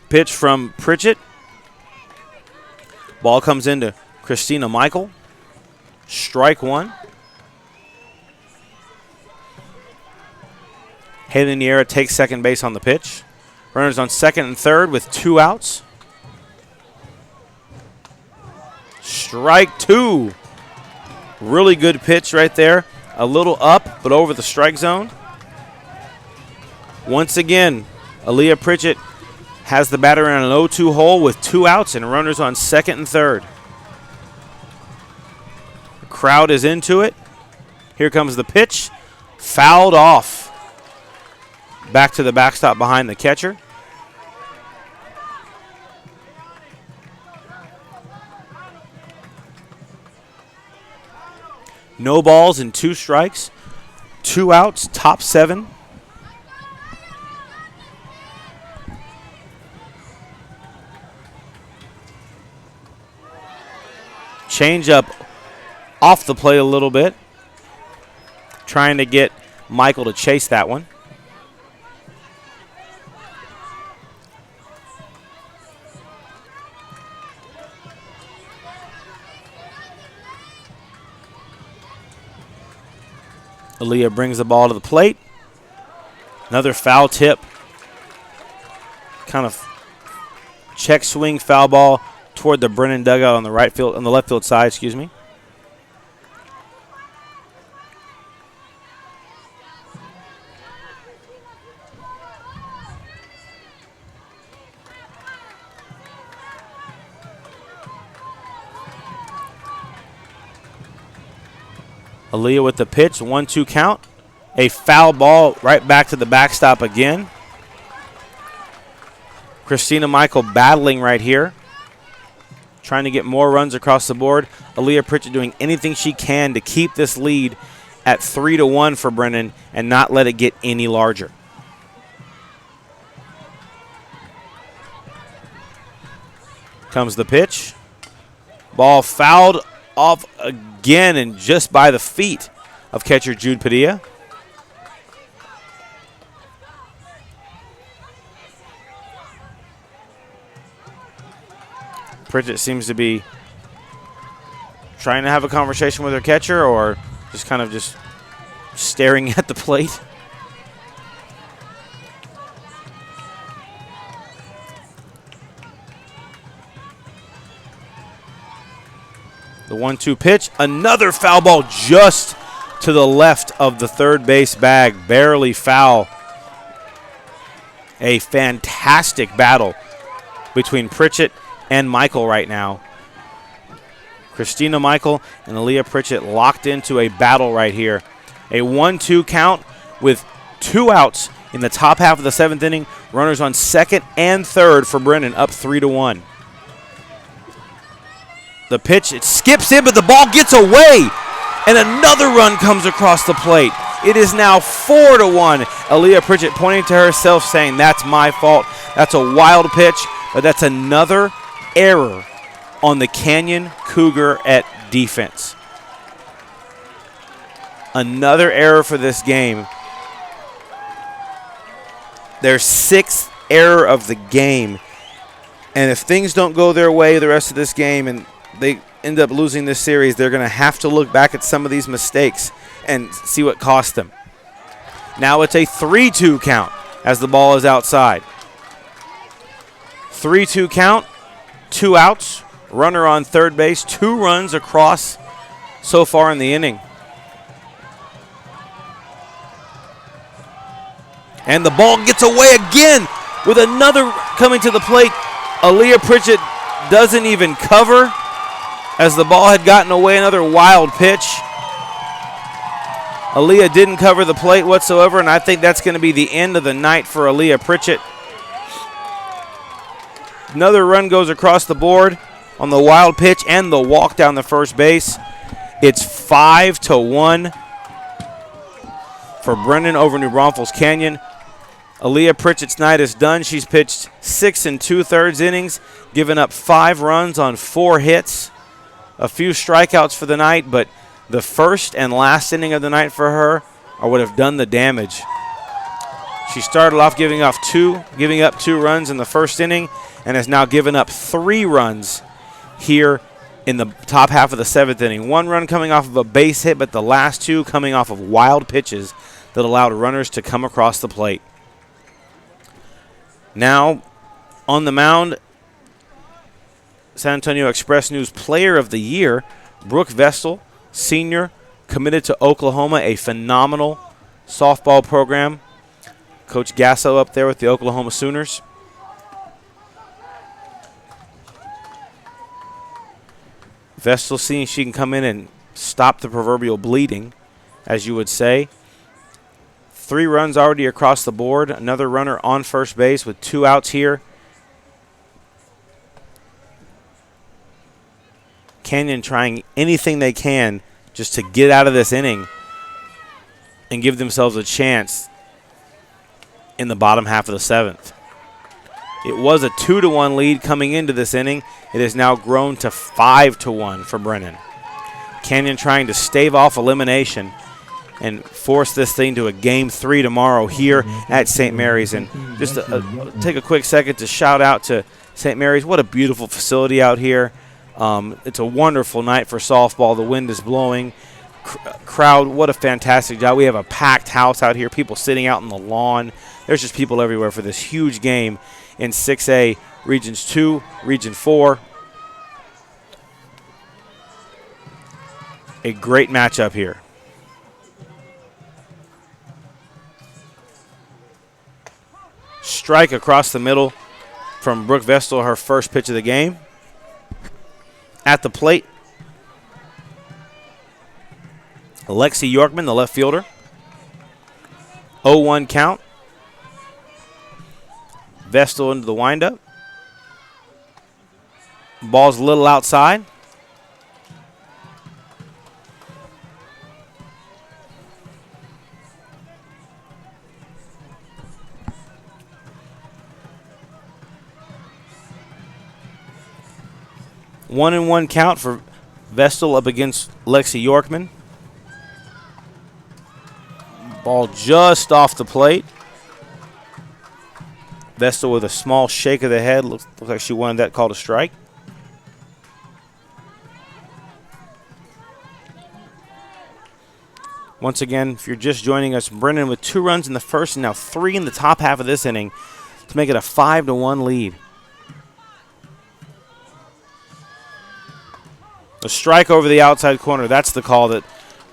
Pitch from Pritchett. Ball comes into Christina Michael. Strike 1. Haley Niera takes second base on the pitch. Runners on second and third with 2 outs. Strike 2. Really good pitch right there. A little up, but over the strike zone. Once again, Aaliyah Pritchett has the batter in an 0-2 hole with 2 outs and runners on second and third. The crowd is into it. Here comes the pitch. Fouled off. Back to the backstop behind the catcher. No balls and 2 strikes. 2 outs, top 7. Change up off the plate a little bit. Trying to get Michael to chase that one. Aaliyah brings the ball to the plate. Another foul tip. Kind of check swing foul ball toward the Brennan dugout on the left field side, excuse me. Aaliyah with the pitch, 1-2 count. A foul ball right back to the backstop again. Christina Michael battling right here, trying to get more runs across the board. Aaliyah Pritchett doing anything she can to keep this lead at 3-1 for Brennan and not let it get any larger. Comes the pitch. Ball fouled off again and just by the feet of catcher Jude Padilla. Pritchett seems to be trying to have a conversation with her catcher or just kind of just staring at the plate. The 1-2 pitch, another foul ball just to the left of the third base bag, barely foul. A fantastic battle between Pritchett and Michael right now. Christina Michael and Aaliyah Pritchett locked into a battle right here. A 1-2 count with 2 outs in the top half of the 7th inning. Runners on second and third for Brennan, up 3-1. The pitch, it skips in, but the ball gets away, and another run comes across the plate. It is now 4-1. Aaliyah Pritchett pointing to herself saying, that's my fault. That's a wild pitch, but that's another error on the Canyon Cougarette defense. Another error for this game. Their 6th error of the game. And if things don't go their way the rest of this game and they end up losing this series, they're going to have to look back at some of these mistakes and see what cost them. Now it's a 3-2 count as the ball is outside. 3-2 count, 2 outs, runner on third base, 2 runs across so far in the inning. And the ball gets away again with another coming to the plate. Aaliyah Pritchett doesn't even cover as the ball had gotten away. Another wild pitch. Aaliyah didn't cover the plate whatsoever, and I think that's going to be the end of the night for Aaliyah Pritchett. Another run goes across the board on the wild pitch and the walk down the first base. It's 5-1 for Brennan over New Braunfels Canyon. Aaliyah Pritchett's night is done. She's pitched 6 2/3 innings, given up 5 runs on 4 hits, a few strikeouts for the night, but the first and last inning of the night for her are what have done the damage. She started off giving up 2 runs in the first inning and has now given up 3 runs here in the top half of the 7th inning. 1 run coming off of a base hit, but the last 2 coming off of wild pitches that allowed runners to come across the plate. Now on the mound, San Antonio Express News Player of the Year, Brooke Vestal, senior, committed to Oklahoma, a phenomenal softball program. Coach Gasso up there with the Oklahoma Sooners. Vestal seeing she can come in and stop the proverbial bleeding, as you would say. 3 runs already across the board. Another runner on first base with 2 outs here. Canyon trying anything they can just to get out of this inning and give themselves a chance in the bottom half of the 7th. It was a 2-1 lead coming into this inning. It has now grown to 5-1 for Brennan. Canyon trying to stave off elimination and force this thing to a Game 3 tomorrow here at St. Mary's. And just take a quick second to shout out to St. Mary's. What a beautiful facility out here. It's a wonderful night for softball. The wind is blowing. Crowd, what a fantastic job. We have a packed house out here, people sitting out on the lawn. There's just people everywhere for this huge game in 6A, Regions 2, Region 4. A great matchup here. Strike across the middle from Brooke Vestal, her first pitch of the game. At the plate, Lexi Yorkman, the left fielder. 0-1 count. Vestal into the windup. Ball's a little outside. One and one count for Vestal up against Lexi Yorkman. Ball just off the plate. Vestal with a small shake of the head. Looks like she wanted that called a strike. Once again, if you're just joining us, Brennan with 2 runs in the first and now 3 in the top half of this inning to make it a 5-1 lead. A strike over the outside corner. That's the call that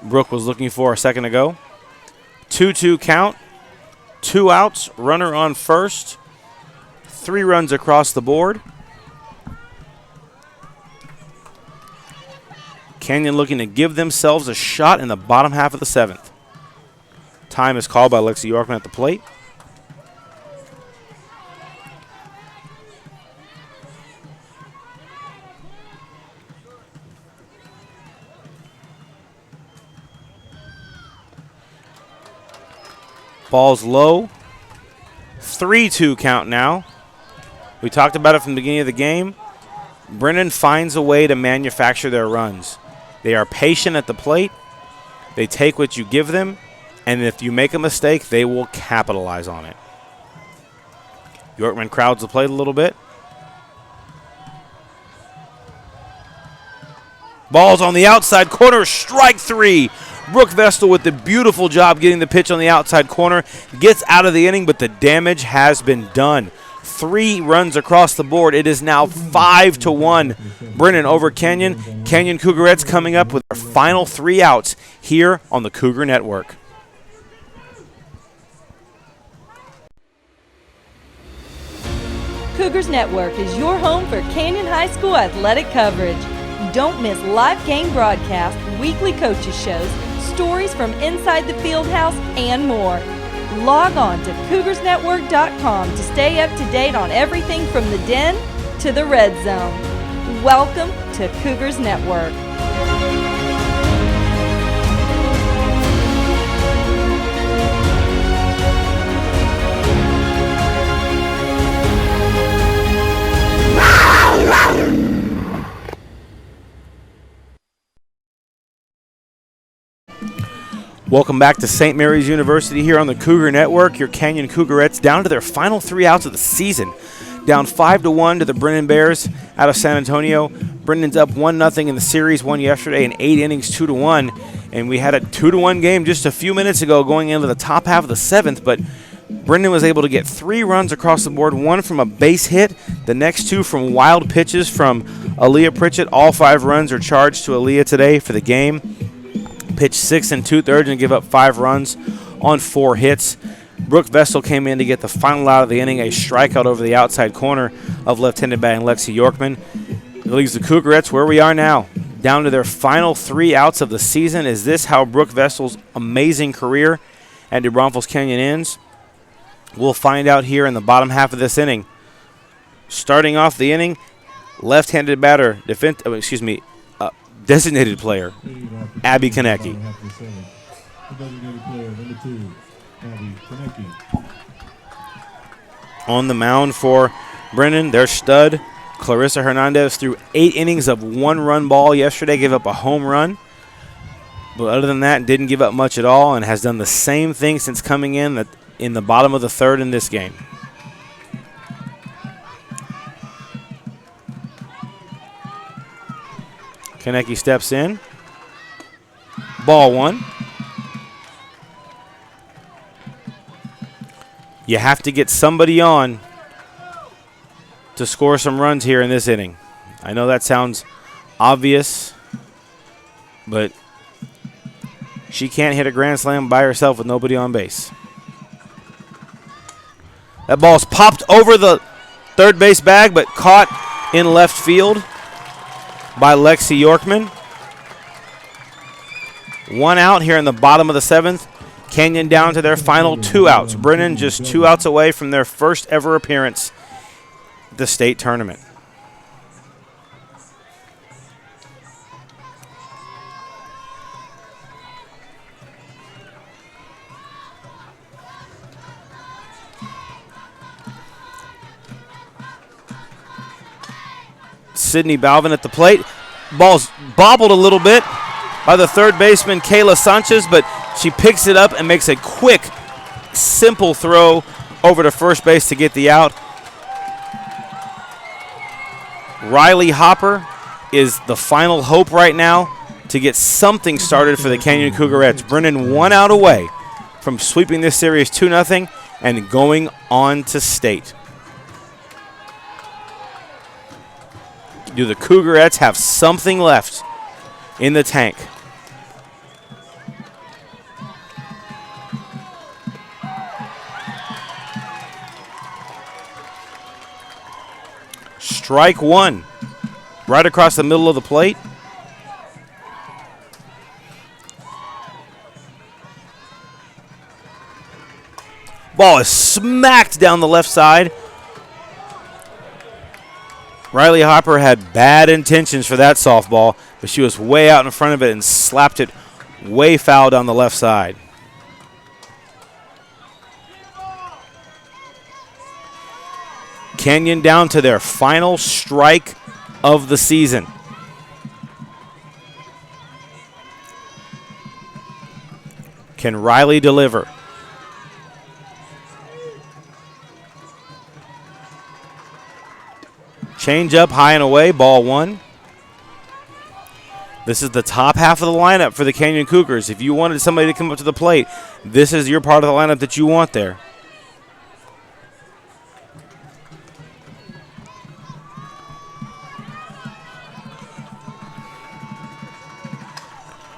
Brooke was looking for a second ago. 2-2 count. 2 outs. Runner on first. 3 runs across the board. Canyon looking to give themselves a shot in the bottom half of the 7th. Time is called by Lexi Yorkman at the plate. Ball's low. 3-2 count now. We talked about it from the beginning of the game. Brennan finds a way to manufacture their runs. They are patient at the plate. They take what you give them, and if you make a mistake, they will capitalize on it. Yorkman crowds the plate a little bit. Ball's on the outside corner, strike 3. Brooke Vestal with the beautiful job getting the pitch on the outside corner. Gets out of the inning, but the damage has been done. 3 runs across the board. It is now 5-1. Brennan over Canyon. Canyon Cougarettes coming up with their final 3 outs here on the Cougar Network. Cougars Network is your home for Canyon High School athletic coverage. Don't miss live game broadcasts, weekly coaches shows, stories from inside the field house, and more. Log on to CougarsNetwork.com to stay up to date on everything from the Den to the Red Zone. Welcome to Cougars Network. Welcome back to St. Mary's University here on the Cougar Network. Your Canyon Cougarettes down to their final 3 outs of the season. Down 5-1 to the Brennan Bears out of San Antonio. Brennan's up 1-0 in the series, won yesterday in 8 innings, 2-1. And we had a 2-1 game just a few minutes ago going into the top half of the 7th, but Brennan was able to get 3 runs across the board, 1 from a base hit, the next 2 from wild pitches from Aaliyah Pritchett. All 5 runs are charged to Aaliyah today for the game. Pitched 6 2/3 and give up 5 runs on 4 hits. Brooke Vestal came in to get the final out of the inning, a strikeout over the outside corner of left-handed batting Lexi Yorkman. It leaves the Cougarettes where we are now, down to their final 3 outs of the season. Is this how Brooke Vestal's amazing career at New Braunfels Canyon ends? We'll find out here in the bottom half of this inning. Starting off the inning, left-handed batter, designated player, Abby Konecki. On the mound for Brennan, their stud, Clarissa Hernandez, threw 8 innings of 1-run ball yesterday, gave up a home run. But other than that, didn't give up much at all and has done the same thing since coming in the bottom of the 3rd in this game. Konecki steps in. Ball 1. You have to get somebody on to score some runs here in this inning. I know that sounds obvious, but she can't hit a grand slam by herself with nobody on base. That ball's popped over the third base bag, but caught in left field by Lexi Yorkman. 1 out here in the bottom of the 7th. Canyon down to their final 2 outs. Brennan just 2 outs away from their first ever appearance at the state tournament. Sydney Balvin at the plate. Ball's bobbled a little bit by the third baseman, Kayla Sanchez, but she picks it up and makes a quick, simple throw over to first base to get the out. Riley Hopper is the final hope right now to get something started for the Canyon Cougarettes. Brennan 1 out away from sweeping this series 2-0 and going on to state. Do the Cougarettes have something left in the tank? Strike 1, right across the middle of the plate. Ball is smacked down the left side. Riley Hopper had bad intentions for that softball, but she was way out in front of it and slapped it way foul down the left side. Canyon down to their final strike of the season. Can Riley deliver? Change up, high and away, ball 1. This is the top half of the lineup for the Canyon Cougars. If you wanted somebody to come up to the plate, this is your part of the lineup that you want there.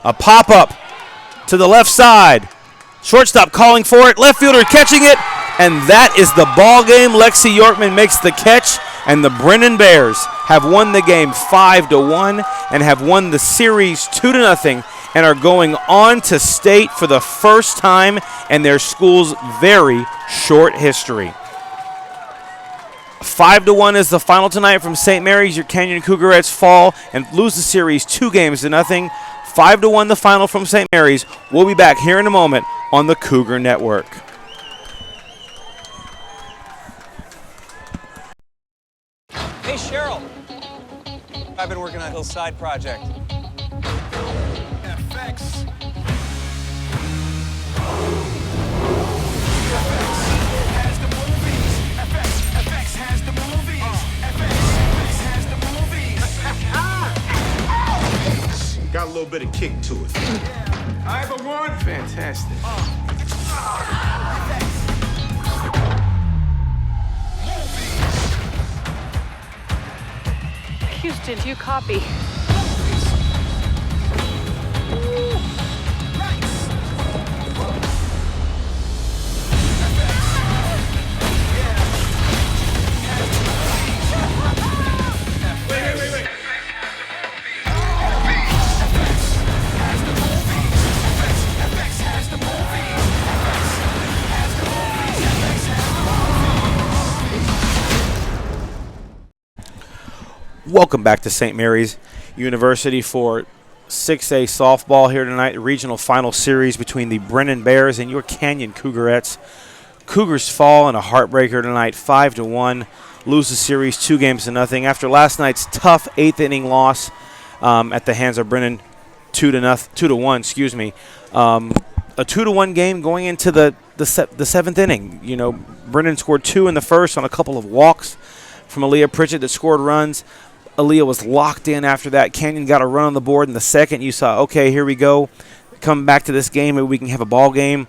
A pop-up to the left side. Shortstop calling for it. Left fielder catching it. And that is the ball game. Lexi Yorkman makes the catch. And the Brennan Bears have won the game 5-1 and have won the series 2-0 and are going on to state for the first time in their school's very short history. 5-1 is the final tonight from St. Mary's. Your Canyon Cougarettes fall and lose the series 2-0. 5-1 the final from St. Mary's. We'll be back here in a moment on the Cougar Network. Hey, Cheryl. I've been working on a Hillside project. FX. Has the movies. FX has the movies. FX has the movies. Got a little bit of kick to it. I have a one. Fantastic. Houston, do you copy? Welcome back to St. Mary's University for 6A softball here tonight, the regional final series between the Brennan Bears and your Canyon Cougarettes. Cougars fall in a heartbreaker tonight, 5-1, lose the series 2-0 after last night's tough 8th inning loss at the hands of Brennan, 2-1. Excuse me, a 2-1 game going into the 7th inning. You know, Brennan scored 2 in the first on a couple of walks from Aaliyah Pritchett that scored runs. Aaliyah was locked in after that. Canyon got a run on the board in the second. You saw, okay, here we go. Come back to this game. Maybe we can have a ball game.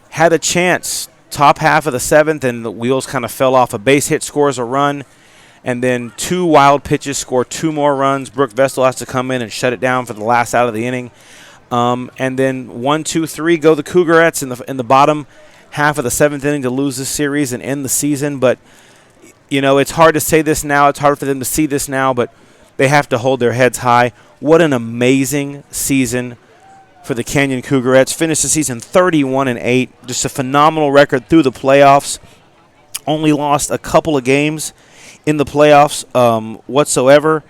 Had a chance top half of the 7th, and the wheels kind of fell off. A base hit scores a run, and then 2 wild pitches score 2 more runs. Brooke Vestal has to come in and shut it down for the last out of the inning. And then 1, 2, 3 go the Cougarettes in the bottom half of the 7th inning to lose this series and end the season. But you know, it's hard to say this now. It's hard for them to see this now, but they have to hold their heads high. What an amazing season for the Canyon Cougarettes. Finished the season 31-8. Just a phenomenal record through the playoffs. Only lost a couple of games in the playoffs whatsoever.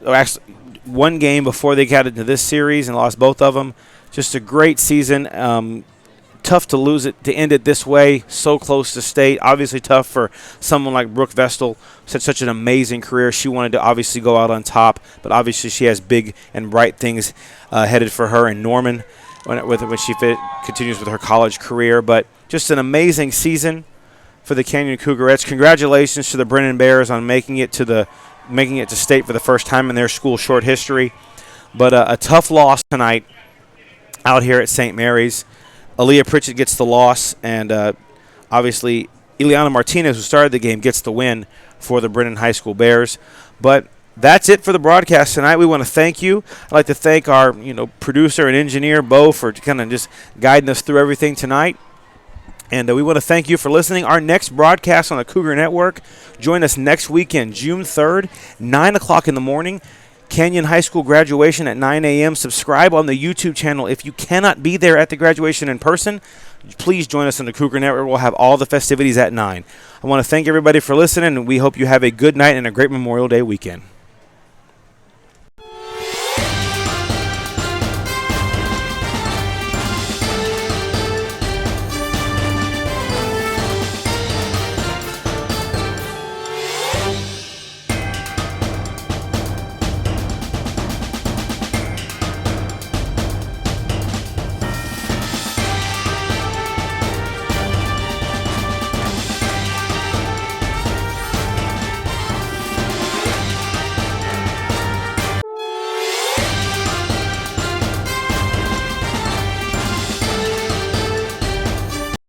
Or actually, one game before they got into this series and lost both of them. Just a great season. Tough to lose it, to end it this way, so close to state. Obviously tough for someone like Brooke Vestal, such an amazing career. She wanted to obviously go out on top, but obviously she has big and bright things headed for her in Norman when she continues with her college career. But just an amazing season for the Canyon Cougarettes. Congratulations to the Brennan Bears on making it to state for the first time in their school short history. But a tough loss tonight out here at St. Mary's. Aaliyah Pritchett gets the loss, and obviously Ileana Martinez, who started the game, gets the win for the Brennan High School Bears. But that's it for the broadcast tonight. We want to thank you. I'd like to thank our producer and engineer, Bo, for kind of just guiding us through everything tonight. And we want to thank you for listening. Our next broadcast on the Cougar Network, join us next weekend, June 3rd, 9 o'clock in the morning. Canyon High School graduation at 9 a.m. Subscribe on the YouTube channel. If you cannot be there at the graduation in person, please join us on the Cougar Network. We'll have all the festivities at 9. I want to thank everybody for listening, and we hope you have a good night and a great Memorial Day weekend.